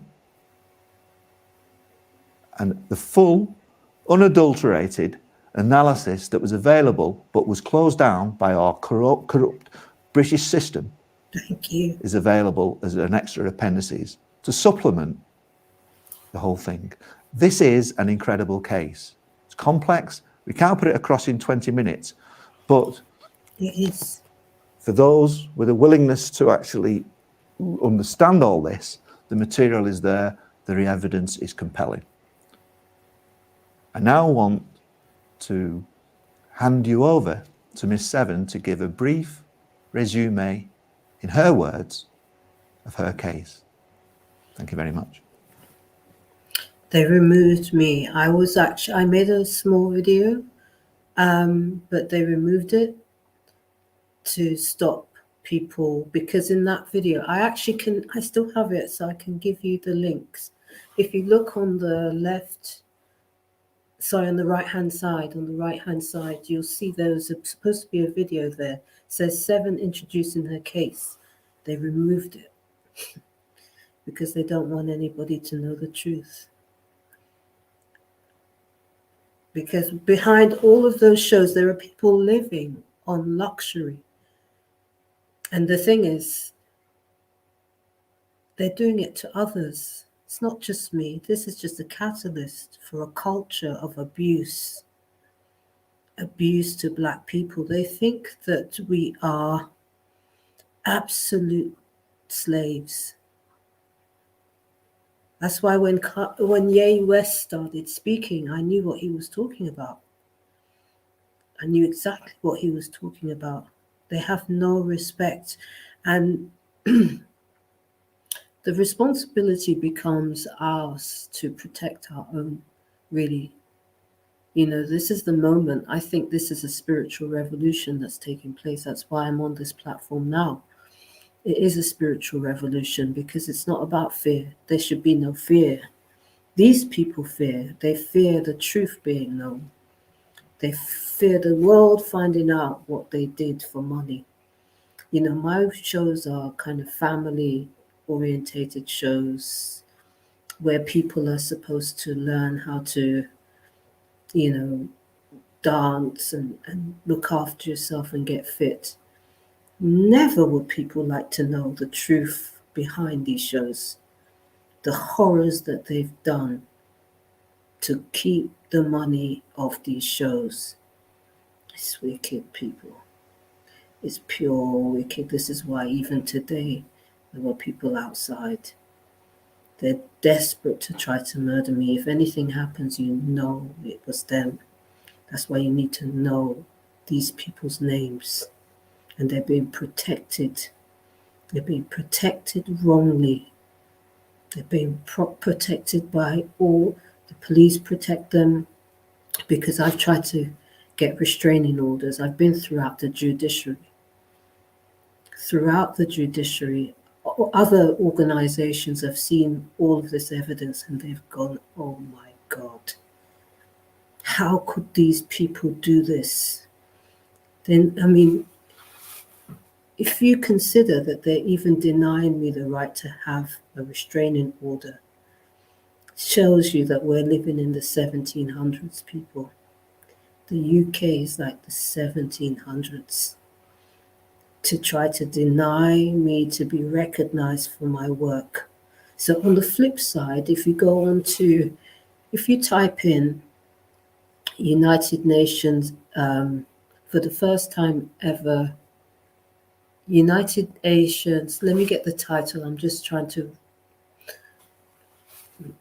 and the full, unadulterated analysis that was available but was closed down by our corrupt British system. Thank you. Is available as an extra appendices to supplement the whole thing. This is an incredible case. It's complex. We can't put it across in 20 minutes, but it is. For those with a willingness to actually understand all this, the material is there, the evidence is compelling. I now want to hand you over to Miss Seven to give a brief resume, in her words, of her case. Thank you very much. They removed me. I made a small video, but they removed it to stop people, because in that video, I still have it, so I can give you the links. If you look on the on the right-hand side, you'll see there's supposed to be a video there. It says Seven introducing her case. They removed it because they don't want anybody to know the truth. Because behind all of those shows, there are people living on luxury. And the thing is, they're doing it to others. It's not just me. This is just a catalyst for a culture of abuse to Black people. They think that we are absolute slaves. That's why when Ye West started speaking, I knew what he was talking about. I knew exactly what he was talking about. They have no respect. And the responsibility becomes ours to protect our own, really. You know, this is the moment. I think this is a spiritual revolution that's taking place. That's why I'm on this platform now. It is a spiritual revolution because it's not about fear. There should be no fear. These people fear. They fear the truth being known. They fear the world finding out what they did for money. You know, my shows are kind of family-orientated shows where people are supposed to learn how to, you know, dance and look after yourself and get fit. Never would people like to know the truth behind these shows, the horrors that they've done to keep the money of these shows. It's wicked, people. It's pure wicked. This is why even today there were people outside. They're desperate to try to murder me. If anything happens, you know it was them. That's why you need to know these people's names. And they're being protected. They're being protected wrongly. They're being protected by all. The police protect them because I've tried to get restraining orders. I've been throughout the judiciary. Throughout the judiciary, other organizations have seen all of this evidence and they've gone, oh my God, how could these people do this? Then, I mean, if you consider that they're even denying me the right to have a restraining order, shows you that we're living in the 1700s, people. The UK is like the 1700s. To try to deny me to be recognized for my work. So on the flip side, if you type in United Nations, for the first time ever, United Nations, let me get the title, I'm just trying to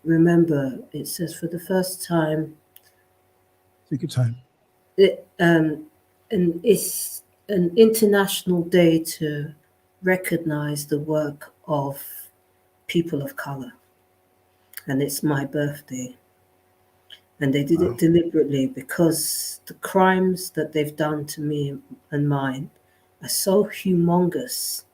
remember. It says for the first time, Take your time. and it's an international day to recognize the work of people of color. And it's my birthday. And they did it deliberately because the crimes that they've done to me and mine are so humongous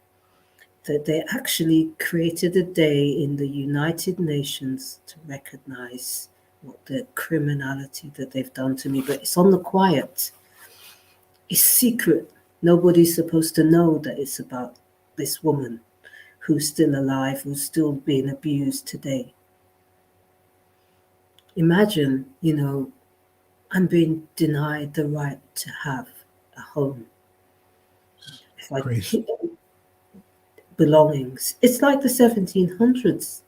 that they actually created a day in the United Nations to recognize what the criminality that they've done to me. But it's on the quiet. It's secret. Nobody's supposed to know that it's about this woman who's still alive, who's still being abused today. Imagine, I'm being denied the right to have a home. It's like belongings. It's like the 1700s.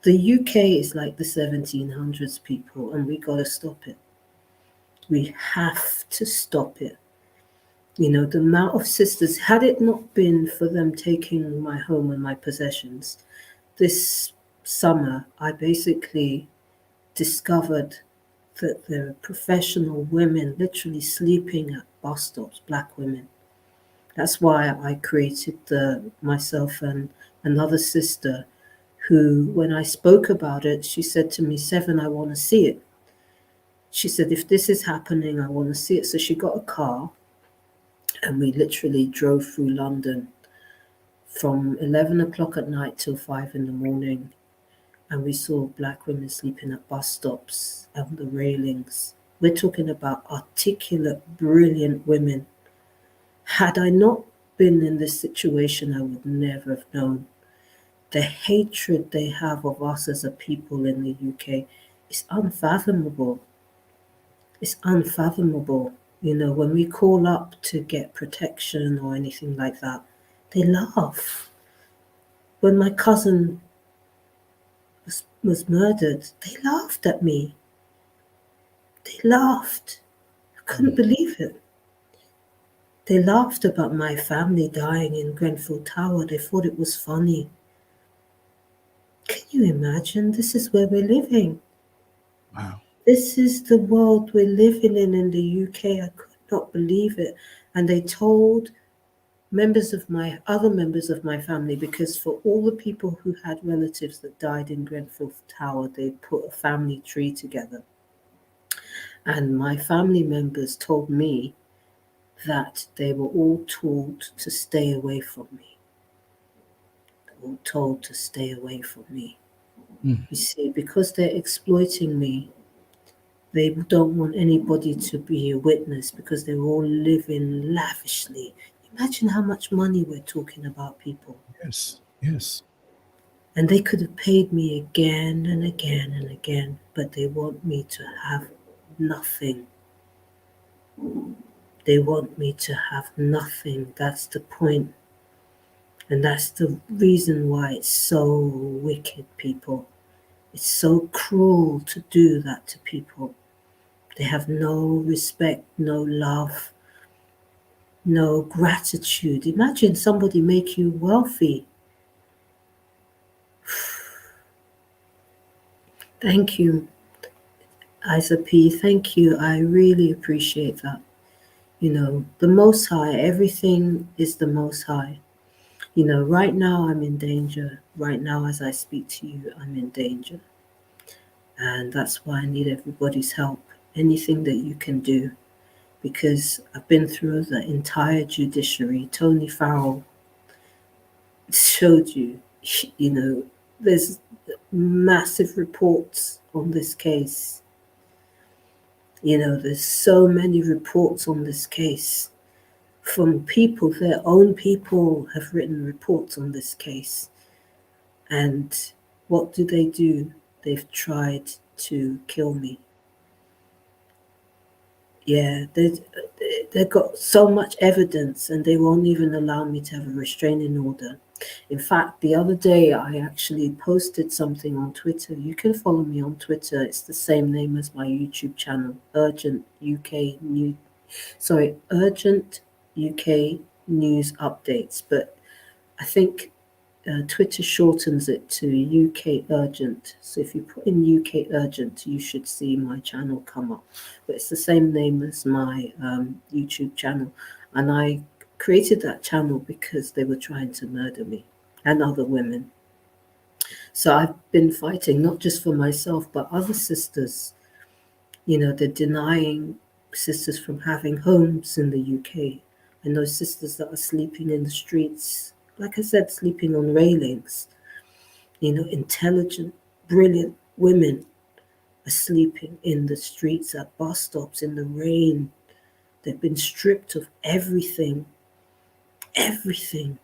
The UK is like the 1700s, people, and we got to stop it. We have to stop it. The amount of sisters, had it not been for them taking my home and my possessions, this summer I basically discovered that there are professional women literally sleeping at bus stops, black women. That's why I created myself and another sister who, when I spoke about it, she said to me, Seven, I want to see it. She said, if this is happening, I want to see it. So she got a car and we literally drove through London from 11 o'clock at night till 5 in the morning. And we saw black women sleeping at bus stops and the railings. We're talking about articulate, brilliant women. Had I not been in this situation, I would never have known. The hatred they have of us as a people in the UK is unfathomable. It's unfathomable. When we call up to get protection or anything like that, they laugh. When my cousin was murdered, they laughed at me. They laughed. I couldn't believe it. They laughed about my family dying in Grenfell Tower. They thought it was funny. Can you imagine? This is where we're living. Wow. This is the world we're living in the UK. I could not believe it. And they told other members of my family, because for all the people who had relatives that died in Grenfell Tower, they put a family tree together. And my family members told me that they were all told to stay away from me. All told to stay away from me. You see, because they're exploiting me, they don't want anybody to be a witness because they're all living lavishly. Imagine how much money we're talking about, people. Yes. And they could have paid me again and again and again, but they want me to have nothing. They want me to have nothing. That's the point. And that's the reason why it's so wicked, people. It's so cruel to do that to people. They have no respect, no love, no gratitude. Imagine somebody make you wealthy. Thank you, Isa P. Thank you. I really appreciate that. You know, the Most High, everything is the Most High. You know, right now I'm in danger. Right now, as I speak to you, I'm in danger. And that's why I need everybody's help. Anything that you can do. Because I've been through the entire judiciary. Tony Farrell showed you, you know, there's massive reports on this case. You know, there's so many reports on this case from people, their own people have written reports on this case. And what do? They've tried to kill me. Yeah, they've got so much evidence and they won't even allow me to have a restraining order. In fact, the other day I actually posted something on Twitter. You can follow me on Twitter. It's the same name as my YouTube channel, Urgent UK News Updates. But I think Twitter shortens it to UK Urgent. So if you put in UK Urgent, you should see my channel come up. But it's the same name as my YouTube channel. And I created that channel because they were trying to murder me and other women. So I've been fighting not just for myself, but other sisters. You know, they're denying sisters from having homes in the UK. I know sisters that are sleeping in the streets, like I said, sleeping on railings. You know, intelligent, brilliant women are sleeping in the streets, at bus stops, in the rain. They've been stripped of everything. Everything.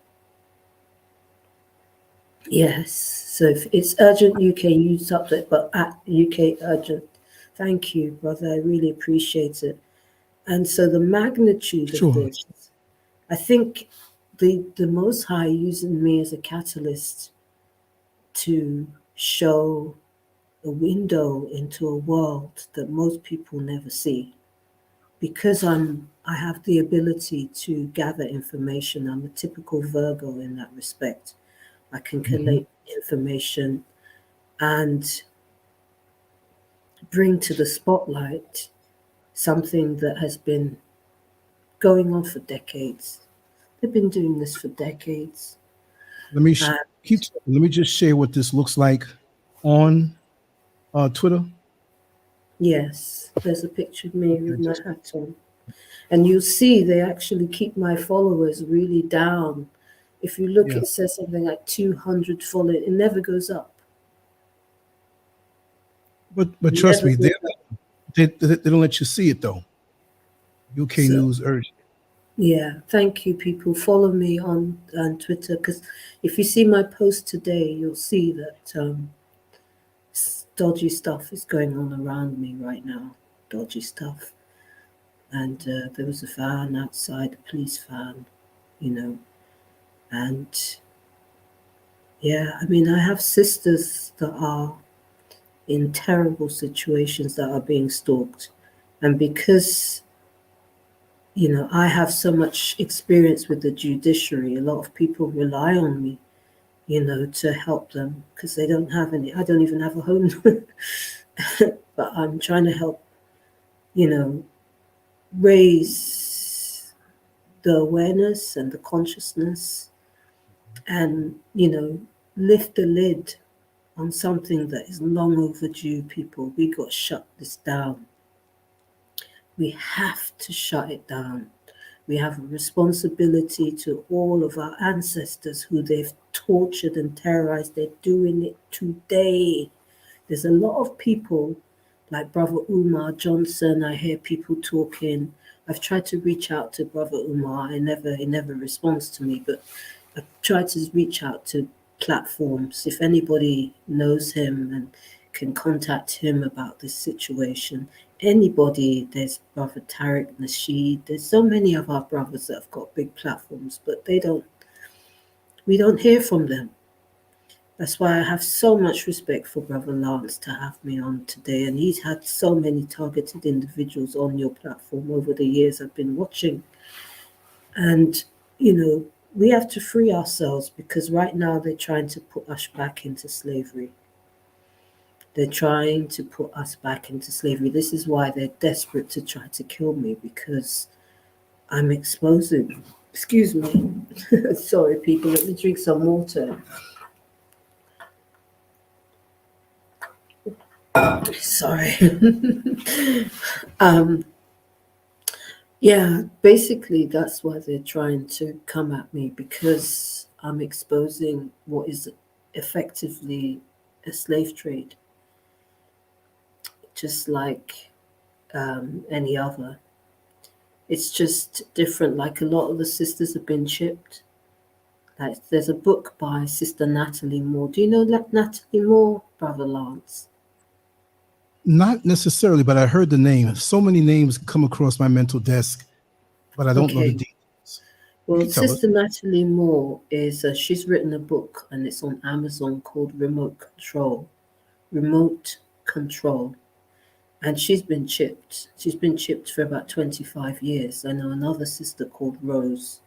Yes. So it's Urgent UK News Update, but at UK Urgent. Thank you, brother. I really appreciate it. And so the magnitude of this, I think the Most High using me as a catalyst to show a window into a world that most people never see. Because I have the ability to gather information. I'm a typical Virgo in that respect. I can collate information and bring to the spotlight something that has been going on for decades. They've been doing this for decades. Let me just share what this looks like on Twitter. Yes, there's a picture of me with my hat on. And you'll see they actually keep my followers really down. If you look, it says something like 200 followers. It never goes up. But trust me, they don't let you see it though. UK News Urgent. Yeah, thank you, people. Follow me on Twitter, because if you see my post today, you'll see that dodgy stuff is going on around me right now. Dodgy stuff. And there was a van outside, a police van, you know. And yeah, I mean, I have sisters that are in terrible situations that are being stalked. And because, you know, I have so much experience with the judiciary, a lot of people rely on me, you know, to help them because they don't have any. I don't even have a home. But I'm trying to help, you know, raise the awareness and the consciousness and, you know, lift the lid on something that is long overdue, people. We got to shut this down. We have to shut it down. We have a responsibility to all of our ancestors who they've tortured and terrorized. They're doing it today. There's a lot of people like Brother Umar Johnson. I hear people talking. I've tried to reach out to Brother Umar. He never responds to me, but I've tried to reach out to platforms. If anybody knows him and can contact him about this situation, anybody. There's Brother Tariq Nasheed. There's so many of our brothers that have got big platforms, but we don't hear from them. That's why I have so much respect for Brother Lance to have me on today. And he's had so many targeted individuals on your platform over the years I've been watching. And, we have to free ourselves, because right now they're trying to put us back into slavery. They're trying to put us back into slavery. This is why they're desperate to try to kill me, because I'm exposing. Excuse me. Sorry, people. Let me drink some water. Sorry. Yeah, basically that's why they're trying to come at me, because I'm exposing what is effectively a slave trade, just like any other. It's just different. Like, a lot of the sisters have been chipped. Like, there's a book by Sister Natalie Moore. Do you know Natalie Moore, Brother Lance? Not necessarily, but I heard the name. So many names come across my mental desk, but I don't know the details. Well, You tell us. Sister Natalie Moore is, she's written a book, and it's on Amazon, called Remote Control. Remote Control. And she's been chipped. She's been chipped for about 25 years. I know another sister called Rose.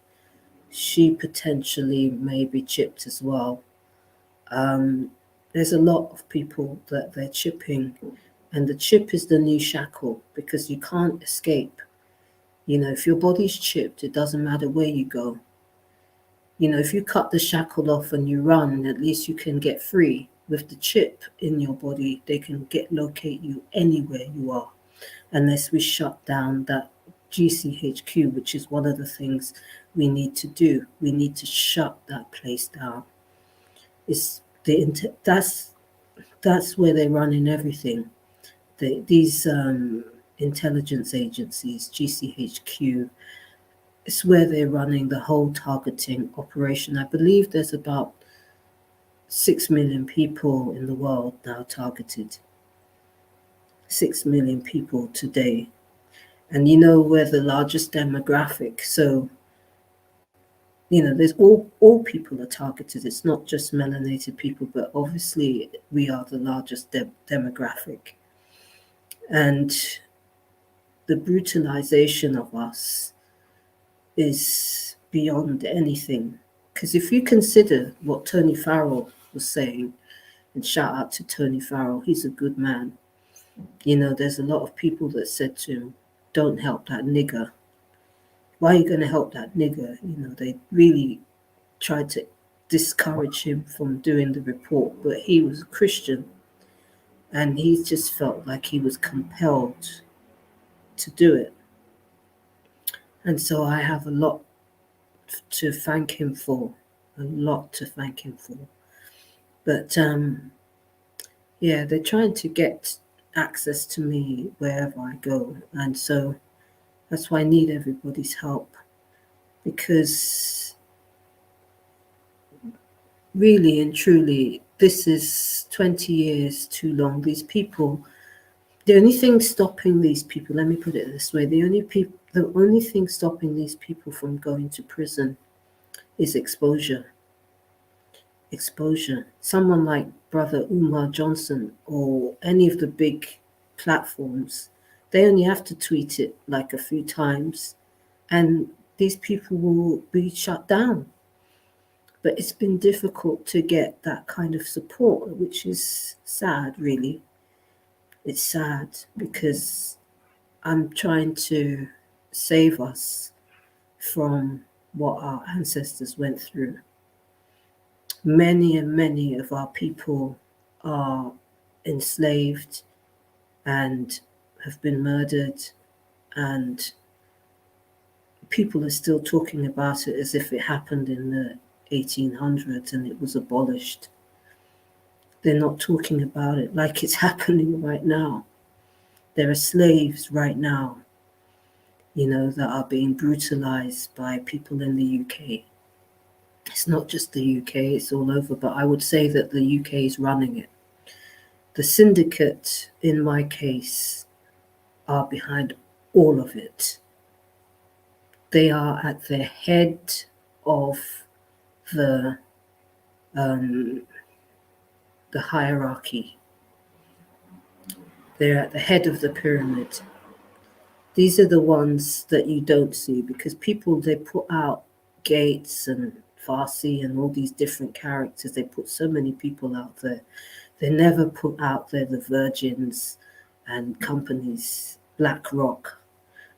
She potentially may be chipped as well. There's a lot of people that they're chipping, and the chip is the new shackle, because you can't escape. If your body's chipped, it doesn't matter where you go. If you cut the shackle off and you run, at least you can get free. With the chip in your body, they can locate you anywhere you are, unless we shut down that GCHQ, which is one of the things we need to do. We need to shut that place down. That's where they're running everything. These intelligence agencies, GCHQ, it's where they're running the whole targeting operation. I believe there's about 6 million people in the world now targeted. 6 million people today. And we're the largest demographic. So, there's all people are targeted. It's not just melanated people, but obviously we are the largest demographic. And the brutalization of us is beyond anything. Because if you consider what Tony Farrell was saying, and shout out to Tony Farrell, he's a good man. There's a lot of people that said to him, don't help that nigger. Why are you going to help that nigger? They really tried to discourage him from doing the report, but he was a Christian, and he just felt like he was compelled to do it. And so I have a lot to thank him for, But yeah, they're trying to get access to me wherever I go, and so that's why I need everybody's help, because really and truly, this is 20 years too long. These people, the only thing stopping these people, let me put it this way, the only thing stopping these people from going to prison is exposure. Someone like Brother Umar Johnson or any of the big platforms, they only have to tweet it like a few times, and these people will be shut down. But it's been difficult to get that kind of support, which is sad, really. It's sad, because I'm trying to save us from what our ancestors went through. Many and many of our people are enslaved and have been murdered, and people are still talking about it as if it happened in the 1800s and it was abolished. They're not talking about it like it's happening right now. There are slaves right now, that are being brutalized by people in the UK. It's not just the UK, it's all over, but I would say that the UK is running it. The syndicate, in my case, are behind all of it. They are at the head of the hierarchy. They're at the head of the pyramid. These are the ones that you don't see, because people, they put out Gates and Farsi and all these different characters. They put so many people out there. They never put out there the Virgins and companies. BlackRock.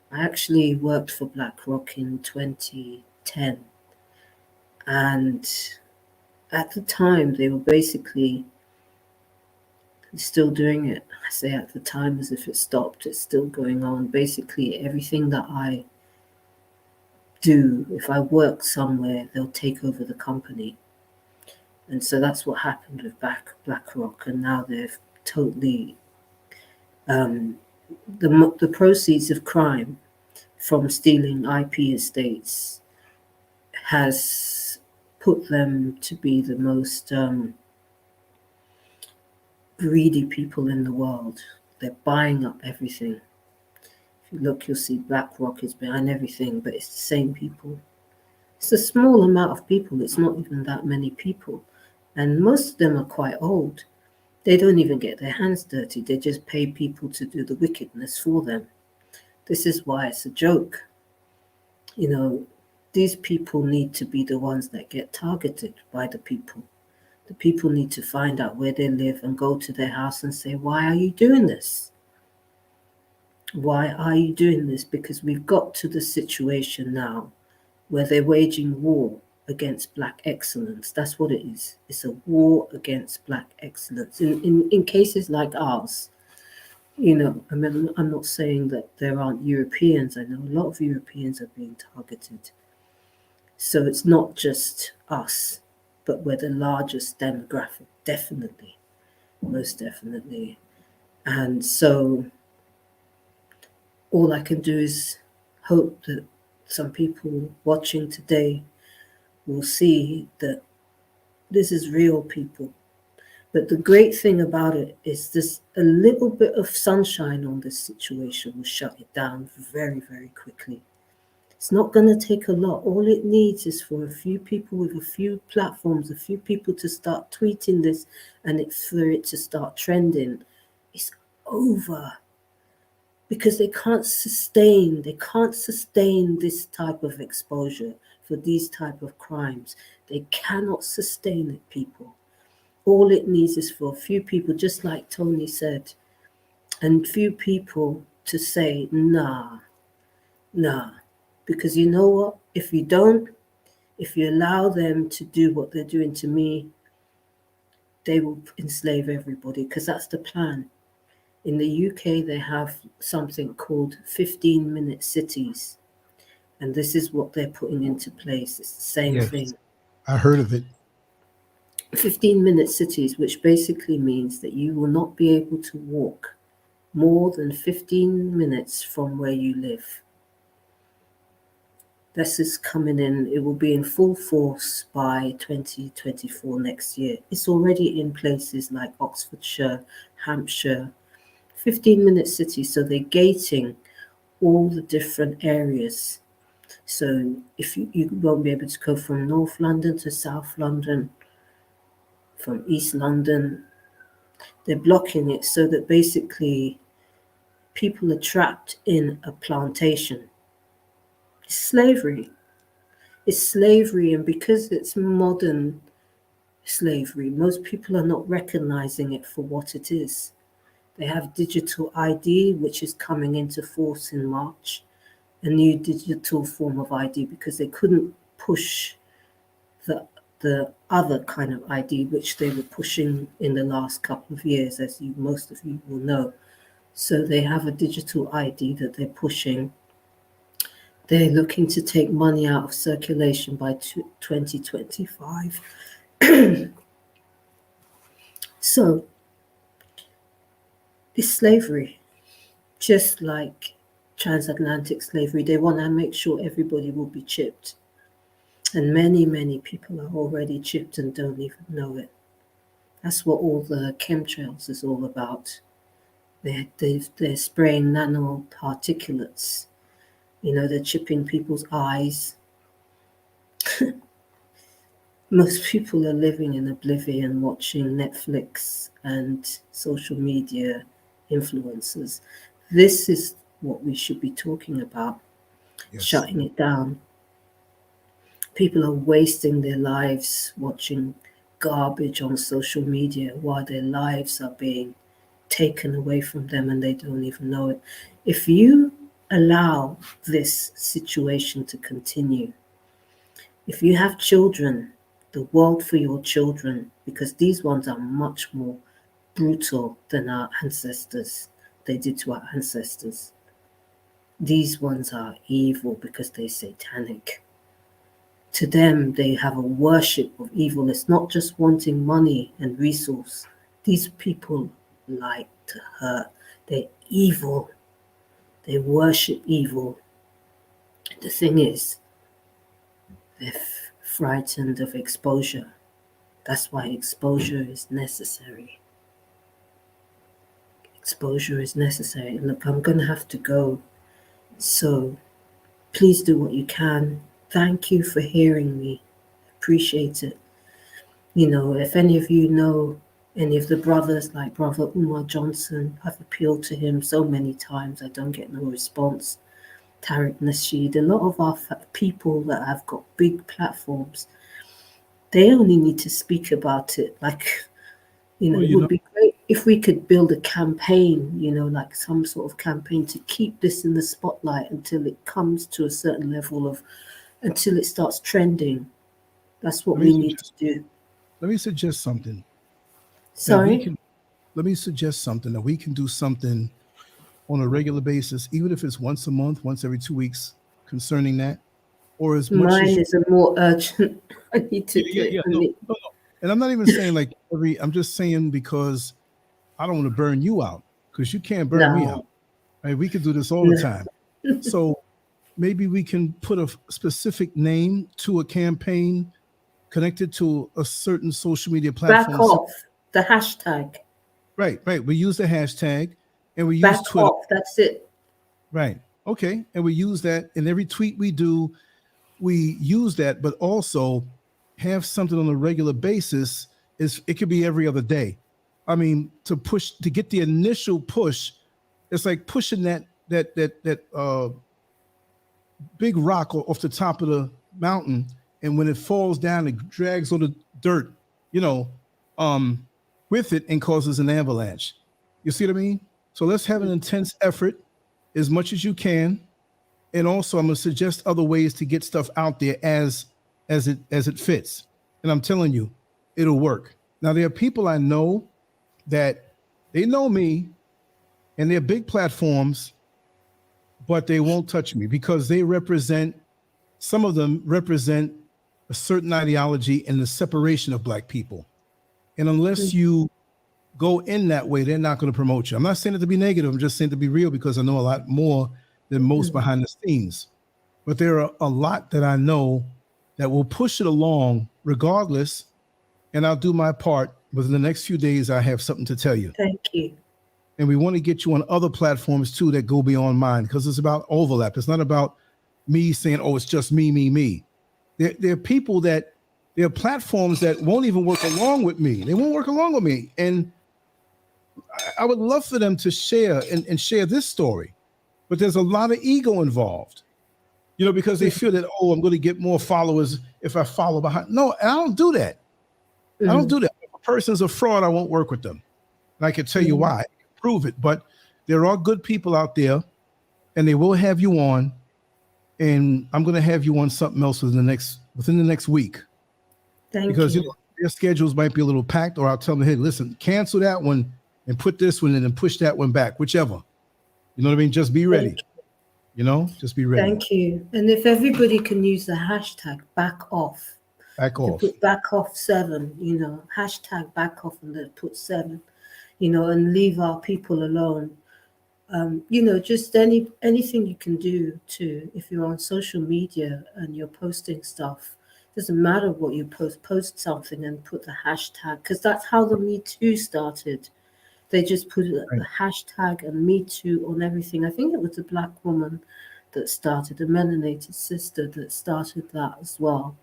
I actually worked for BlackRock in 2010. And at the time, they were basically still doing it. I say at the time as if it stopped. It's still going on. Basically, everything that I do, if I work somewhere, they'll take over the company. And so that's what happened with BlackRock. And now they've totally, the proceeds of crime from stealing IP estates has put them to be the most greedy people in the world. They're buying up everything. If you look, you'll see BlackRock is behind everything, but it's the same people. It's a small amount of people. It's not even that many people. And most of them are quite old. They don't even get their hands dirty. They just pay people to do the wickedness for them. This is why it's a joke. You know, these people need to be the ones that get targeted by the people. The people need to find out where they live and go to their house and say, why are you doing this? Why are you doing this? Because we've got to the situation now where they're waging war against black excellence. That's what it is. It's a war against black excellence. In cases like ours, you know, I mean, I'm not saying that there aren't Europeans. I know a lot of Europeans are being targeted. So it's not just us, but we're the largest demographic, definitely, most definitely. And so all I can do is hope that some people watching today will see that this is real, people. But the great thing about it is this, a little bit of sunshine on this situation will shut it down very, very quickly. It's not going to take a lot. All it needs is for a few people with a few platforms, a few people to start tweeting this, and for it to start trending. It's over. Because they can't sustain this type of exposure for these type of crimes. They cannot sustain it, people. All it needs is for a few people, just like Tony said, and few people to say, nah. Because you know what? If you allow them to do what they're doing to me, they will enslave everybody, because that's the plan. In the UK, they have something called 15-minute cities. And this is what they're putting into place. It's the same thing. I heard of it. 15-minute cities, which basically means that you will not be able to walk more than 15 minutes from where you live. This is coming in. It will be in full force by 2024, next year. It's already in places like Oxfordshire, Hampshire, 15-minute cities. So they're gating all the different areas. So if you won't be able to go from North London to South London, from East London, they're blocking it so that basically people are trapped in a plantation. It's slavery. It's slavery, and because it's modern slavery, most people are not recognizing it for what it is. They have digital ID, which is coming into force in March, a new digital form of ID, because they couldn't push the other kind of ID, which they were pushing in the last couple of years, as most of you will know. So they have a digital ID that they're pushing. They're looking to take money out of circulation by 2025. So it's slavery, just like transatlantic slavery. They want to make sure everybody will be chipped. And many, many people are already chipped and don't even know it. That's what all the chemtrails is all about. They're spraying nanoparticulates. They're chipping people's eyes. Most people are living in oblivion, watching Netflix and social media influencers. This is what we should be talking about, Yes. shutting it down. People are wasting their lives watching garbage on social media while their lives are being taken away from them and they don't even know it. If you allow this situation to continue, if you have children, the world for your children, because these ones are much more brutal than our ancestors, they did to our ancestors. These ones are evil because they're satanic. To them, they have a worship of evil. It's not just wanting money and resource. These people like to hurt. They're evil. They worship evil. The thing is, they're frightened of exposure. That's why exposure is necessary. Exposure is necessary. Look, I'm going to have to go. So please do what you can. Thank you for hearing me. Appreciate it. If any of you know any of the brothers, like Brother Umar Johnson, I've appealed to him so many times. I don't get no response. Tariq Nasheed, a lot of our people that have got big platforms, they only need to speak about it. Like, it would be great if we could build a campaign, like some sort of campaign to keep this in the spotlight until it comes to a certain level of, until it starts trending. That's what we need to do. Let me suggest something. Sorry? Let me suggest something that we can do something on a regular basis, even if it's once a month, once every 2 weeks, concerning that, or as much Mine as is a more urgent. I need to do it. No. And I'm not even saying like I'm just saying because I don't want to burn you out, because you can't burn me out. Right? We could do this all the time. So maybe we can put a specific name to a campaign connected to a certain social media platform. Back off the hashtag. Right. We use the hashtag and we use Back Twitter. off. That's it. Right. Okay. And we use that in every tweet we do. We use that, but also have something on a regular basis. It could be every other day. I mean, to get the initial push, it's like pushing that big rock off the top of the mountain, and when it falls down, it drags all the dirt, with it and causes an avalanche. You see what I mean? So let's have an intense effort as much as you can. And also, I'm going to suggest other ways to get stuff out there as it fits. And I'm telling you, it'll work. Now, there are people I know that they know me, and they're big platforms, but they won't touch me because some of them represent a certain ideology and the separation of Black people. And unless you go in that way, they're not going to promote you. I'm not saying it to be negative. I'm just saying to be real, because I know a lot more than most behind the scenes. But there are a lot that I know that will push it along regardless, and I'll do my part. Within the next few days, I have something to tell you. Thank you. And we want to get you on other platforms too that go beyond mine, because it's about overlap. It's not about me saying, oh, it's just me. There are people there are platforms that won't even work along with me. They won't work along with me. And I would love for them to share and share this story. But there's a lot of ego involved, because they feel that, oh, I'm going to get more followers if I follow behind. No, I don't do that. I don't do that. If a person's a fraud, I won't work with them. And I can tell you why. I can prove it. But there are good people out there, and they will have you on. And I'm going to have you on something else within the next week. Because their schedules might be a little packed, or I'll tell them, hey, listen, cancel that one and put this one in and push that one back, whichever. You know what I mean? Just be ready. Just be ready. Thank you. And if everybody can use the hashtag back off. Put back off 7, hashtag back off, and then put 7, and leave our people alone. Just anything you can do to, if you're on social media and you're posting stuff, doesn't matter what you post something and put the hashtag, because that's how the Me Too started. They just put a Right. hashtag and Me Too on everything. I think it was a black woman that started, a melanated sister that started that as well.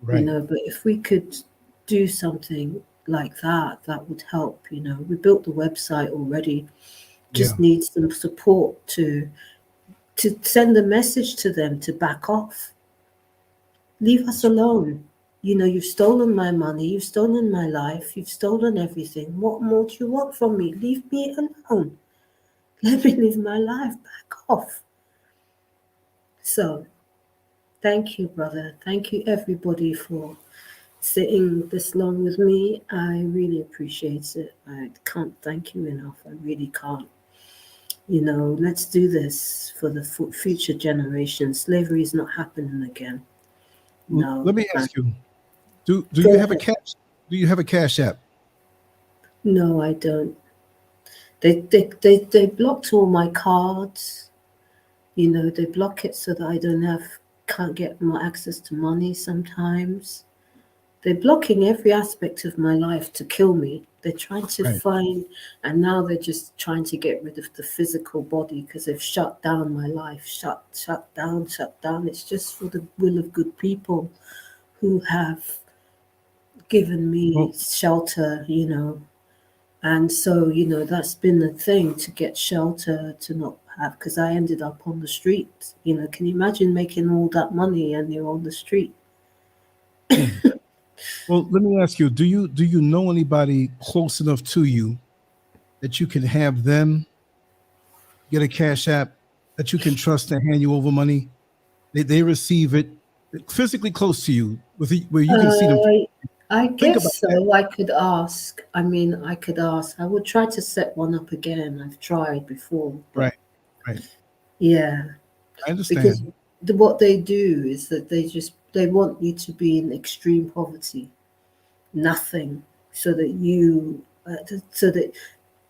Right. But if we could do something like that, that would help. We built the website already, Yeah. just need some support to send a message to them to back off. Leave us alone. You've stolen my money, you've stolen my life, you've stolen everything. What more do you want from me? Leave me alone. Let me live my life. Back off. So, thank you, brother. Thank you, everybody, for sitting this long with me. I really appreciate it. I can't thank you enough. I really can't. Let's do this for the future generations. Slavery is not happening again. No. Let me ask you: Do Go you have a ahead. cash? Do you have a cash app? No, I don't. They blocked all my cards. They block it so that I can't get more access to money sometimes. They're blocking every aspect of my life to kill me. They're trying to Right. find, and now they're just trying to get rid of the physical body because they've shut down my life. Shut down. It's just for the will of good people who have given me Well, shelter, And so, that's been the thing, to get shelter, to not have, because I ended up on the street. Can you imagine making all that money and you're on the street? well, let me ask you: Do you know anybody close enough to you that you can have them get a cash app that you can trust to hand you over money? They receive it physically close to you, where you can see them. I Think about guess that. so. I could ask. I mean, I could ask. I would try to set one up again. I've tried before, but Right. Right. yeah, I because understand. what they do is that they want you to be in extreme poverty, nothing, so that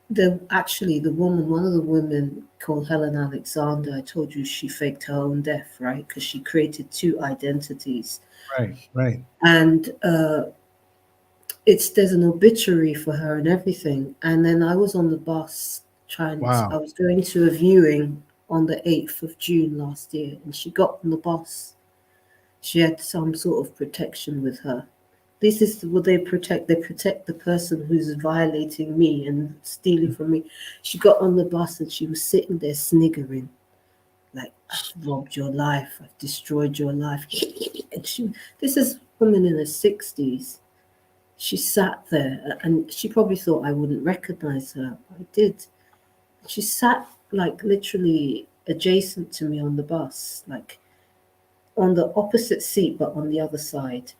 the woman, one of the women called Helen Alexander, I told you she faked her own death, right? Because she created two identities, Right. Right. and there's an obituary for her and everything. And then I was on the bus I Wow. was going to a viewing on the 8th of June last year, and she got on the bus. She had some sort of protection with her. This is what they protect. They protect the person who's violating me and stealing from me. She got on the bus and she was sitting there sniggering, like, I've robbed your life, I've destroyed your life. And this is a woman in her 60s. She sat there and she probably thought I wouldn't recognize her. I did. She sat like literally adjacent to me on the bus, like on the opposite seat, but on the other side.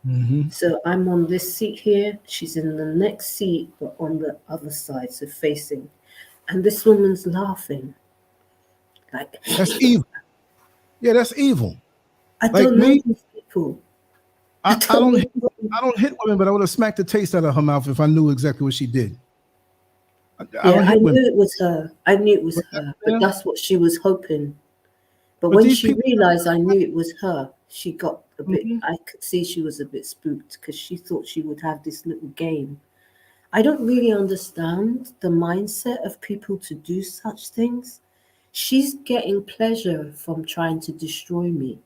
Mm-hmm. So I'm on this seat here. She's in the next seat, but on the other side, so facing. And this woman's laughing. Like, That's evil. Yeah, that's evil. I Like don't know me, these people. I I don't don't know. hit, I don't hit women, but I would have smacked the taste out of her mouth if I knew exactly what she did. I Yeah, don't I hit women. knew it was her. I knew it was But, her, but yeah, that's what she was hoping. But but when these she people, realized I knew it was her, she got a bit, mhm, I could see she was a bit spooked because she thought she would have this little game. I don't really understand the mindset of people to do such things. She's getting pleasure from trying to destroy me.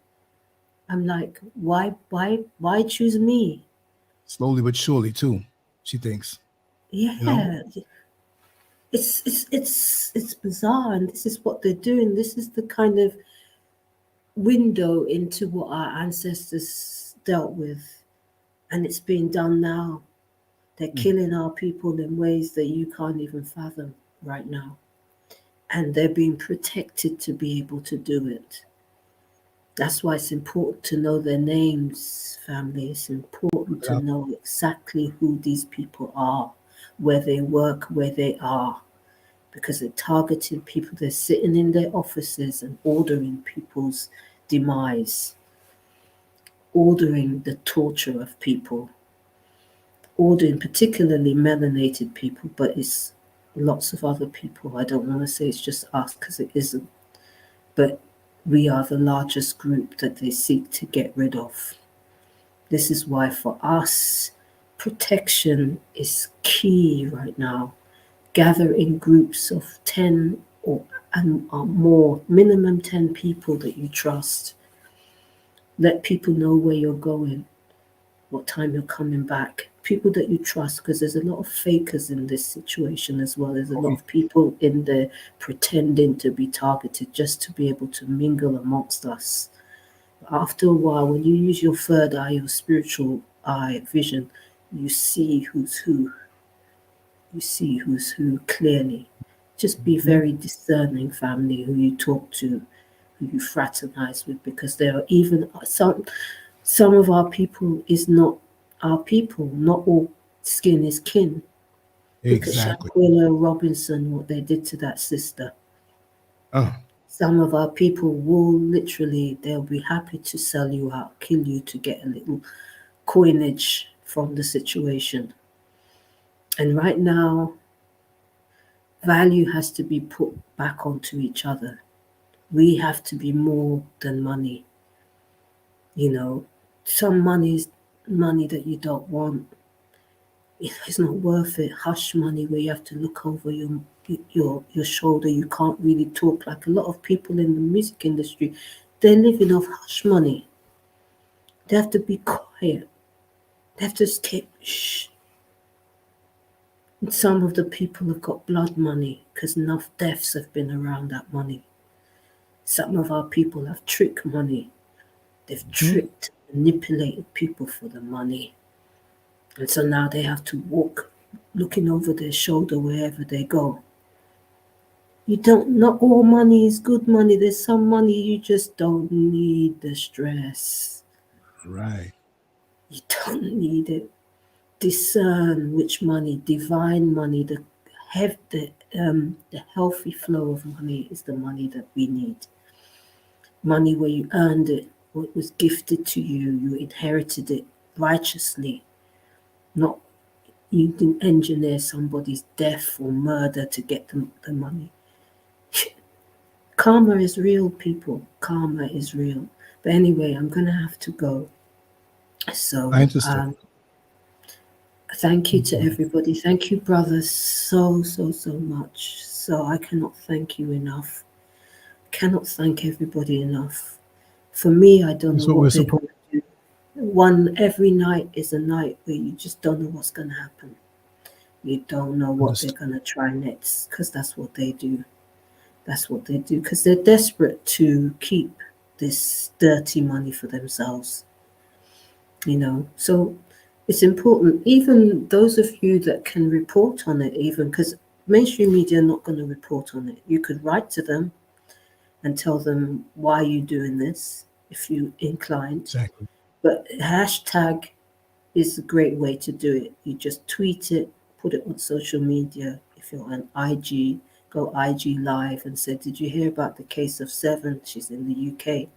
I'm like, why choose me? slowly but surely too, she thinks, you know. Yeah, it's bizarre, and this is what they're doing. This is the kind of window into what our ancestors dealt with, and it's being done now. They're Mm. killing our people in ways that you can't even fathom right now, and they're being protected to be able to do it. That's why it's important to know their names, family. It's important to Without- know exactly who these people are, where they work, where they are, because they're targeting people. They're sitting in their offices and ordering people's demise, ordering the torture of people, ordering particularly melanated people, but it's lots of other people. I don't want to say it's just us because it isn't, but we are the largest group that they seek to get rid of. This is why for us, protection is key right now. gather in groups of 10 or more, minimum 10 people that you trust. Let people know where you're going, what time you're coming back. People that you trust, because there's a lot of fakers in this situation as well. There's a lot of people in there pretending to be targeted just to be able to mingle amongst us. After a while, when you use your third eye, your spiritual eye vision, you see who's who. You see who's who clearly. Just be very discerning, family, who you talk to, who you fraternize with, because there are even some of our people is not our people. Not all skin is kin. Exactly. Look at Shanquella Robinson, what they did to that sister. Some of our people will literally, they'll be happy to sell you out, kill you to get a little coinage from the situation. And right now, value has to be put back onto each other. We have to be more than money. You know, some money is money that you don't want. It's not worth it. Hush money where you have to look over your shoulder. You can't really talk. Like a lot of people in the music industry, they're living off hush money. They have to be quiet. They have to keep shh. And some of the people have got blood money because enough deaths have been around that money. Some of our people have trick money. They've tricked, manipulated people for the money. And so now they have to walk looking over their shoulder wherever they go. Not all money is good money. There's some money you just don't need the stress. Right. You don't need it. Discern which money, divine money, the healthy flow of money is the money that we need. Money where you earned it, what was gifted to you, you inherited it righteously. Not you didn't engineer somebody's death or murder to get the money. Karma is real, people. Karma is real. But anyway, I'm going to have to go. So I understand. thank you to everybody. Thank you, brothers, so much. So I cannot thank you enough. Cannot thank everybody enough. For me, I don't That's know what we're what they're supposed going to do. Every night is a night where you just don't know what's going to happen. You don't know what they're going to try next, because that's what they do. That's what they do, because they're desperate to keep this dirty money for themselves. You know, so it's important, even those of you that can report on it, even because mainstream media are not going to report on it. You could write to them and tell them why you're doing this if you're inclined. Exactly. But hashtag is a great way to do it. You just tweet it, put it on social media. If you're on IG, go IG live and say, did you hear about the case of 7? She's in the UK.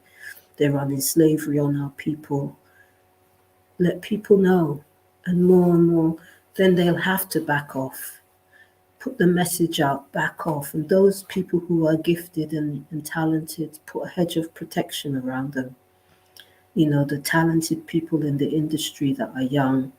They're running slavery on our people. Let people know, and more, then they'll have to back off. Put the message out, back off. And those people who are gifted and talented, put a hedge of protection around them. You know, the talented people in the industry that are young,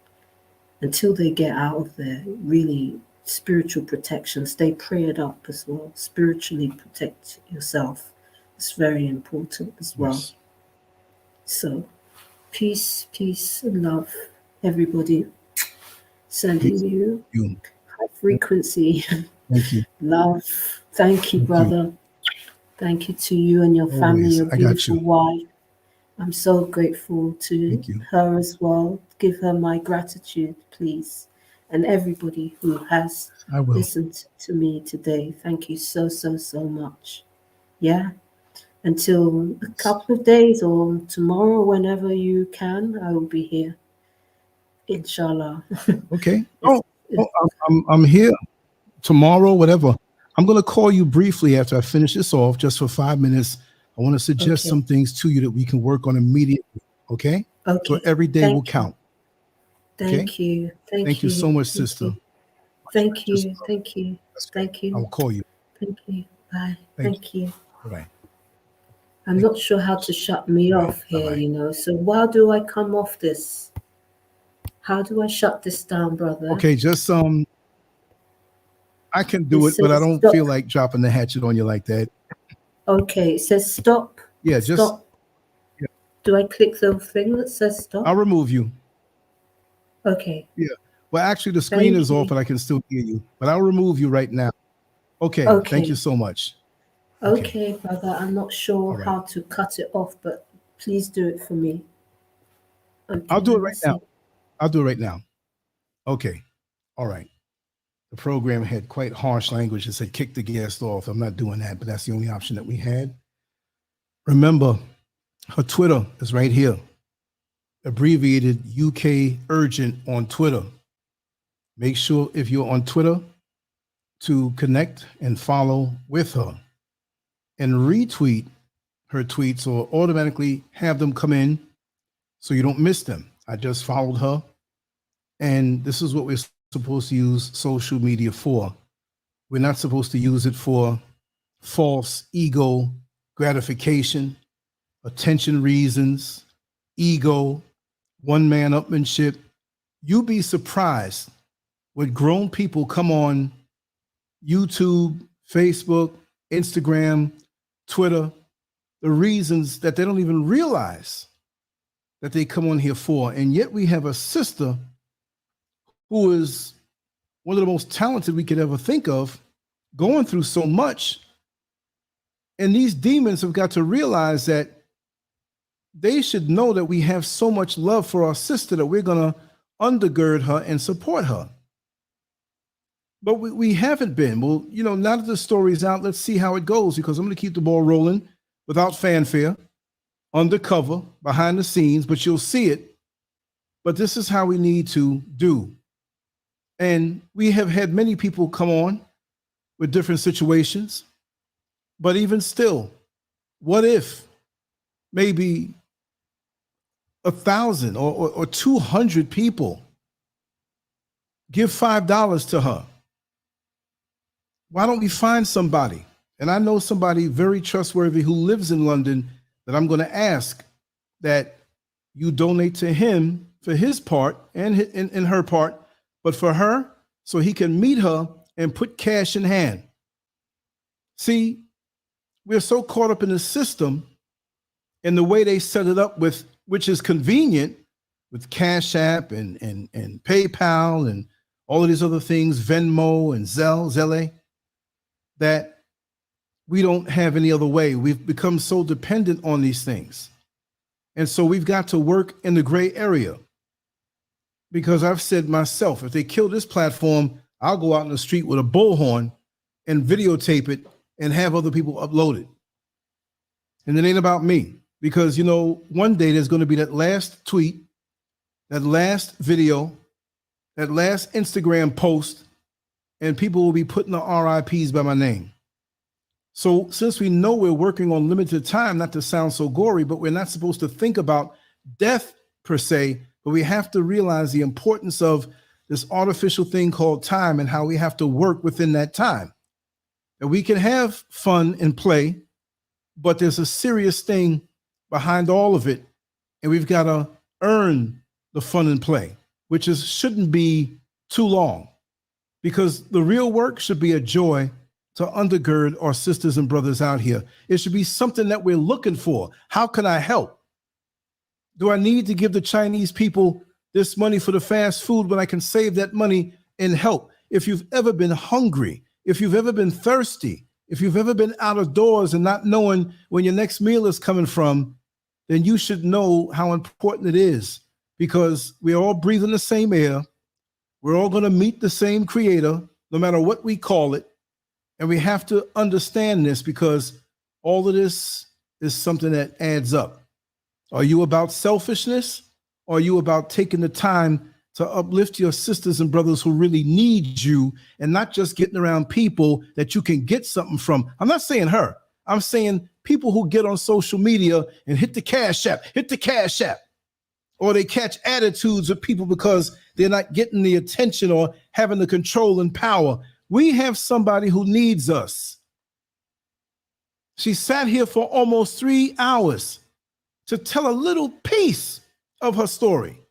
until they get out of there, really spiritual protection. Stay prayed up as well. Spiritually protect yourself. It's very important as well. Yes. So peace and love, everybody. Sending you high frequency. Thank you. Love. Thank you, brother. Thank you to you and your family, your beautiful wife. I'm so grateful to her as well. Give her my gratitude, please. And everybody who has listened to me today. Thank you so much. Yeah. Until a couple of days or tomorrow, whenever you can, I will be here. Inshallah. Okay. I'm here tomorrow, whatever. I'm going to call you briefly after I finish this off, just for 5 minutes. I want to suggest some things to you that we can work on immediately. Okay. So every day will count. Thank you. Thank you so much, sister. Thank you. Thank you. Thank you. I will call you. Thank you. Bye. Thank you. Bye. I'm not sure how to shut me off here, you know. So how do I come off this? How do I shut this down, brother? Okay, just I can do it, but I don't feel like dropping the hatchet on you like that. Okay, it says stop. Yeah, just stop. Do I click the thing that says stop? I'll remove you. Okay. Yeah. Well, actually, the screen is off, but I can still hear you. But I'll remove you right now. Okay. Thank you so much. Okay, brother. I'm not sure how to cut it off, but please do it for me. Okay, I'll do it right now. I'll do it right now. Okay. All right. The program had quite harsh language. It said kick the guest off. I'm not doing that, but that's the only option that we had. Remember, her Twitter is right here. Abbreviated UK Urgent on Twitter. Make sure if you're on Twitter to connect and follow with her and retweet her tweets or automatically have them come in so you don't miss them. I just followed her, and this is what we're supposed to use social media for. We're not supposed to use it for false ego gratification, attention reasons, ego, one-man upmanship. You'd be surprised when grown people come on YouTube, Facebook, Instagram, Twitter, the reasons that they don't even realize that they come on here for. And yet we have a sister who is one of the most talented we could ever think of, going through so much. And these demons have got to realize that they should know that we have so much love for our sister that we're going to undergird her and support her. But we haven't been. Well, you know, now that the story's out, let's see how it goes, because I'm going to keep the ball rolling without fanfare, undercover, behind the scenes, but you'll see it. But this is how we need to do. And we have had many people come on with different situations, but even still, what if maybe 1,000 or 200 people give $5 to her? Why don't we find somebody? And I know somebody very trustworthy who lives in London that I'm going to ask that you donate to him for his part and in her part, but for her, so he can meet her and put cash in hand. See, we're so caught up in the system and the way they set it up with, which is convenient, with Cash App and PayPal and all of these other things, Venmo and Zelle, that we don't have any other way. We've become so dependent on these things. And so we've got to work in the gray area. Because I've said myself, if they kill this platform, I'll go out in the street with a bullhorn and videotape it and have other people upload it. And it ain't about me. Because, you know, one day there's going to be that last tweet, that last video, that last Instagram post, and people will be putting the RIPs by my name. So since we know we're working on limited time, not to sound so gory, but we're not supposed to think about death per se, but we have to realize the importance of this artificial thing called time and how we have to work within that time. And we can have fun and play, but there's a serious thing behind all of it. And we've got to earn the fun and play, which shouldn't be too long, because the real work should be a joy to undergird our sisters and brothers out here. It should be something that we're looking for. How can I help? Do I need to give the Chinese people this money for the fast food when I can save that money and help? If you've ever been hungry, if you've ever been thirsty, if you've ever been out of doors and not knowing when your next meal is coming from, then you should know how important it is, because we're all breathing the same air. We're all going to meet the same creator, no matter what we call it. And we have to understand this, because all of this is something that adds up. Are you about selfishness, or are you about taking the time to uplift your sisters and brothers who really need you, and not just getting around people that you can get something from? I'm not saying her. I'm saying people who get on social media and hit the Cash App, or they catch attitudes of people because they're not getting the attention or having the control and power. We have somebody who needs us. She sat here for almost 3 hours to tell a little piece of her story.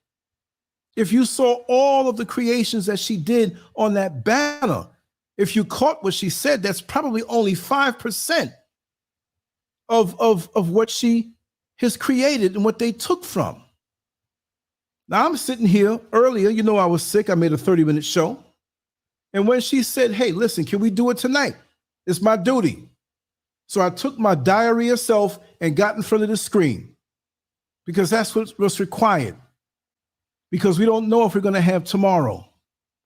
If you saw all of the creations that she did on that banner, If you caught what she said, that's probably only 5% of what she has created and what they took from. Now I'm sitting here earlier, you know, I was sick. I made a 30-minute show. And when she said, hey, listen, can we do it tonight? It's my duty. So I took my diarrhea self and got in front of the screen because that's what's required. Because we don't know if we're going to have tomorrow.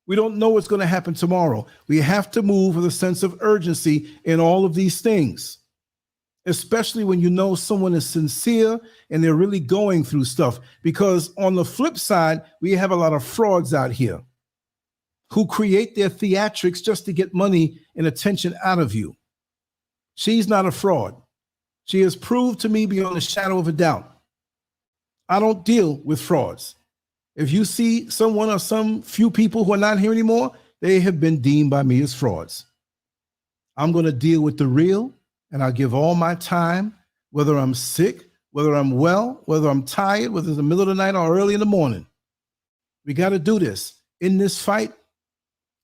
We don't know what's going to happen tomorrow. We have to move with a sense of urgency in all of these things, especially when you know someone is sincere and they're really going through stuff. Because on the flip side, we have a lot of frauds out here who create their theatrics just to get money and attention out of you. She's not a fraud. She has proved to me beyond a shadow of a doubt. I don't deal with frauds. If you see someone or some few people who are not here anymore, they have been deemed by me as frauds. I'm going to deal with the real, and I'll give all my time, whether I'm sick, whether I'm well, whether I'm tired, whether it's the middle of the night or early in the morning. We got to do this. In this fight,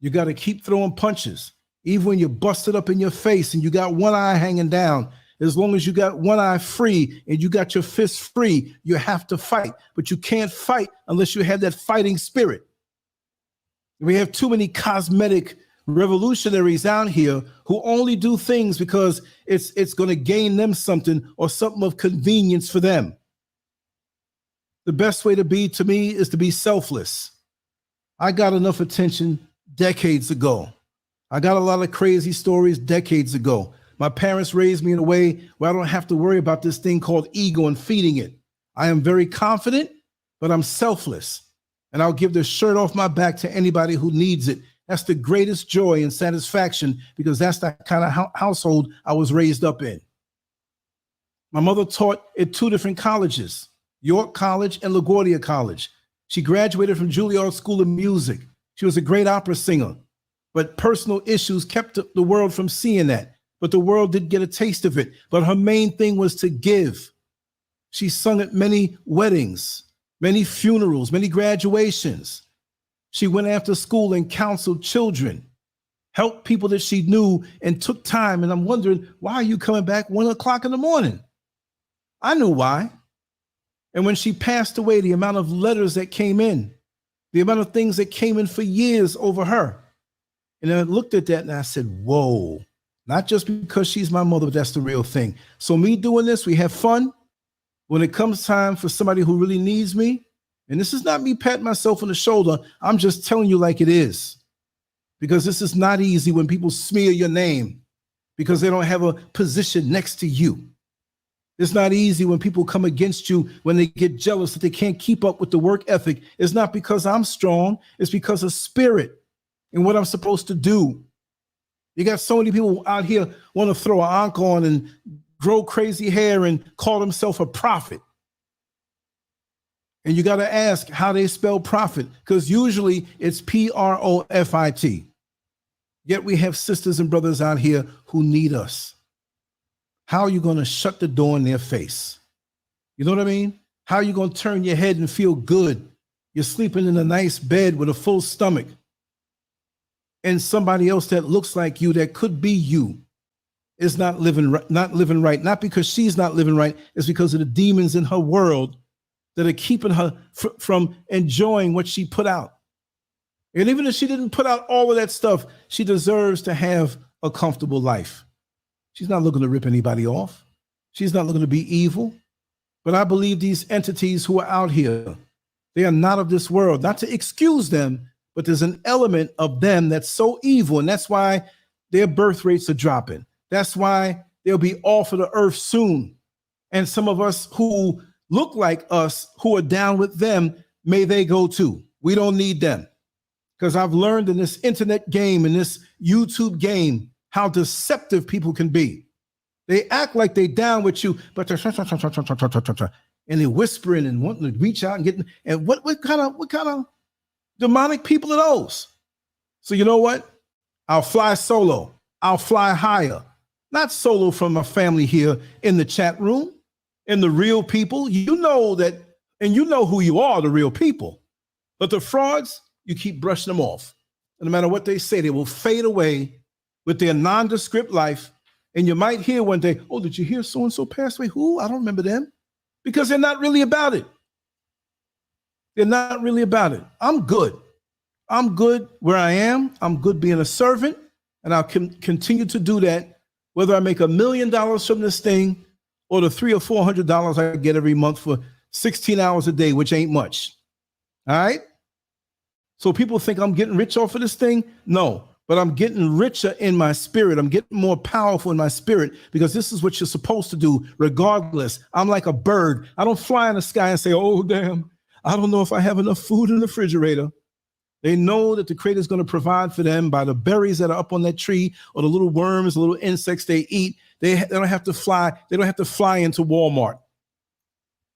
you got to keep throwing punches. Even when you're busted up in your face and you got one eye hanging down, as long as you got one eye free and you got your fist free, you have to fight. But you can't fight unless you have that fighting spirit. We have too many cosmetic revolutionaries out here who only do things because it's going to gain them something or something of convenience for them. The best way to be, to me, is to be selfless. I got enough attention decades ago. I got a lot of crazy stories decades ago. My parents raised me in a way where I don't have to worry about this thing called ego and feeding it. I am very confident, but I'm selfless. And I'll give the shirt off my back to anybody who needs it. That's the greatest joy and satisfaction because that's the kind of household I was raised up in. My mother taught at two different colleges, York College and LaGuardia College. She graduated from Juilliard School of Music. She was a great opera singer, but personal issues kept the world from seeing that. But the world did get a taste of it. But her main thing was to give. She sung at many weddings, many funerals, many graduations. She went after school and counseled children, helped people that she knew, and took time. And I'm wondering, why are you coming back 1 o'clock in the morning? I knew why. And when she passed away, the amount of letters that came in, the amount of things that came in for years over her. And I looked at that and I said, whoa. Not just because she's my mother, but that's the real thing. So me doing this, we have fun. When it comes time for somebody who really needs me, and this is not me patting myself on the shoulder, I'm just telling you like it is. Because this is not easy when people smear your name because they don't have a position next to you. It's not easy when people come against you when they get jealous that they can't keep up with the work ethic. It's not because I'm strong, it's because of spirit and what I'm supposed to do. You got so many people out here want to throw an ankh on and grow crazy hair and call themselves a prophet. And you got to ask how they spell prophet, because usually it's Profit. Yet we have sisters and brothers out here who need us. How are you going to shut the door in their face? You know what I mean? How are you going to turn your head and feel good? You're sleeping in a nice bed with a full stomach. And somebody else that looks like you, that could be you, is not living right. Not because she's not living right. It's because of the demons in her world that are keeping her from enjoying what she put out. And even if she didn't put out all of that stuff, she deserves to have a comfortable life. She's not looking to rip anybody off. She's not looking to be evil. But I believe these entities who are out here, they are not of this world. Not to excuse them, but there's an element of them that's so evil, and that's why their birth rates are dropping. That's why they'll be off of the earth soon. And some of us who look like us, who are down with them, may they go too. We don't need them. Because I've learned in this internet game, in this YouTube game, how deceptive people can be. They act like they down with you, but they're and they're whispering and wanting to reach out and get. And what kind of demonic people are those? So you know what? I'll fly solo. I'll fly higher. Not solo from my family here in the chat room, and the real people. You know that, and you know who you are, the real people. But the frauds, you keep brushing them off. no matter what they say, they will fade away with their nondescript life. And you might hear one day, oh, did you hear so-and-so passed away? Who? I don't remember them. Because they're not really about it. They're not really about it. I'm good. I'm good where I am. I'm good being a servant. And I'll continue to do that, whether I make $1 million from this thing or the $300 or $400 I get every month for 16 hours a day, which ain't much. All right? So people think I'm getting rich off of this thing. No, but I'm getting richer in my spirit. I'm getting more powerful in my spirit because this is what you're supposed to do regardless. I'm like a bird. I don't fly in the sky and say, oh, damn, I don't know if I have enough food in the refrigerator. They know that the Creator is going to provide for them by the berries that are up on that tree or the little worms, the little insects they eat. They don't have to fly. They don't have to fly into Walmart.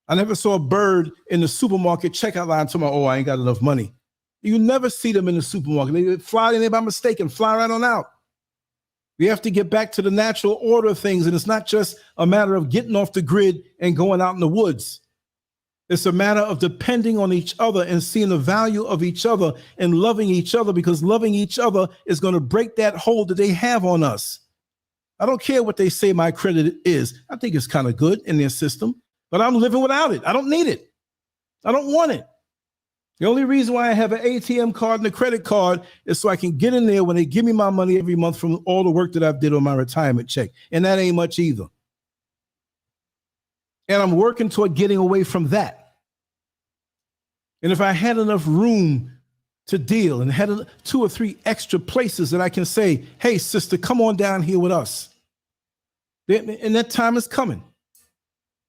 I never saw a bird in the supermarket checkout line talking about, oh, I ain't got enough money. You never see them in the supermarket. They fly in there by mistake and fly right on out. We have to get back to the natural order of things. And it's not just a matter of getting off the grid and going out in the woods. It's a matter of depending on each other and seeing the value of each other and loving each other, because loving each other is going to break that hold that they have on us. I don't care what they say my credit is. I think it's kind of good in their system, but I'm living without it. I don't need it. I don't want it. The only reason why I have an ATM card and a credit card is so I can get in there when they give me my money every month from all the work that I've did on my retirement check. And that ain't much either. And I'm working toward getting away from that. And if I had enough room to deal and had 2 or 3 extra places that I can say, hey, sister, come on down here with us. And that time is coming.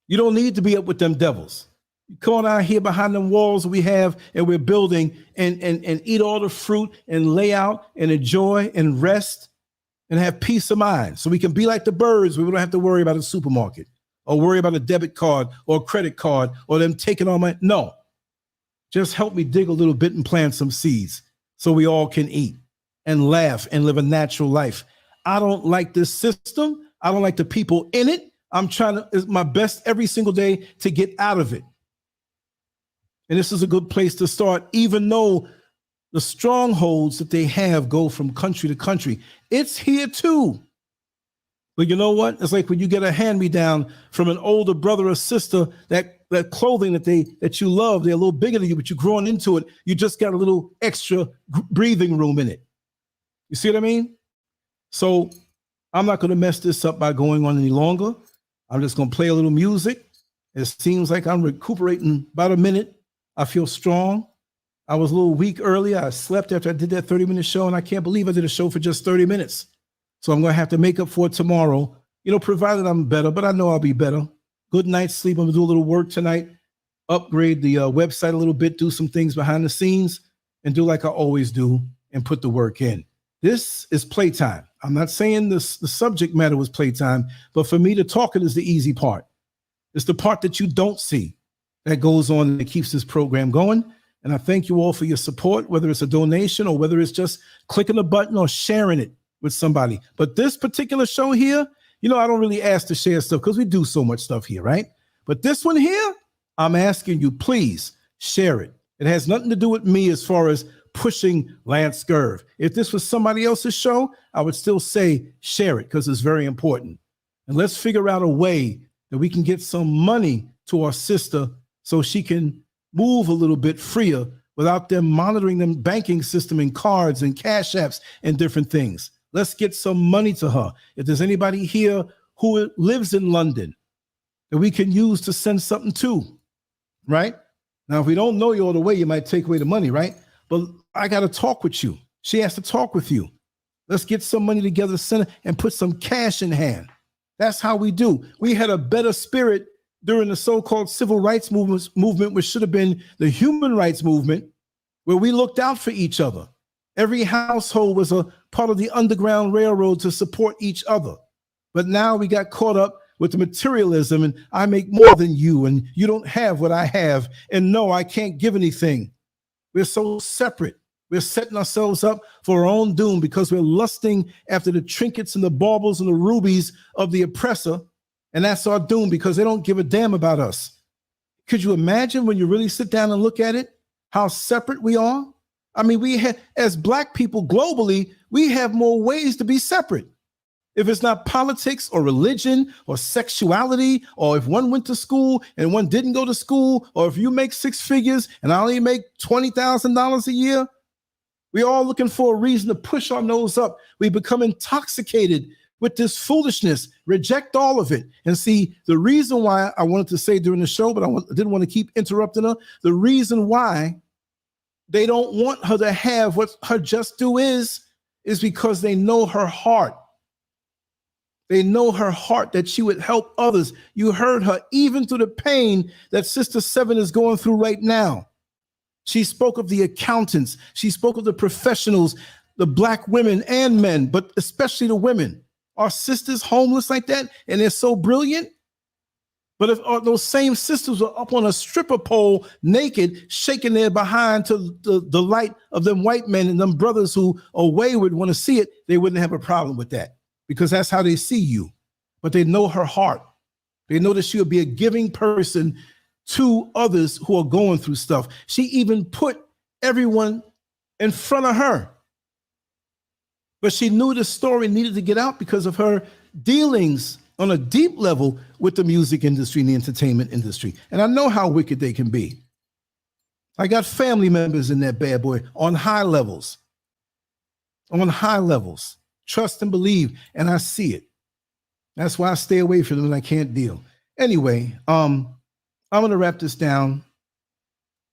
You don't need to be up with them devils. You come on out here behind them walls we have and we're building and eat all the fruit and lay out and enjoy and rest and have peace of mind. So we can be like the birds. We don't have to worry about a supermarket or worry about a debit card or a credit card or them taking all my, no. Just help me dig a little bit and plant some seeds so we all can eat and laugh and live a natural life. I don't like this system. I don't like the people in it. I'm trying to my best every single day to get out of it. And this is a good place to start, even though the strongholds that they have go from country to country. It's here too. But you know what? It's like when you get a hand-me-down from an older brother or sister, that clothing that you love, they're a little bigger than you, but you're growing into it. You just got a little extra breathing room in it. You see what I mean? So I'm not going to mess this up by going on any longer. I'm just going to play a little music. It seems like I'm recuperating about a minute. I feel strong. I was a little weak earlier. I slept after I did that 30-minute show, and I can't believe I did a show for just 30 minutes. So I'm going to have to make up for it tomorrow, provided I'm better, but I know I'll be better. Good night's sleep. I'm going to do a little work tonight, upgrade the website a little bit, do some things behind the scenes, and do like I always do and put the work in. This is playtime. I'm not saying the subject matter was playtime, but for me to talk it is the easy part. It's the part that you don't see that goes on and keeps this program going. And I thank you all for your support, whether it's a donation or whether it's just clicking a button or sharing it with somebody. But this particular show here, I don't really ask to share stuff because we do so much stuff here, right? But this one here, I'm asking you, please share it. It has nothing to do with me as far as pushing Lance Gerv. If this was somebody else's show, I would still say share it because it's very important. And let's figure out a way that we can get some money to our sister so she can move a little bit freer without them monitoring the banking system and cards and cash apps and different things. Let's get some money to her. If there's anybody here who lives in London that we can use to send something to, right? Now, if we don't know you all the way, you might take away the money, right? But I got to talk with you. She has to talk with you. Let's get some money together to send her and put some cash in hand. That's how we do. We had a better spirit during the so-called civil rights movement, which should have been the human rights movement, where we looked out for each other. Every household was a part of the Underground Railroad to support each other. But now we got caught up with the materialism and I make more than you and you don't have what I have. And no, I can't give anything. We're so separate. We're setting ourselves up for our own doom because we're lusting after the trinkets and the baubles and the rubies of the oppressor. And that's our doom because they don't give a damn about us. Could you imagine when you really sit down and look at it, how separate we are? I mean, we have, as Black people globally, we have more ways to be separate. If it's not politics or religion or sexuality, or if one went to school and one didn't go to school, or if you make 6 figures and I only make $20,000 a year, we're all looking for a reason to push our nose up. We become intoxicated with this foolishness. Reject all of it. And see, the reason why I wanted to say during the show, but I didn't want to keep interrupting her, the reason why they don't want her to have what her just due is because they know her heart. They know her heart, that she would help others. You heard her, even through the pain that Sister Seven is going through right now. She spoke of the accountants. She spoke of the professionals, the Black women and men, but especially the women. Are sisters homeless like that? And they're so brilliant? But if those same sisters were up on a stripper pole naked, shaking their behind to the light of them white men and them brothers who are wayward want to see it, they wouldn't have a problem with that, because that's how they see you. But they know her heart. They know that she'll be a giving person to others who are going through stuff. She even put everyone in front of her. But she knew the story needed to get out because of her dealings on a deep level with the music industry and the entertainment industry. And I know how wicked they can be. I got family members in that bad boy on high levels. On high levels. Trust and believe, and I see it. That's why I stay away from them and I can't deal. Anyway, I'm going to wrap this down.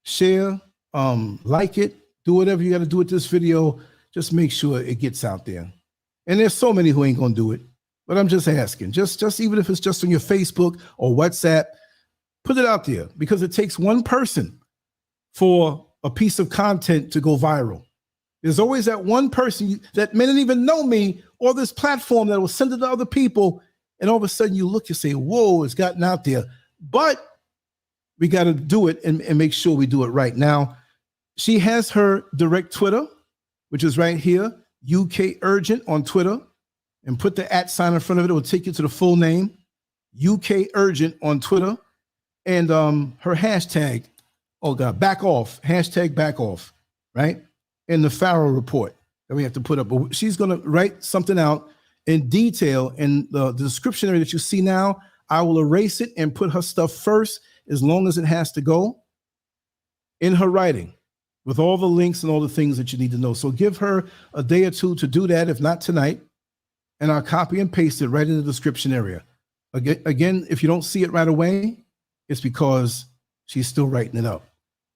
Share, like it, do whatever you got to do with this video. Just make sure it gets out there. And there's so many who ain't going to do it, but I'm just asking. Just even if it's just on your Facebook or WhatsApp, put it out there, because it takes one person for a piece of content to go viral. There's always that one person that may not even know me or this platform that will send it to other people, and all of a sudden you look, you say, whoa, it's gotten out there. But we got to do it and make sure we do it right. Now, she has her direct Twitter, which is right here, UK Urgent on Twitter, and put the @ in front of it. It will take you to the full name, UK Urgent on Twitter, and her hashtag, oh God, back off, hashtag back off, right? In the Farrell report that we have to put up. But she's going to write something out in detail, in the description area that you see now. I will erase it and put her stuff first, as long as it has to go, in her writing, with all the links and all the things that you need to know. So give her a day or two to do that, if not tonight, and I'll copy and paste it right in the description area. Again, if you don't see it right away, it's because she's still writing it up.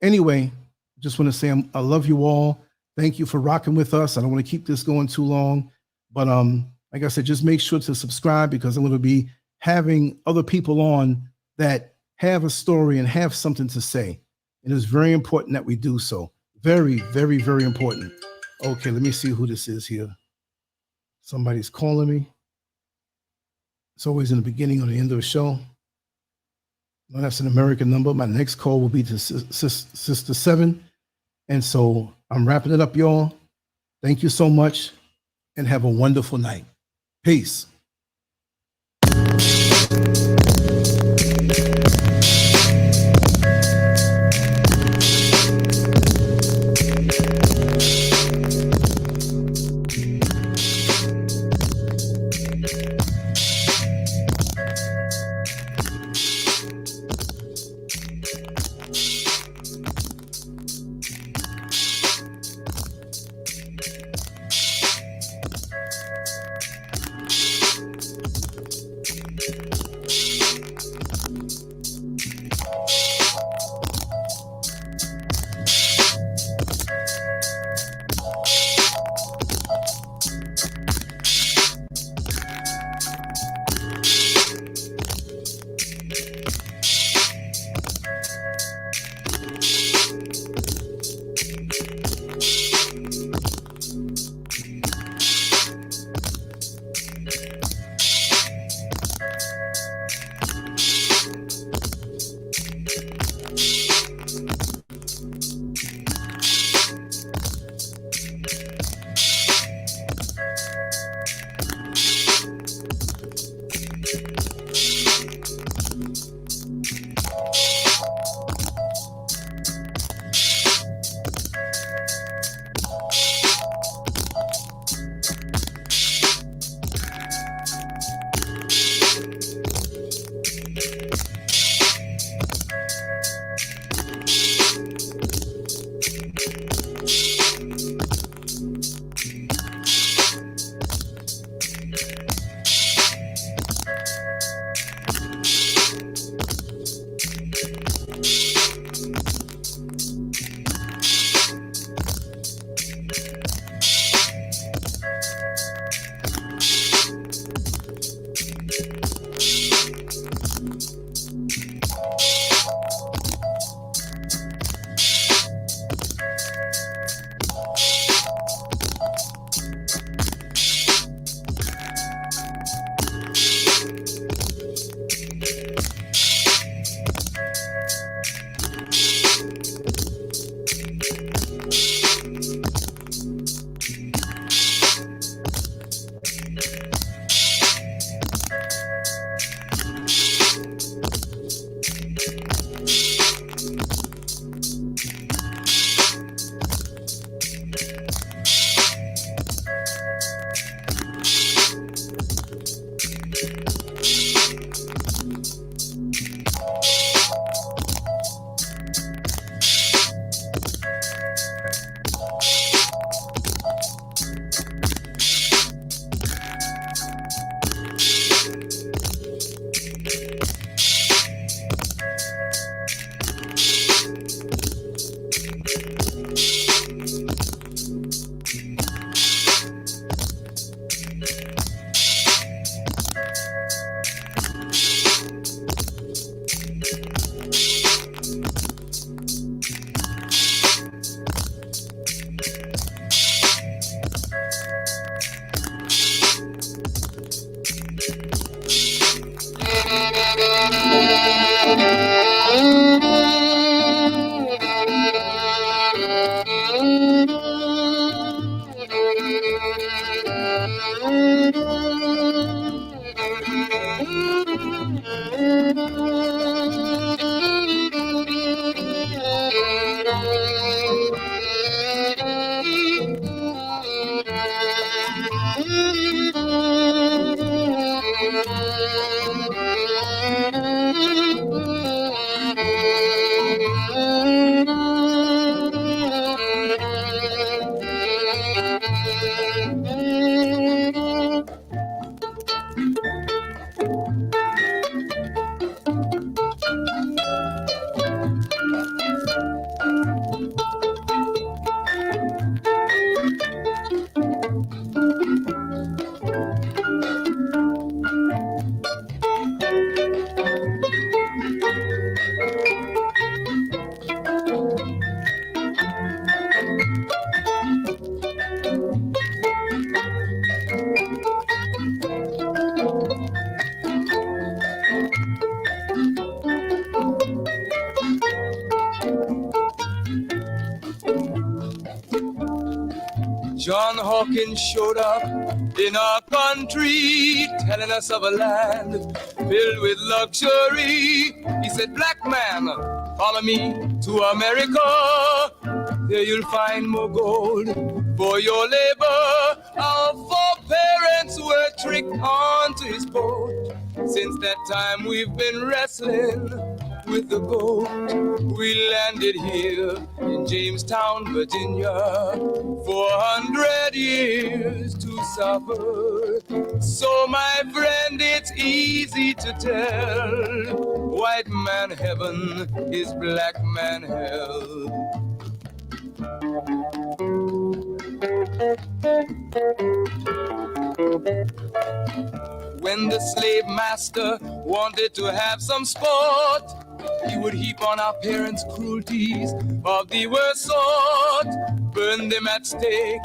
Anyway, just want to say I love you all. Thank you for rocking with us. I don't want to keep this going too long, but like I said, just make sure to subscribe, because I'm going to be having other people on that have a story and have something to say. It is very important that we do so. Very, very, very important. Okay, let me see who this is here. Somebody's calling me. It's always in the beginning or the end of the show. No, that's an American number. My next call will be to Sister Seven. And so I'm wrapping it up, y'all. Thank you so much, and have a wonderful night. Peace. John Hawkins showed up in our country, telling us of a land filled with luxury. He said, black man, follow me to America. There you'll find more gold for your labor. Our foreparents were tricked onto his boat. Since that time we've been wrestling with the goat. We landed here in Jamestown, Virginia, 400 years to suffer. So my friend, it's easy to tell, white man heaven is black man hell. When the slave master wanted to have some sport, he would heap on our parents' cruelties of the worst sort, burn them at stake,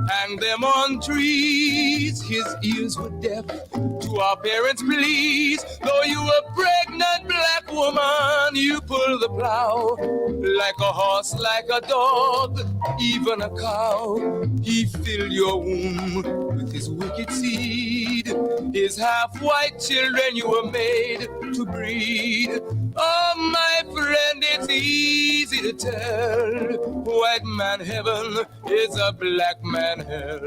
hang them on trees. His ears were deaf to our parents' pleas. Though you were pregnant, black woman, you pull the plow like a horse, like a dog, even a cow. He filled your womb with his wicked seed. His half-white children you were made to breed. Oh, my friend, it's easy to tell, white man heaven is a black man hell.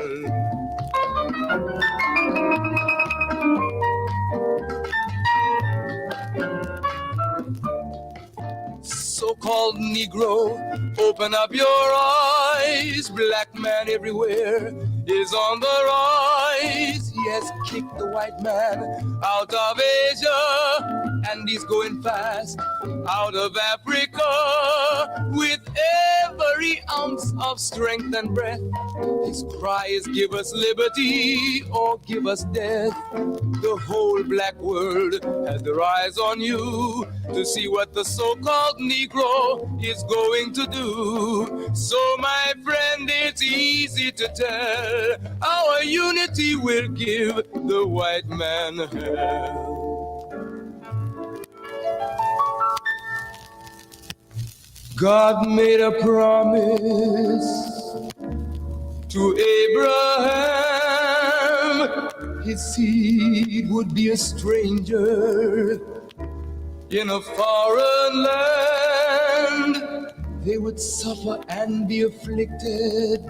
So-called Negro, open up your eyes. Black man everywhere is on the rise. He has kicked the white man out of Asia, and he's going fast out of Africa. With every ounce of strength and breath, his cry is give us liberty or give us death. The whole black world has their eyes on you to see what the so-called Negro is going to do. So my friend, it's easy to tell, our unity will give the white man hell. God made a promise to Abraham, his seed would be a stranger in a foreign land. They would suffer and be afflicted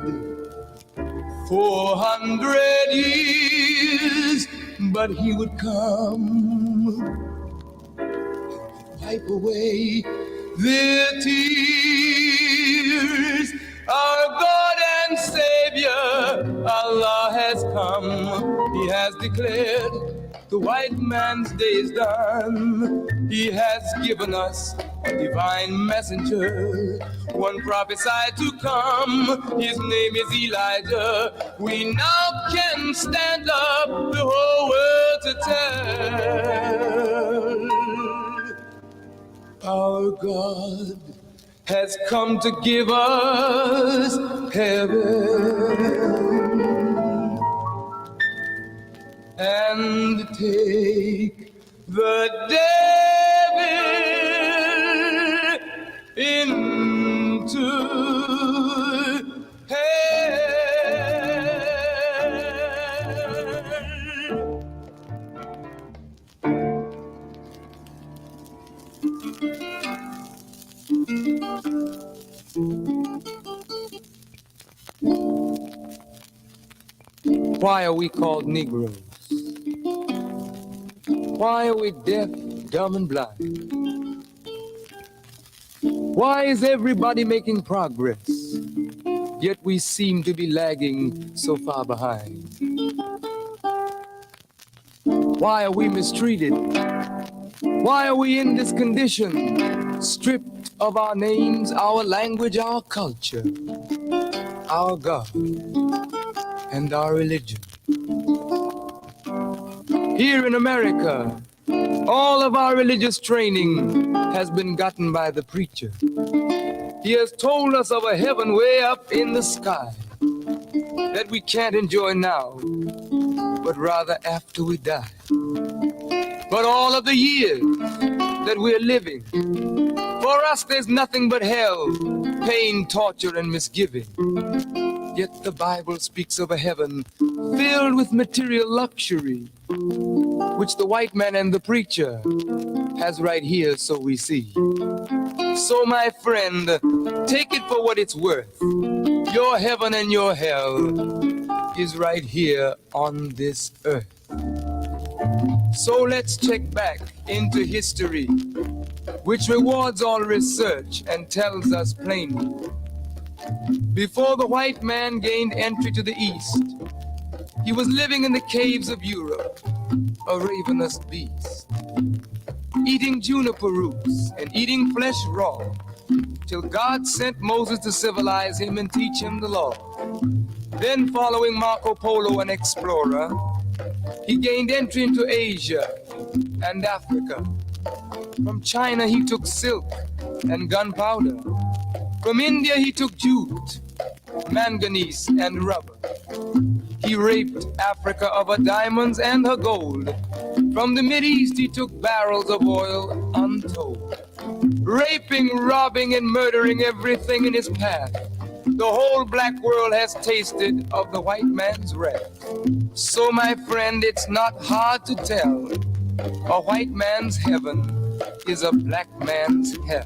400 years, but he would come, wipe away their tears. Our God and Savior, Allah has come. He has declared the white man's day is done. He has given us a divine messenger, one prophesied to come. His name is Elijah. We now can stand up, the whole world to tell. Our God has come to give us heaven and take the devil into hell. Why are we called Negroes? Why are we deaf, dumb, and blind? Why is everybody making progress, yet we seem to be lagging so far behind? Why are we mistreated? Why are we in this condition, stripped of our names, our language, our culture, our God, and our religion? Here in America, all of our religious training has been gotten by the preacher. He has told us of a heaven way up in the sky that we can't enjoy now, but rather after we die. But all of the years that we're living, for us there's nothing but hell, pain, torture, and misgiving. Yet the Bible speaks of a heaven filled with material luxury, which the white man and the preacher has right here, so we see. So my friend, take it for what it's worth. Your heaven and your hell is right here on this earth. So let's check back into history, which rewards all research and tells us plainly. Before the white man gained entry to the East, he was living in the caves of Europe, a ravenous beast, eating juniper roots and eating flesh raw, till God sent Moses to civilize him and teach him the law. Then, following Marco Polo, an explorer, he gained entry into Asia and Africa. From China he took silk and gunpowder. From India he took jute, manganese, and rubber. He raped Africa of her diamonds and her gold. From the Mideast he took barrels of oil untold. Raping, robbing, and murdering everything in his path. The whole black world has tasted of the white man's wrath. So my friend, it's not hard to tell. A white man's heaven is a black man's hell.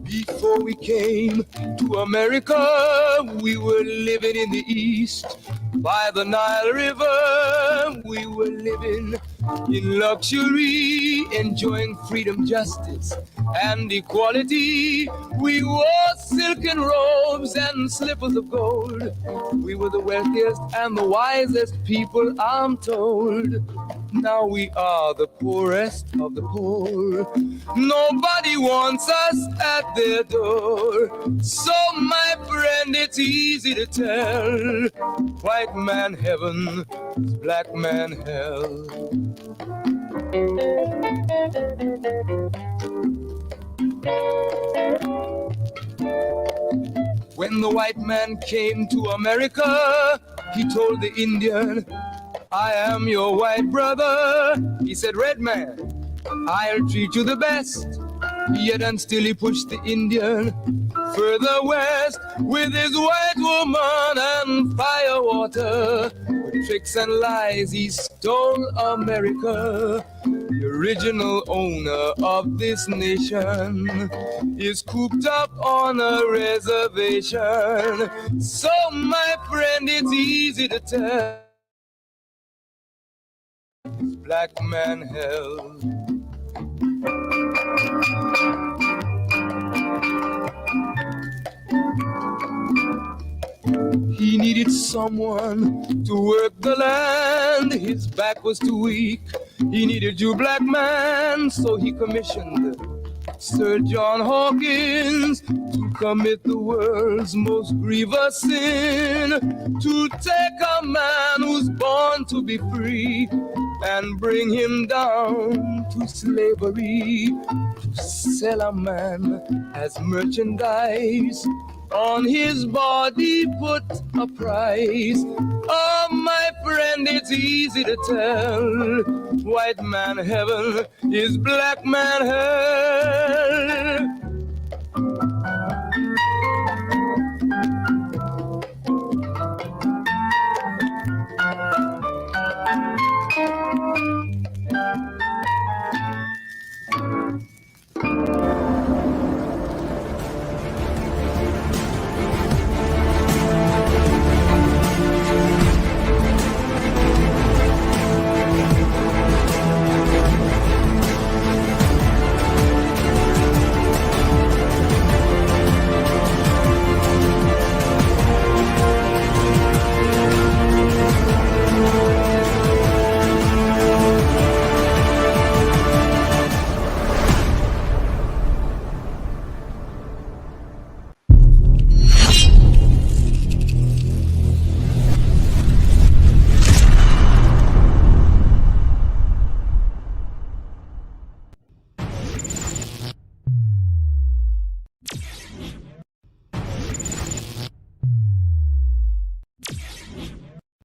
Before we came to America, we were living in the East. By the Nile River, we were living in luxury, enjoying freedom, justice, and equality. We wore silken robes and slippers of gold. We were the wealthiest and the wisest people, I'm told. Now we are the poorest of the poor. Nobody wants us at their door. So my friend, it's easy to tell. White man heaven is black man hell. When the white man came to America, he told the Indian, I am your white brother. He said, red man, I'll treat you the best. Yet and still he pushed the Indian further west with his white woman and firewater. With tricks and lies he stole America. The original owner of this nation is cooped up on a reservation. So my friend, it's easy to tell. It's black man hell. He needed someone to work the land. His back was too weak. He needed you, black man, so he commissioned Sir John Hawkins to commit the world's most grievous sin, to take a man who's born to be free and bring him down to slavery, to sell a man as merchandise. On his body put a price. Oh, my friend, it's easy to tell. White man heaven is black man hell.